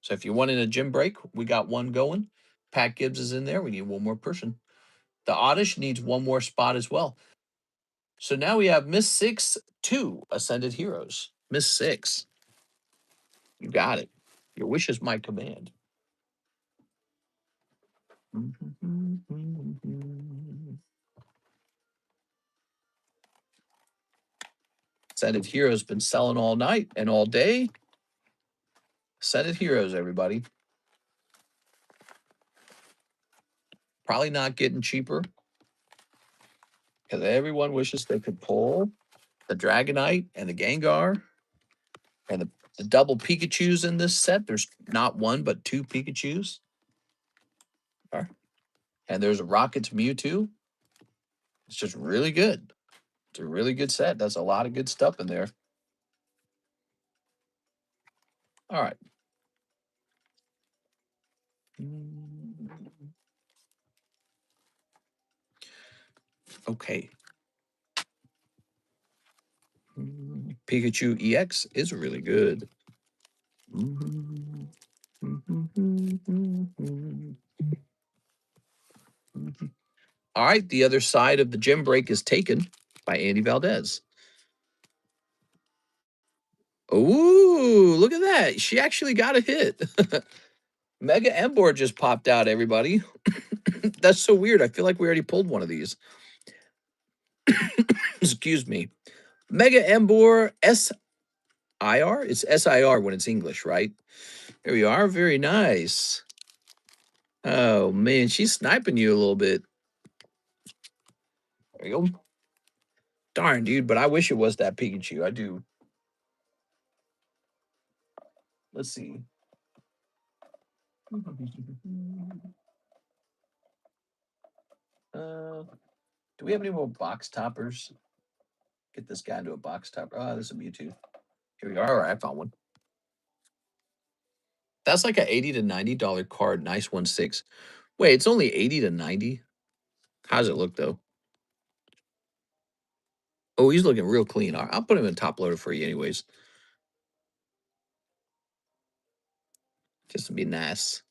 So if you want in a gym break, we got one going. Pat Gibbs is in there. We need one more person. The Oddish needs one more spot as well. So now we have Miss 6-2 Ascended Heroes. Miss 6. You got it. Your wish is my command. Ascended Heroes been selling all night and all day. Ascended Heroes, everybody. Probably not getting cheaper because everyone wishes they could pull the Dragonite and the Gengar and the double Pikachus in this set. There's not one, but two Pikachus. All right. And there's a Rockets Mewtwo. It's just really good. It's a really good set. That's a lot of good stuff in there. All right. Okay. Pikachu EX is really good. All right. The other side of the gym break is taken by Andy Valdez. Ooh, look at that. She actually got a hit. Mega Embor just popped out, everybody. That's so weird. I feel like we already pulled one of these. Excuse me. Mega Embor SIR? It's SIR when it's English, right? There we are. Very nice. Oh, man. She's sniping you a little bit. There you go. Darn, dude. But I wish it was that Pikachu. I do. Let's see. Do we have any more box toppers? Get this guy into a box topper. Oh, there's a Mewtwo. Here we are. All right, I found one. That's like a $80 to $90 card. Nice 1/6. Wait, it's only 80 to 90? How does it look though? Oh, he's looking real clean. I'll put him in top loader for you anyways. Just to be nice.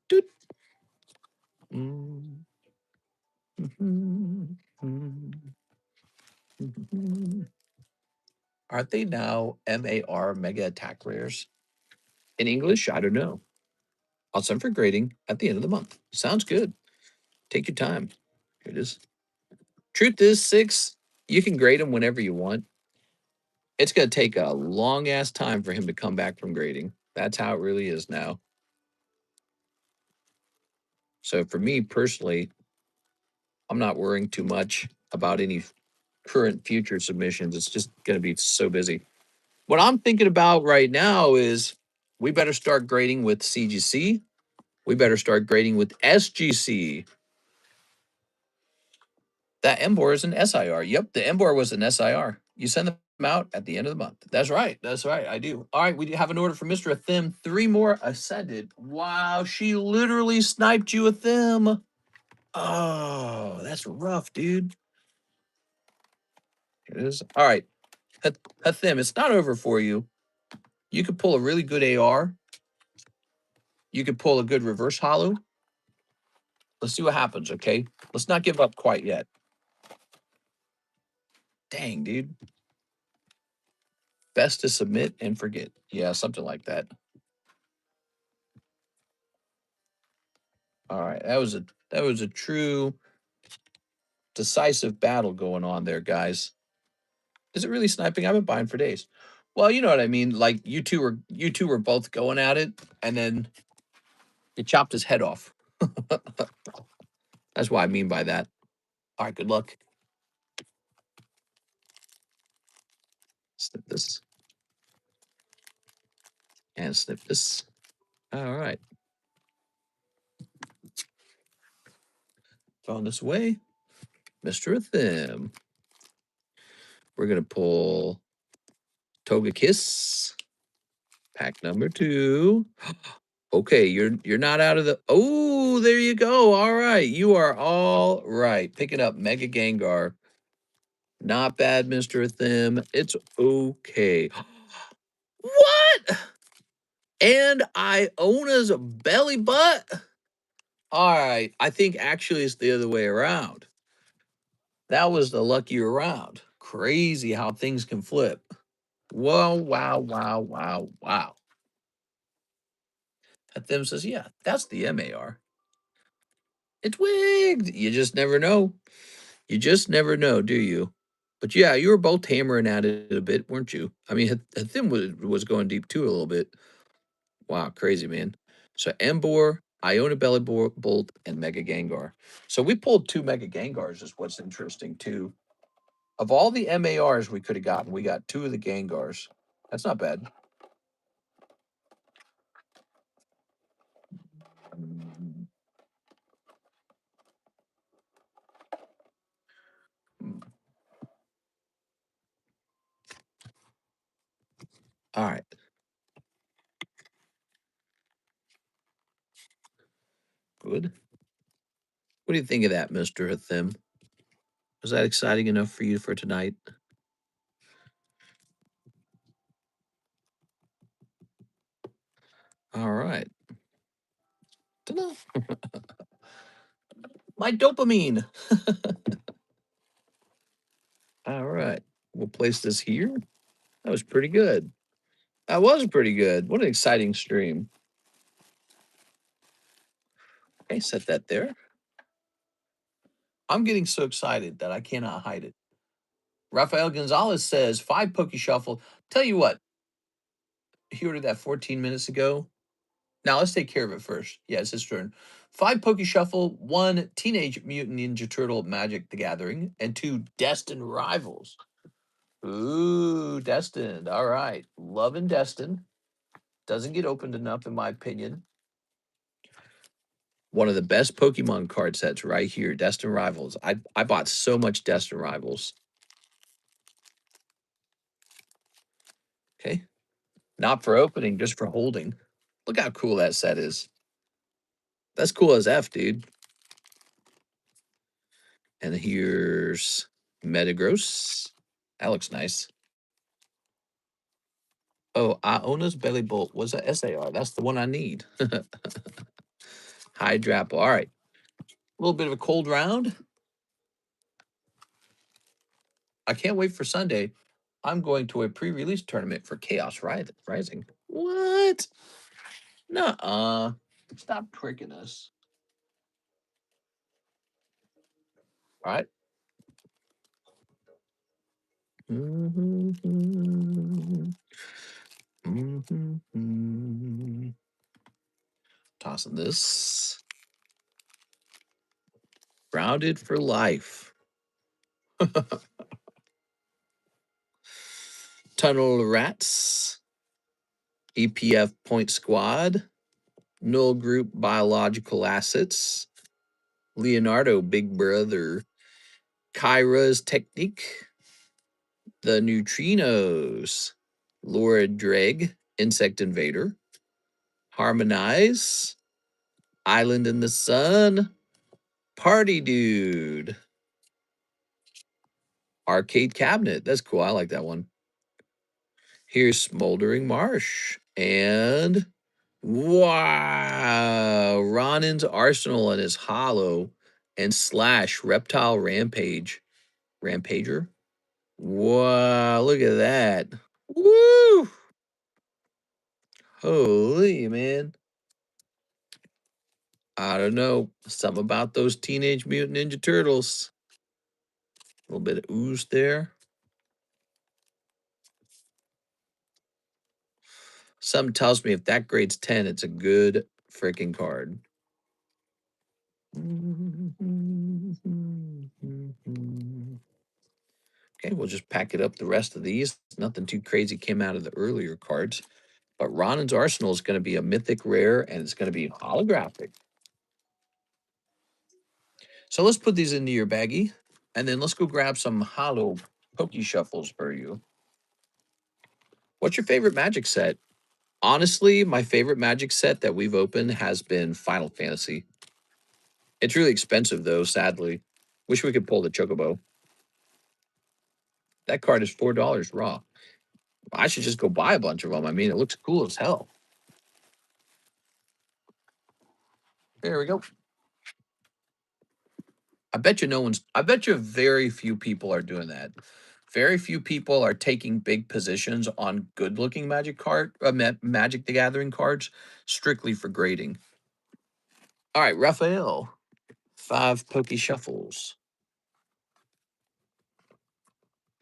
Doot. Mm. Mhm. Mhm. Mhm. Aren't they now MAR mega attack rares? In English, I don't know. I'll send for grading at the end of the month. Sounds good. Take your time. Here it is. Truth is, 6, you can grade him whenever you want. It's going to take a long ass time for him to come back from grading. That's how it really is now. So for me personally, I'm not worrying too much about any current future submissions. It's just going to be so busy. What I'm thinking about right now is we better start grading with CGC. We better start grading with SGC. That MBOR is an SIR. Yep, the MBOR was an SIR. You send them out at the end of the month. That's right. That's right. I do. All right, we do have an order from Mr. Athim. 3 more ascended. Wow, she literally sniped you, Athim. Oh, that's rough, dude. It is. All right, Athim, it's not over for you. You could pull a really good AR. You could pull a good reverse hollow. Let's see what happens, okay? Let's not give up quite yet. Dang, dude. Best to submit and forget. Yeah, something like that. All right, that was a true decisive battle going on there, guys. Is it really sniping? I've been buying for days. Well, you know what I mean. Like you two were both going at it, and then you chopped his head off. That's what I mean by that. All right, good luck. Snip this and snip this. All right, throwing this away, Mr. Athim. We're gonna pull Toga Kiss, pack number 2. Okay, you're not out of the. Oh, there you go. All right, you are all right. Picking up Mega Gengar. Not bad, Mr. Thim. It's okay. What? And Iona's belly butt? All right, I think actually it's the other way around. That was the luckier round. Crazy how things can flip. Whoa, wow, wow, wow, wow. Thim says, yeah, that's the MAR. It's wigged. You just never know. You just never know, do you? But yeah, you were both hammering at it a bit, weren't you? I mean, Hathim was going deep too a little bit. Wow, crazy, man. So Embor, Iona Belly Bolt, and Mega Gengar. So we pulled 2 Mega Gengars, is what's interesting too. Of all the MARs we could have gotten, we got 2 of the Gengars. That's not bad. Mm, mm. All right. Good. What do you think of that, Mr. Hathim? Was that exciting enough for you for tonight? All right. Dunno. My dopamine. All right. We'll place this here. That was pretty good. That was pretty good. What an exciting stream. Okay, set that there. I'm getting so excited that I cannot hide it. Rafael Gonzalez says 5 Poke Shuffle. Tell you what, he ordered that 14 minutes ago. Now let's take care of it first. Yeah, it's his turn. 5 Poke Shuffle, 1 Teenage Mutant Ninja Turtle Magic the Gathering, and 2 Destined Rivals. Ooh, Destined. All right. Love and Destined. Doesn't get opened enough, in my opinion. One of the best Pokemon card sets right here, Destined Rivals. I bought so much Destined Rivals. Okay. Not for opening, just for holding. Look how cool that set is. That's cool as F, dude. And here's Metagross. That looks nice. Oh, Iona's Belly Bolt was a SAR. That's the one I need. Hydrapple. All right. A little bit of a cold round. I can't wait for Sunday. I'm going to a pre-release tournament for Chaos Rising. What? Nuh-uh. Stop tricking us. All right. Tossing this. Grounded for life. Tunnel Rats. EPF Point Squad. Null Group Biological Assets. Leonardo Big Brother. Kyra's Technique. The Neutrinos. Laura Dreg. Insect Invader. Harmonize. Island in the Sun. Party Dude. Arcade Cabinet. That's cool. I like that one. Here's Smoldering Marsh. And wow, Ronin's Arsenal and his Hollow and Slash Reptile Rampager. Wow, look at that. Woo! Holy man. I don't know. Something about those Teenage Mutant Ninja Turtles. A little bit of ooze there. Something tells me if that grade's 10, it's a good freaking card. Okay, we'll just pack it up the rest of these. Nothing too crazy came out of the earlier cards. But Ronin's Arsenal is going to be a mythic rare, and it's going to be holographic. So let's put these into your baggie, and then let's go grab some hollow Pokey Shuffles for you. What's your favorite Magic set? Honestly, my favorite Magic set that we've opened has been Final Fantasy. It's really expensive, though, sadly. Wish we could pull the Chocobo. That card is $4 raw. I should just go buy a bunch of them. I mean, it looks cool as hell. There we go. I bet you very few people are doing that. Very few people are taking big positions on good looking Magic the Gathering cards strictly for grading. All right, Raphael, 5 Pokey Shuffles.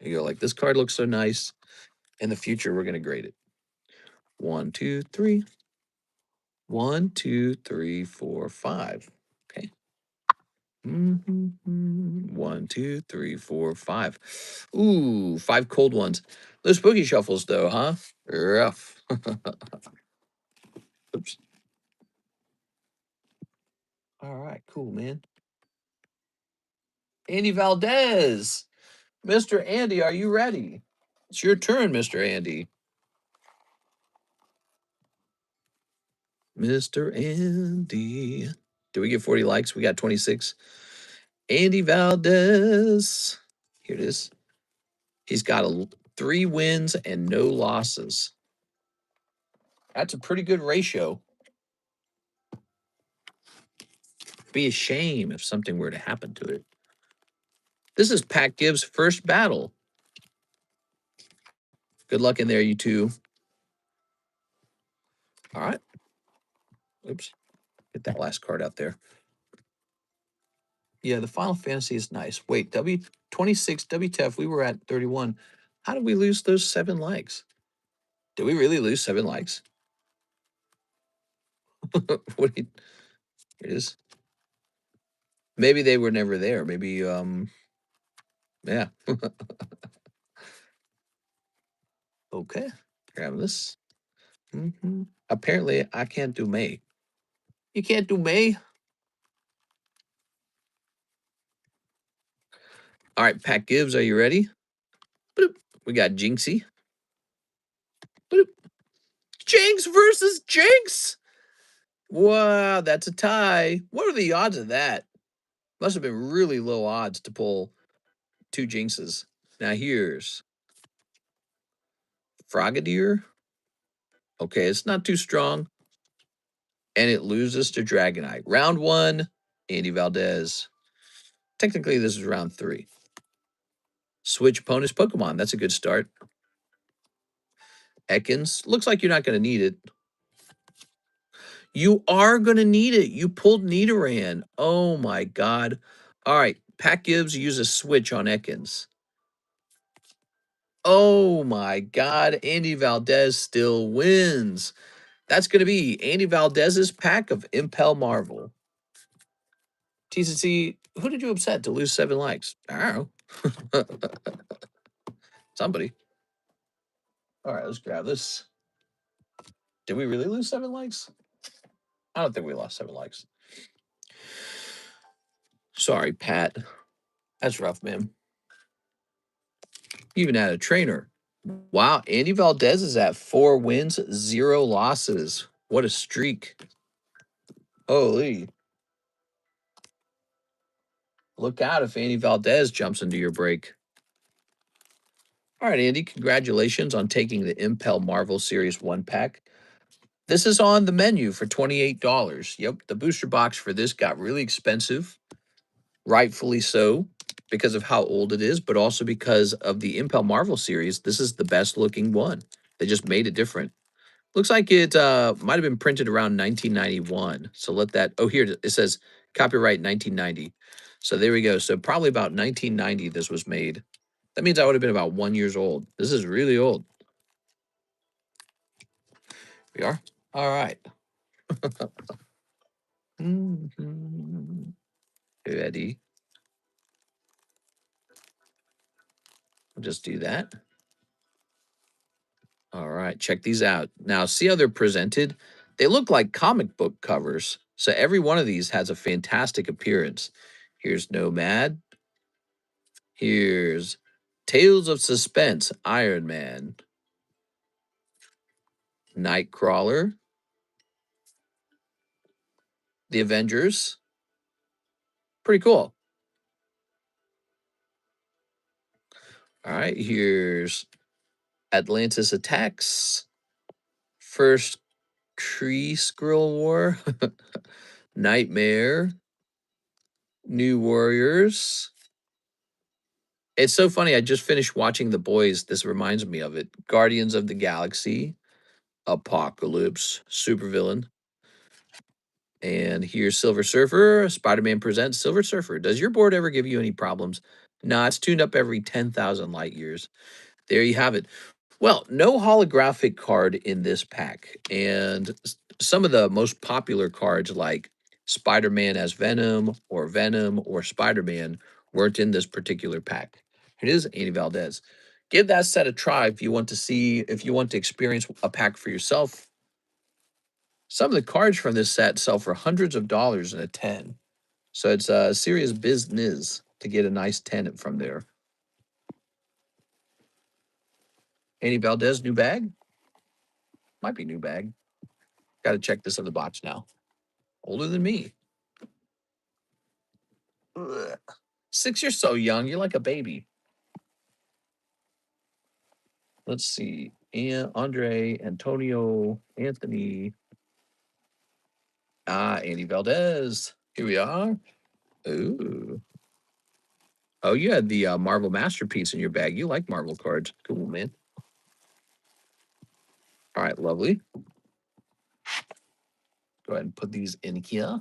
You go like, this card looks so nice. In the future, we're going to grade it. 1, 2, 3. 1, 2, 3, 4, 5. Okay. 1, 2, 3, 4, 5. Ooh, 5 cold ones. Those Pokey Shuffles, though, huh? Rough. Oops. All right, cool, man. Andy Valdez. Mr. Andy, are you ready? It's your turn, Mr. Andy. Mr. Andy. Did we get 40 likes? We got 26. Andy Valdez. Here it is. He's got 3 wins and no losses. That's a pretty good ratio. Be a shame if something were to happen to it. This is Pat Gibbs' first battle. Good luck in there, you two. All right. Oops. Get that last card out there. Yeah, the Final Fantasy is nice. Wait, W26 WTF, we were at 31. How did we lose those 7 likes? Did we really lose 7 likes? What it is? Maybe they were never there. Maybe yeah. Okay. Grab this. Apparently I can't do May. You can't do May? All right, Pat Gibbs, are you ready? Boop. We got Jinxie. Boop. Jinx versus Jinx. Wow, that's a tie. What are the odds of that? Must have been really low odds to pull two Jinxes. Now here's Frogadier. Okay, it's not too strong. And it loses to Dragonite. Round 1, Andy Valdez. Technically, this is round 3. Switch opponent's Pokemon. That's a good start. Ekans. Looks like you're not going to need it. You are going to need it. You pulled Nidoran. Oh, my God. All right. Pack Gibbs use a switch on Ekans. Oh, my God. Andy Valdez still wins. That's going to be Andy Valdez's pack of Impel Marvel. TCC, who did you upset to lose 7 likes? I don't know. Somebody. All right, let's grab this. Did we really lose 7 likes? I don't think we lost 7 likes. Sorry, Pat. That's rough, man. You even had a trainer. Wow, Andy Valdez is at 4 wins, 0 losses. What a streak. Holy. Look out if Andy Valdez jumps into your break. All right, Andy, congratulations on taking the Impel Marvel Series 1 pack. This is on the menu for $28. Yep, the booster box for this got really expensive, rightfully so, because of how old it is, but also because of the Impel Marvel series. This is the best looking one. They just made it different. Looks like it might have been printed around 1991. So let that, oh, here it says copyright 1990. So there we go. So probably about 1990 this was made. That means I would have been about 1 year old. This is really old. We are? All right. Ready? We'll just do that. All right, check these out. Now, see how they're presented? They look like comic book covers. So every one of these has a fantastic appearance. Here's Nomad. Here's Tales of Suspense, Iron Man. Nightcrawler. The Avengers. Pretty cool. All right, here's Atlantis Attacks. First Kree Skrull War. Nightmare. New Warriors. It's so funny. I just finished watching The Boys. This reminds me of it. Guardians of the Galaxy, Apocalypse, supervillain. And here's Silver Surfer. Spider-Man presents Silver Surfer. Does your board ever give you any problems? Nah, it's tuned up every 10,000 light years. There you have it. Well, no holographic card in this pack. And some of the most popular cards like Spider-Man as Venom or Spider-Man weren't in this particular pack. It is Andy Valdez. Give that set a try if you want to see, if you want to experience a pack for yourself. Some of the cards from this set sell for hundreds of dollars in a 10. So it's a serious business to get a nice 10 from there. Andy Valdez, new bag? Might be new bag. Got to check this in the box now. Older than me. Ugh. 6, you're so young. You're like a baby. Let's see. Andre, Antonio, Anthony. Andy Valdez. Here we are. Ooh. Oh, you had the Marvel Masterpiece in your bag. You like Marvel cards. Cool, man. All right, lovely. Go ahead and put these in here.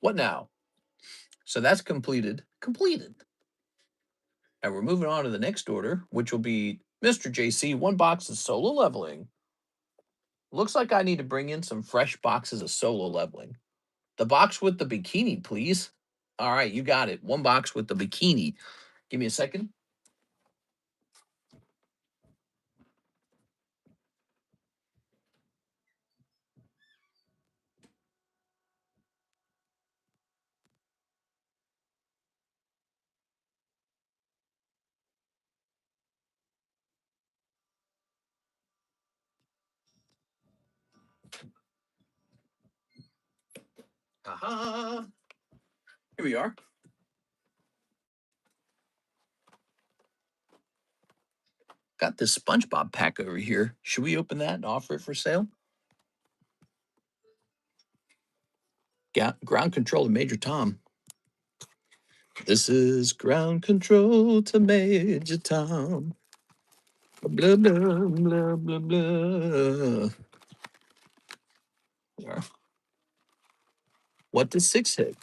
What now? So that's completed. Completed. And we're moving on to the next order, which will be Mr. JC, 1 box of solo leveling. Looks like I need to bring in some fresh boxes of solo leveling. The box with the bikini, please. All right, you got it. 1 box with the bikini. Give me a second. Haha. Here we are. Got this SpongeBob pack over here. Should we open that and offer it for sale? Ground control to Major Tom. This is ground control to Major Tom. Blah, blah, blah, blah, blah. There. What does 6 hit?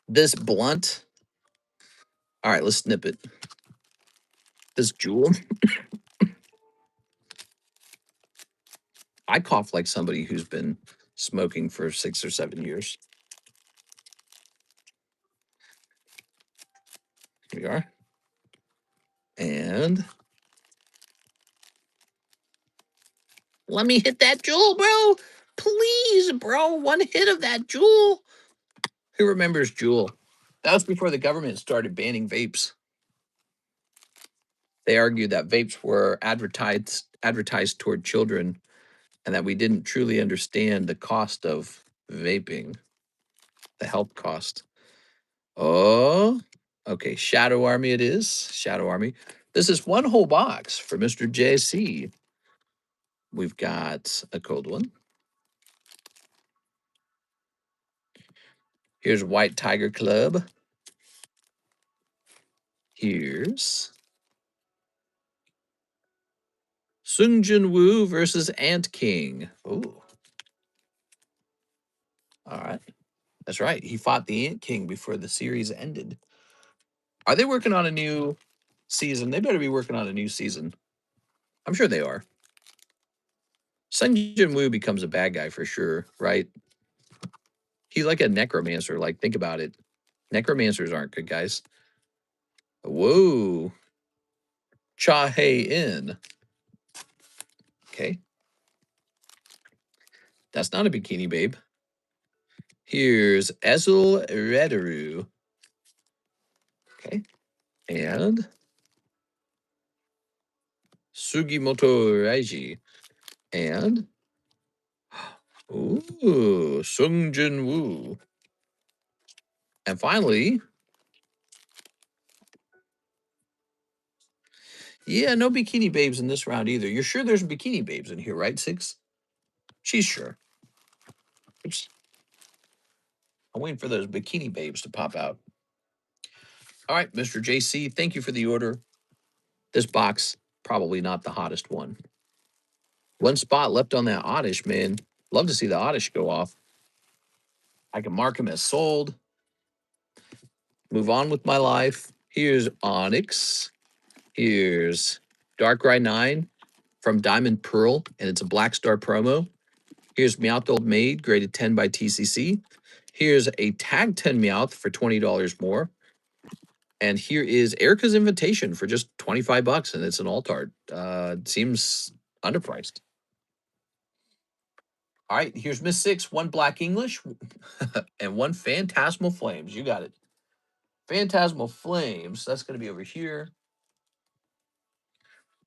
This blunt. All right, let's snip it. This jewel. I cough like somebody who's been smoking for 6 or 7 years. Here we are. And let me hit that jewel, bro. Please, bro. One hit of that jewel. Who remembers Jewel? That was before the government started banning vapes. They argued that vapes were advertised toward children and that we didn't truly understand the cost of vaping, the health cost. Oh, okay. Shadow Army it is. Shadow Army. This is one whole box for Mr. JC. We've got a cold one. Here's White Tiger Club. Here's Sung Jin Woo versus Ant King. Ooh. All right. That's right. He fought the Ant King before the series ended. Are they working on a new season? They better be working on a new season. I'm sure they are. Sung Jin Woo becomes a bad guy for sure, right? He's like a necromancer. Like, think about it. Necromancers aren't good guys. Whoa. Cha Hae In. Okay. That's not a bikini babe. Here's Ezel Rederu. Okay. And Sugimoto Raiji. And ooh, Sung Jin Woo. And finally, yeah, no bikini babes in this round either. You're sure there's bikini babes in here, right, Six? She's sure. Oops. I'm waiting for those bikini babes to pop out. All right, Mr. JC, thank you for the order. This box, probably not the hottest one. One spot left on that Oddish, man. Love to see the Oddish go off. I can mark him as sold. Move on with my life. Here's Onyx. Here's Darkrai 9 from Diamond Pearl, and it's a Black Star promo. Here's Meowth Old Maid, graded 10 by TCC. Here's a Tag 10 Meowth for $20 more. And here is Erica's Invitation for just 25 bucks, and it's an alt-art. Seems underpriced. All right, here's Miss Six, one Black English, and one Phantasmal Flames. You got it. Phantasmal Flames, that's going to be over here.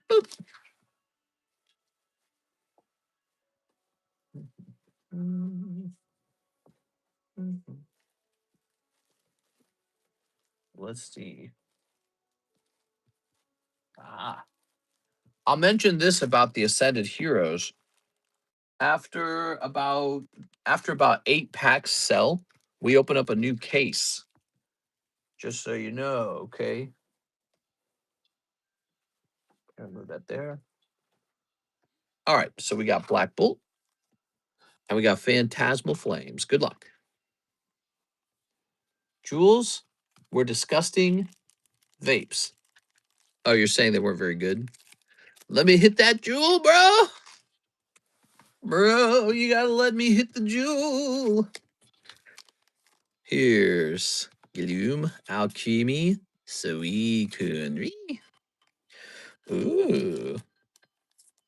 Boop. Let's see. I'll mention this about the Ascended Heroes. After about 8 packs sell, we open up a new case. Just so you know, okay? I'll move that there. All right, so we got Black Bolt, and we got Phantasmal Flames. Good luck. Jules, we're disgusting vapes. Oh, you're saying they weren't very good? Let me hit that jewel, bro. Bro, you gotta let me hit the jewel. Here's Gloom, Alchemy, Suicune. Ooh,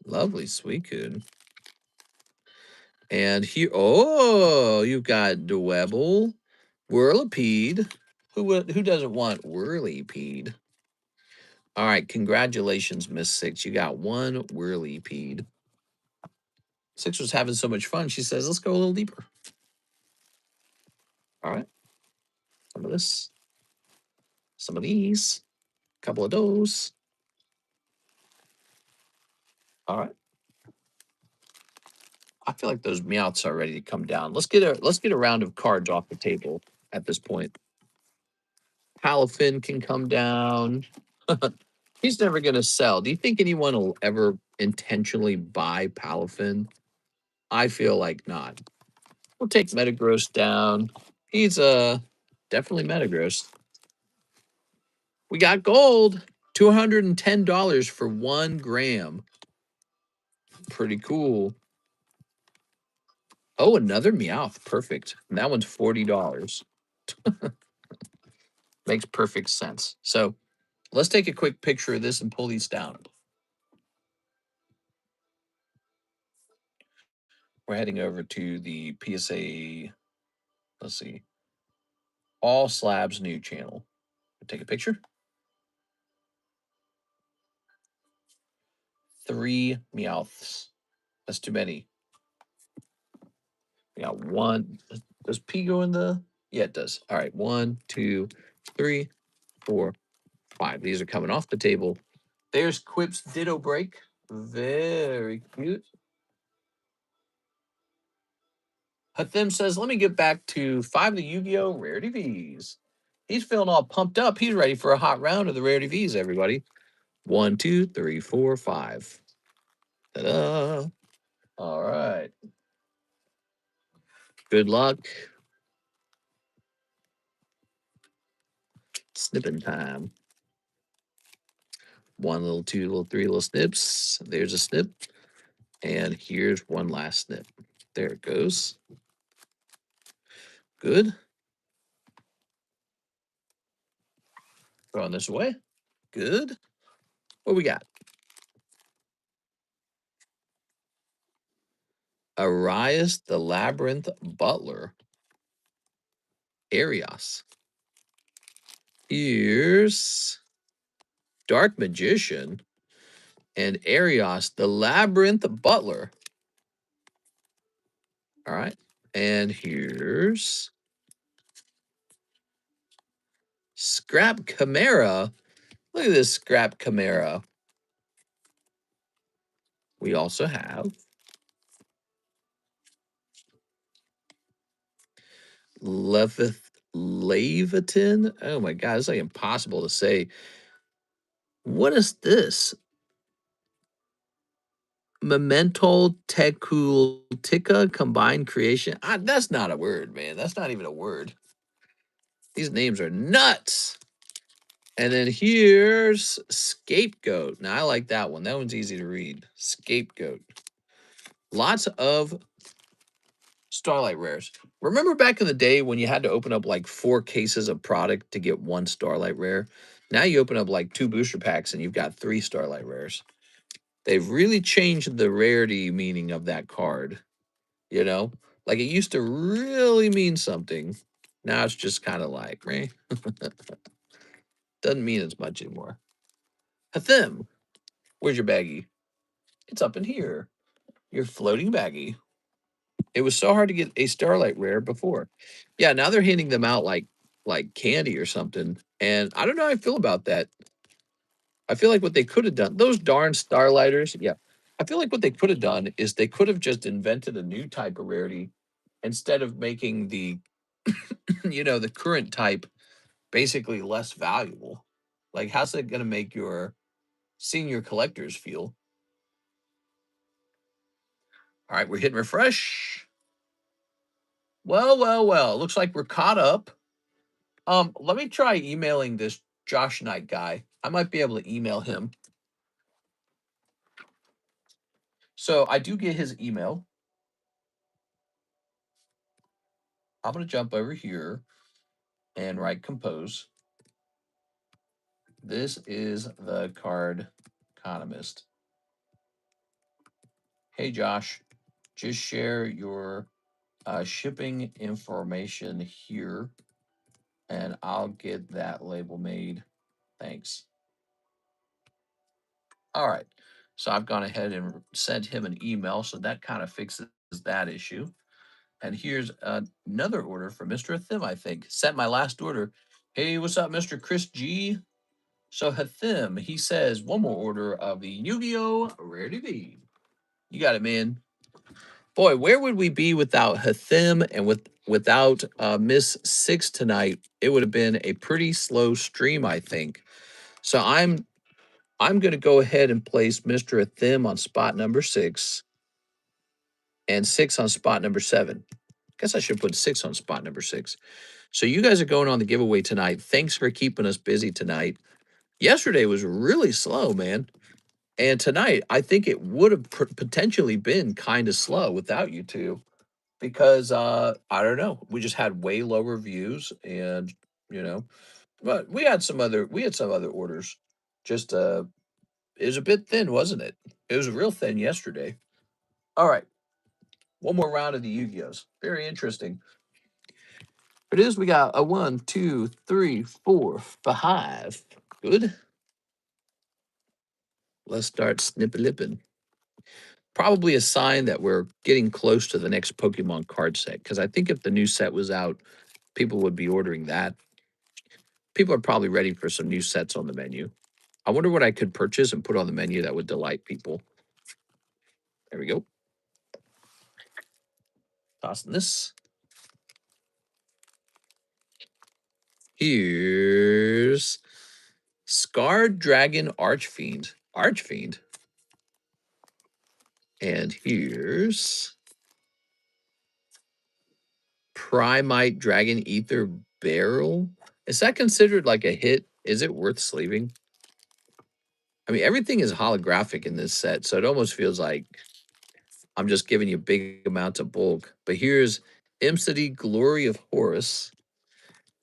lovely Suicune. And here, oh, you've got Dwebble, Whirlipede. Who doesn't want Whirlipede? All right, congratulations, Miss Six. You got one whirly-peed. Six was having so much fun. She says, let's go a little deeper. All right. Some of this. Some of these. A couple of those. All right. I feel like those meowths are ready to come down. Let's get a round of cards off the table at this point. Palafin can come down. He's never going to sell. Do you think anyone will ever intentionally buy Palafin? I feel like not. We'll take Metagross down. He's definitely Metagross. We got gold. $210 for 1 gram. Pretty cool. Oh, another Meowth. Perfect. And that one's $40. Makes perfect sense. So let's take a quick picture of this and pull these down. We're heading over to the PSA, let's see, All Slabs new channel. Take a picture. 3 Meowths. That's too many. We got 1. Does P go in the? Yeah, it does. All right. 1, 2, 3, 4, 5. These are coming off the table. There's Quip's Ditto break. Very cute. Hathim says, let me get back to 5 of the Yu-Gi-Oh! Rarity Vs. He's feeling all pumped up. He's ready for a hot round of the Rarity Vs, everybody. 1, 2, 3, 4, 5. Ta-da. All right. Good luck. Snipping time. 1 little, 2 little, 3 little snips. There's a snip. And here's one last snip. There it goes. Good. Throwing this away. Good. What we got? Arias the Labyrinth Butler. Arias. Here's Dark Magician and Arias the Labyrinth Butler. All right. And here's Scrap Chimera. Look at this Scrap Chimera. We also have Leviathan. Oh my God, it's like impossible to say. What is this? Memento Tecultica combined creation. That's not a word, man. That's not even a word. These names are nuts. And then here's Scapegoat. Now, I like that one. That one's easy to read. Scapegoat. Lots of Starlight Rares. Remember back in the day when you had to open up like 4 cases of product to get 1 Starlight Rare? Now you open up like 2 booster packs and you've got 3 Starlight Rares. They've really changed the rarity meaning of that card. You know? Like it used to really mean something. Now it's just kind of like, meh. Doesn't mean as much anymore. Hathim, where's your baggie? It's up in here. Your floating baggie. It was so hard to get a Starlight Rare before. Yeah, now they're handing them out like candy or something. And I don't know how I feel about that. I feel like what they could have done, those darn Starlighters, yeah. I feel like what they could have done is they could have just invented a new type of rarity instead of making the, the current type basically less valuable. Like, how's that going to make your senior collectors feel? All right, we're hitting refresh. Well, well, well. Looks like we're caught up. Let me try emailing this Josh Knight guy. I might be able to email him. So I do get his email. I'm going to jump over here and write compose. This is the Card Economist. Hey, Josh, just share your shipping information here, and I'll get that label made. Thanks. All right. So I've gone ahead and sent him an email. So that kind of fixes that issue. And here's another order for Mr. Hathim, I think. Sent my last order. Hey, what's up, Mr. Chris G? So Hathim, he says one more order of the Yu-Gi-Oh! Rare DV. You got it, man. Boy, where would we be without Hathim and without Miss Six tonight? It would have been a pretty slow stream, I think. So I'm going to go ahead and place Mr. Hathim on spot number 6 and 6 on spot number 7. Guess I should put 6 on spot number 6. So you guys are going on the giveaway tonight. Thanks for keeping us busy tonight. Yesterday was really slow, man. And tonight, I think it would have potentially been kind of slow without you two because I don't know, we just had way lower views and you know, but we had some other orders. Just it was a bit thin, wasn't it? It was real thin yesterday. All right, one more round of the Yu-Gi-Ohs. Very interesting. It is. We got a 1, 2, 3, 4, 5. Good. Let's start snipping. Probably a sign that we're getting close to the next Pokemon card set. Because I think if the new set was out, people would be ordering that. People are probably ready for some new sets on the menu. I wonder what I could purchase and put on the menu that would delight people. There we go. Tossing this. Here's Scarred Dragon Archfiend. Archfiend. And here's Primite Dragon Ether Barrel. Is that considered like a hit? Is it worth sleeving? I mean, everything is holographic in this set, so it almost feels like I'm just giving you big amounts of bulk. But here's Imsity Glory of Horus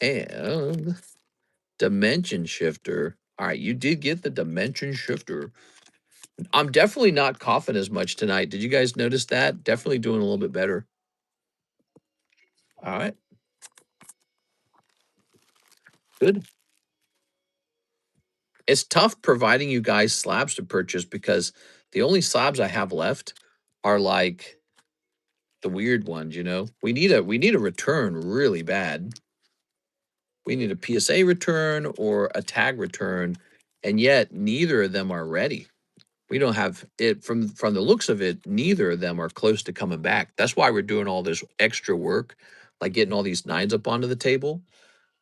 and Dimension Shifter. All right, you did get the Dimension Shifter. I'm definitely not coughing as much tonight. Did you guys notice that? Definitely doing a little bit better. All right. Good. It's tough providing you guys slabs to purchase because the only slabs I have left are like the weird ones, you know. We need a return really bad. We need a PSA return or a tag return, and yet neither of them are ready. We don't have it from the looks of it, neither of them are close to coming back. That's why we're doing all this extra work, like getting all these nines up onto the table.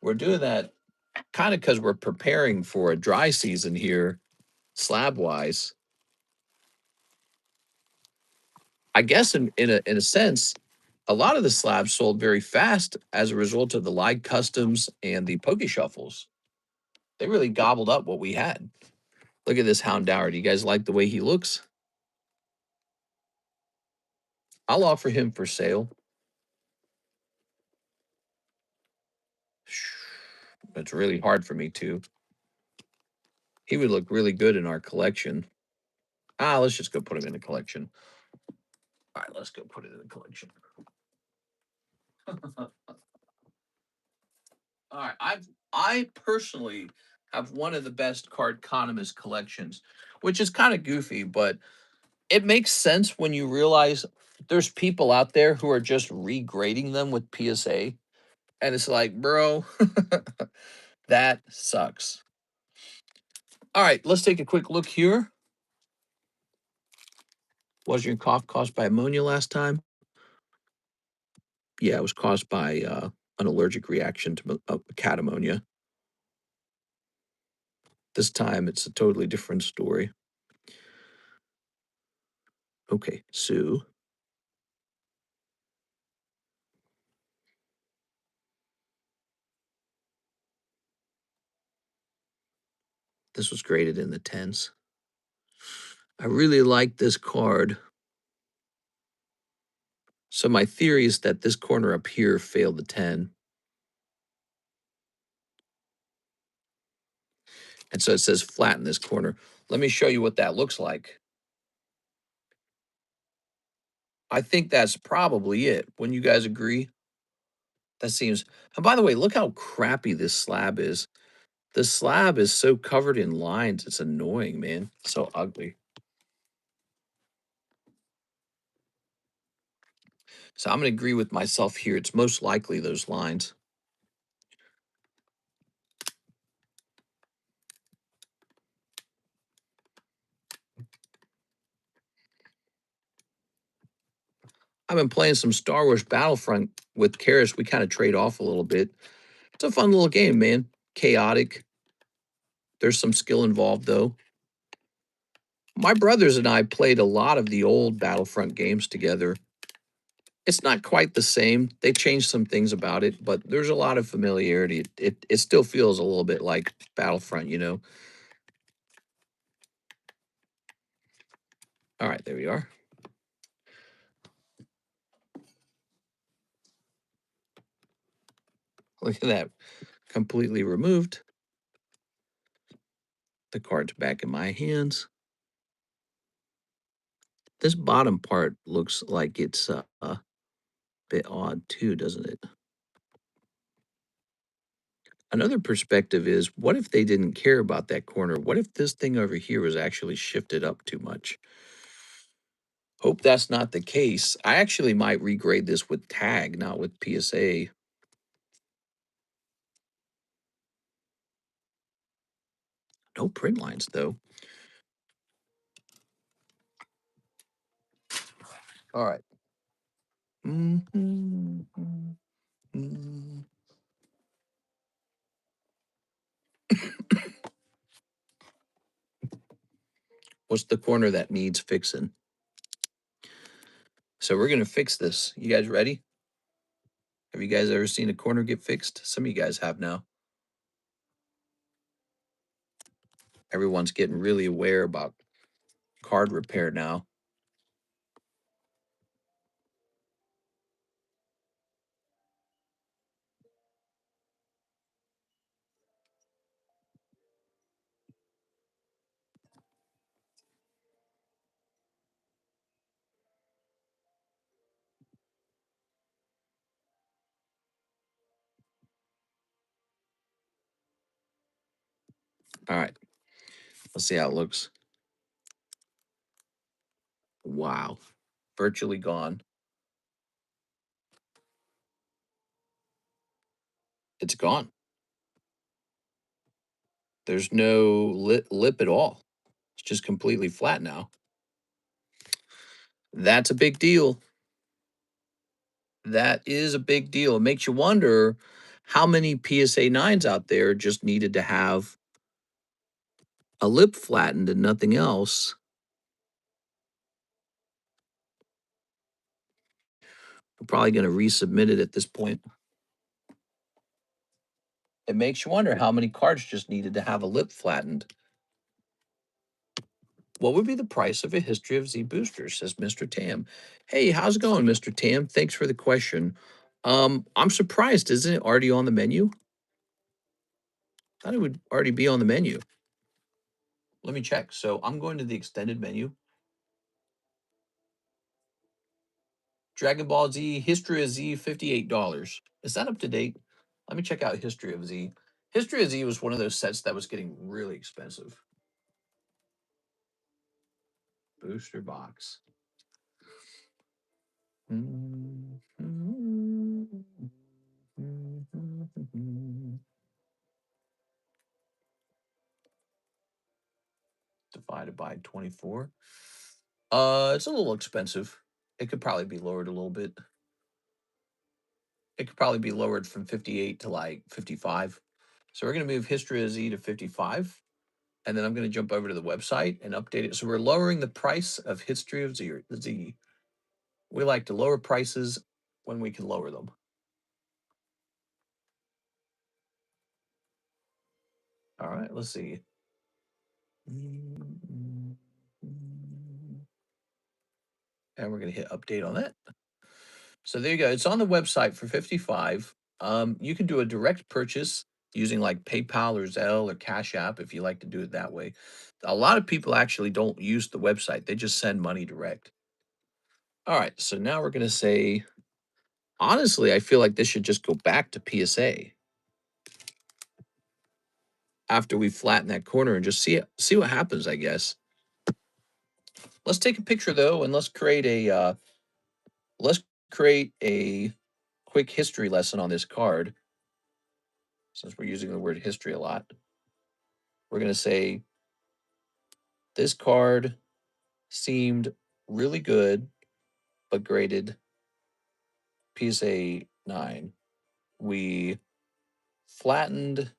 We're doing that kind of because we're preparing for a dry season here, slab wise. I guess in a sense, a lot of the slabs sold very fast as a result of the live customs and the poke shuffles. They really gobbled up what we had. Look at this Houndour. Do you guys like the way he looks? I'll offer him for sale. It's really hard for me to. He would look really good in our collection. Let's just go put him in the collection. All right, let's go put it in the collection. All right, I personally have one of the best Cardconomist collections, which is kind of goofy, but it makes sense when you realize there's people out there who are just regrading them with PSA, and it's like, bro, that sucks. All right, let's take a quick look here. Was your cough caused by ammonia last time? Yeah, it was caused by an allergic reaction to cat ammonia. This time it's a totally different story. Okay, Sue. This was graded in the 10s. I really like this card. So my theory is that this corner up here failed the 10. And so it says flat in this corner. Let me show you what that looks like. I think that's probably it. When you guys agree, that seems. And by the way, look how crappy this slab is. The slab is so covered in lines. It's annoying, man. It's so ugly. So I'm going to agree with myself here. It's most likely those lines. I've been playing some Star Wars Battlefront with Karis. We kind of trade off a little bit. It's a fun little game, man. Chaotic. There's some skill involved, though. My brothers and I played a lot of the old Battlefront games together. It's not quite the same. They changed some things about it, but there's a lot of familiarity. It still feels a little bit like Battlefront, you know. All right, there we are. Look at that. Completely removed. The card's back in my hands. This bottom part looks like it's a bit odd too, doesn't it? Another perspective is, what if they didn't care about that corner? What if this thing over here was actually shifted up too much? Hope that's not the case. I actually might regrade this with tag, not with PSA. No print lines, though. All right. What's the corner that needs fixing? So we're going to fix this. You guys ready? Have you guys ever seen a corner get fixed? Some of you guys have now. Everyone's getting really aware about card repair now. All right. Let's see how it looks. Wow. Virtually gone. It's gone. There's no lip at all. It's just completely flat now. That's a big deal. That is a big deal. It makes you wonder how many PSA 9s out there just needed to have a lip flattened and nothing else. We're probably going to resubmit it at this point. It makes you wonder how many cards just needed to have a lip flattened. What would be the price of a history of Z boosters, says Mr. Tam. Hey, how's it going, Mr. Tam? Thanks for the question. I'm surprised. Isn't it already on the menu? Thought it would already be on the menu. Let me check. So I'm going to the extended menu. Dragon Ball Z, History of Z, $58. Is that up to date? Let me check out History of Z. History of Z was one of those sets that was getting really expensive. Booster box. Divided by 24. It's a little expensive. It could probably be lowered a little bit. It could probably be lowered from 58 to like 55. So we're going to move History of Z to 55. And then I'm going to jump over to the website and update it. So we're lowering the price of History of Z. We like to lower prices when we can lower them. All right, let's see. And we're going to hit update on that. So there you go. It's on the website for 55. You can do a direct purchase using like PayPal or Zelle or Cash App if you like to do it that way. A lot of people actually don't use the website. They just send money direct. All right, so now we're going to say, honestly, I feel like this should just go back to PSA. after we flatten that corner and just see what happens, I guess. Let's take a picture though, and let's create a quick history lesson on this card. Since we're using the word history a lot, we're going to say this card seemed really good, but graded PSA 9. We flattened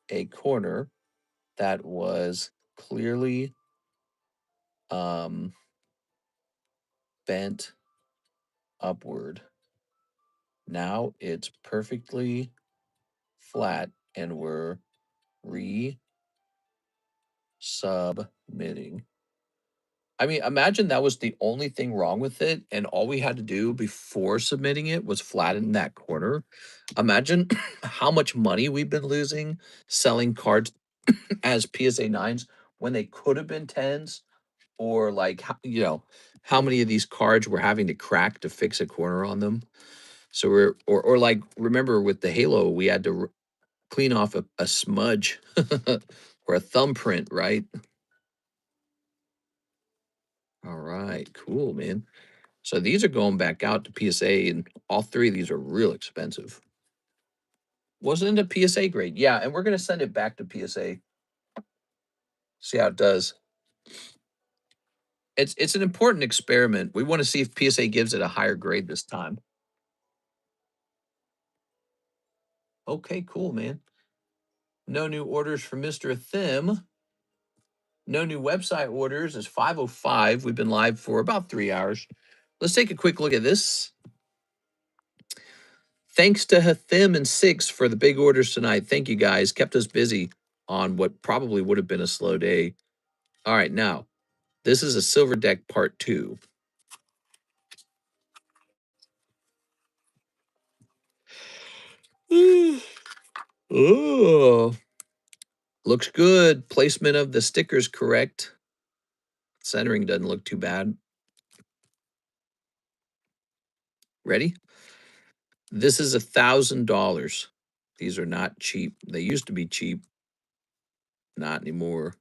a corner that was clearly bent upward. Now it's perfectly flat and we're resubmitting. I mean, imagine that was the only thing wrong with it, and all we had to do before submitting it was flatten that corner. Imagine how much money we've been losing selling cards as PSA 9s when they could have been 10s, or like, how many of these cards we're having to crack to fix a corner on them. So or like, remember with the Halo, we had to clean off a smudge or a thumbprint, right? All right, cool, man. So these are going back out to PSA, and all three of these are real expensive. Wasn't it a PSA grade? Yeah, and we're going to send it back to PSA. See how it does. It's an important experiment. We want to see if PSA gives it a higher grade this time. Okay, cool, man. No new orders from Mr. Thim. No new website orders. It's 5:05. We've been live for about 3 hours. Let's take a quick look at this. Thanks to Hathim and Six for the big orders tonight. Thank you, guys. Kept us busy on what probably would have been a slow day. All right, now, this is a silver deck part 2. Oh, looks good. Placement of the stickers correct. Centering doesn't look too bad. Ready? This is $1,000. These are not cheap. They used to be cheap. Not anymore.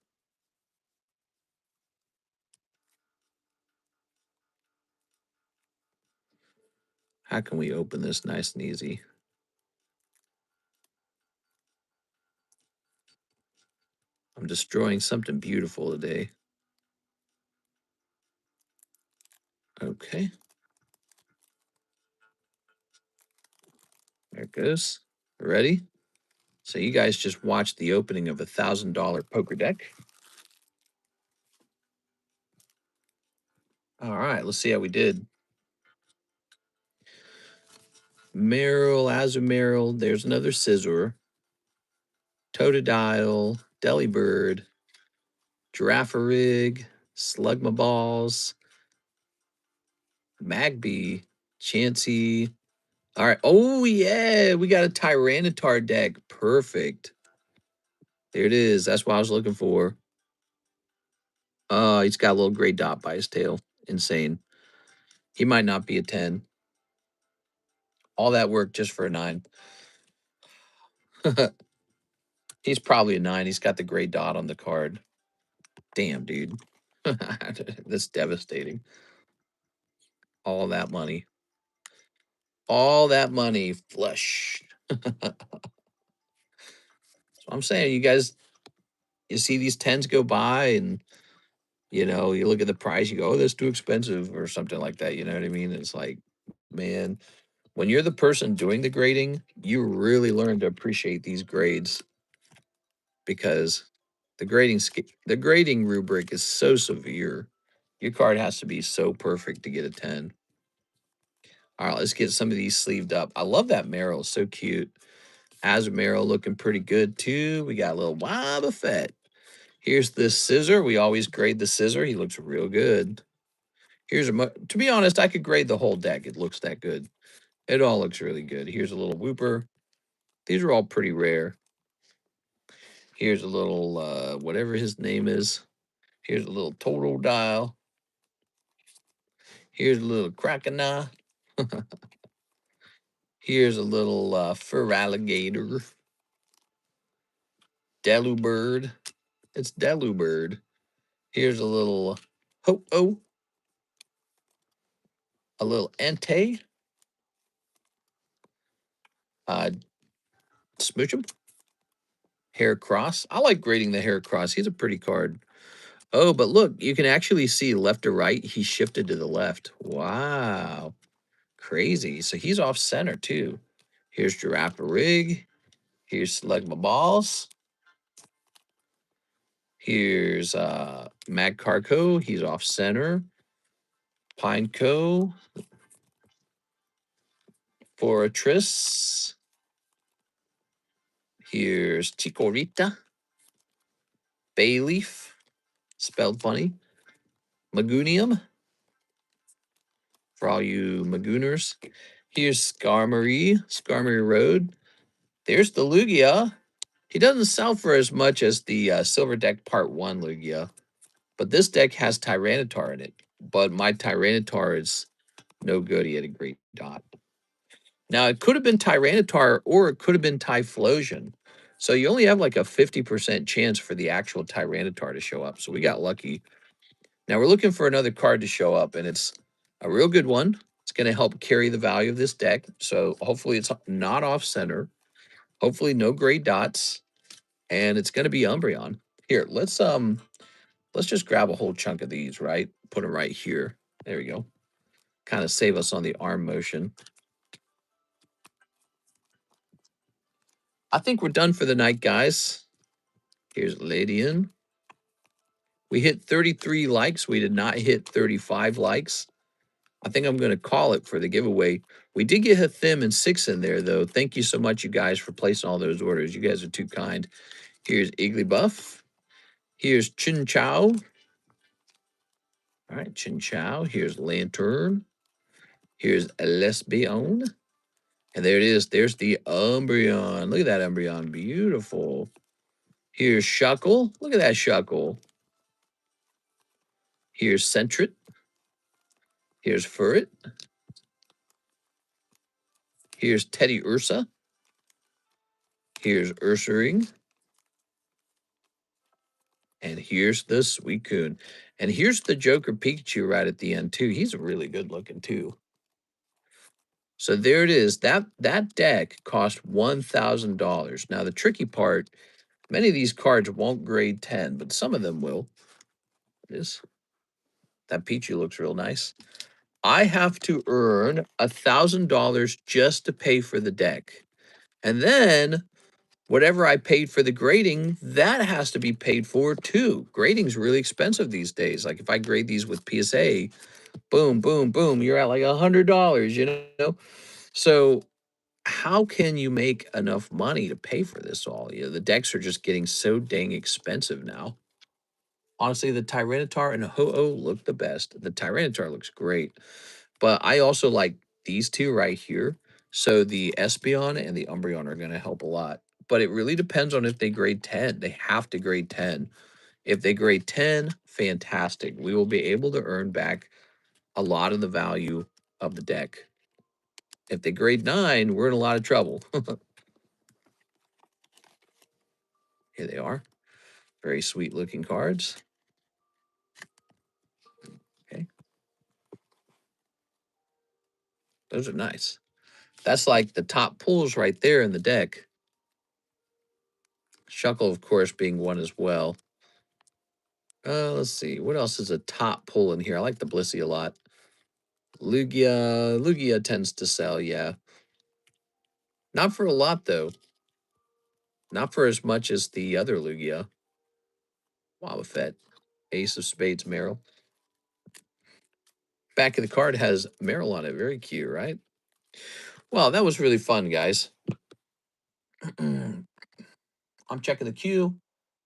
How can we open this nice and easy? I'm destroying something beautiful today. Okay. There it goes. Ready? So you guys just watched the opening of $1,000 poker deck. All right, let's see how we did. Meryl, Azumeryl, there's another Scissor. Totodile, Delibird, Giraffarig, Slugmaballs, Magby, Chansey. All right. Oh, yeah. We got a Tyranitar deck. Perfect. There it is. That's what I was looking for. He's got a little gray dot by his tail. Insane. He might not be a 10. All that work just for a 9. He's probably a 9. He's got the gray dot on the card. Damn, dude. That's devastating. All that money. All that money flush. So I'm saying, you guys, you see these 10s go by, and you look at the price, you go, oh, that's too expensive, or something like that. You know what I mean? It's like, man, when you're the person doing the grading, you really learn to appreciate these grades, because the grading rubric is so severe. Your card has to be so perfect to get a 10. All right, let's get some of these sleeved up. I love that Meryl. So cute. Azumarill looking pretty good too. We got a little Boba Fett. Here's this Scissor. We always grade the Scissor. He looks real good. Here's to be honest, I could grade the whole deck. It looks that good. It all looks really good. Here's a little Whooper. These are all pretty rare. Here's a little whatever his name is. Here's a little Totodile. Here's a little Krakena. Here's a little fur alligator. Delubird. It's Delubird. Here's a little Ho-Oh. A little Entei. Smoochum. Heracross. I like grading the Heracross. He's a pretty card. Oh, but look, you can actually see left to right. He shifted to the left. Wow. Crazy. So he's off center too. Here's Giraffe Rig. Here's Slugma Balls. Here's Magcarco. He's off center. Pineco. Fortress. Here's Chikorita. Bayleaf. Spelled funny. Magunium. For all you Magooners. Here's Skarmory. Skarmory Road. There's the Lugia. He doesn't sell for as much as the Silver Deck Part 1 Lugia. But this deck has Tyranitar in it. But my Tyranitar is no good. He had a great dot. Now, it could have been Tyranitar or it could have been Typhlosion. So you only have like a 50% chance for the actual Tyranitar to show up. So we got lucky. Now we're looking for another card to show up, and it's a real good one. It's going to help carry the value of this deck. So hopefully it's not off center. Hopefully no gray dots. And it's going to be Umbreon. Here, let's just grab a whole chunk of these, right? Put them right here. There we go. Kind of save us on the arm motion. I think we're done for the night, guys. Here's Ladian. We hit 33 likes. We did not hit 35 likes. I think I'm going to call it for the giveaway. We did get a Thim and 6 in there, though. Thank you so much, you guys, for placing all those orders. You guys are too kind. Here's Igglybuff. Here's Chin Chow. All right, Chin Chow. Here's Lantern. Here's Lesbion. And there it is. There's the Umbreon. Look at that Umbreon. Beautiful. Here's Shuckle. Look at that Shuckle. Here's Sentret. Here's Furret. Here's Teddy Ursa. Here's Ursaring. And here's the Suicune. And here's the Joker Pikachu right at the end, too. He's really good looking, too. So there it is. That deck cost $1,000. Now, the tricky part, many of these cards won't grade 10, but some of them will. That Pichu looks real nice. I have to earn $1,000 just to pay for the deck. And then whatever I paid for the grading, that has to be paid for too. Grading's really expensive these days. Like if I grade these with PSA, boom, boom, boom, you're at like $100, you know? So how can you make enough money to pay for this all? You know, the decks are just getting so dang expensive now. Honestly, the Tyranitar and Ho-Oh look the best. The Tyranitar looks great. But I also like these two right here. So the Espeon and the Umbreon are going to help a lot. But it really depends on if they grade 10. They have to grade 10. If they grade 10, fantastic. We will be able to earn back a lot of the value of the deck. If they grade 9, we're in a lot of trouble. Here they are. Very sweet looking cards. Okay. Those are nice. That's like the top pulls right there in the deck. Shuckle, of course, being one as well. Let's see. What else is a top pull in here? I like the Blissey a lot. Lugia tends to sell, yeah. Not for a lot, though. Not for as much as the other Lugia. Wobbuffet. Ace of Spades, Meryl. Back of the card has Meryl on it. Very cute, right? Well, that was really fun, guys. I'm checking the queue.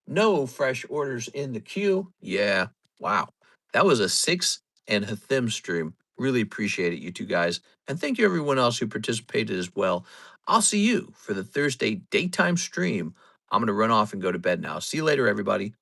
No fresh orders in the queue. Yeah. Wow. That was a 6 and Hathim stream. Really appreciate it, you two guys. And thank you everyone else who participated as well. I'll see you for the Thursday daytime stream. I'm going to run off and go to bed now. See you later, everybody.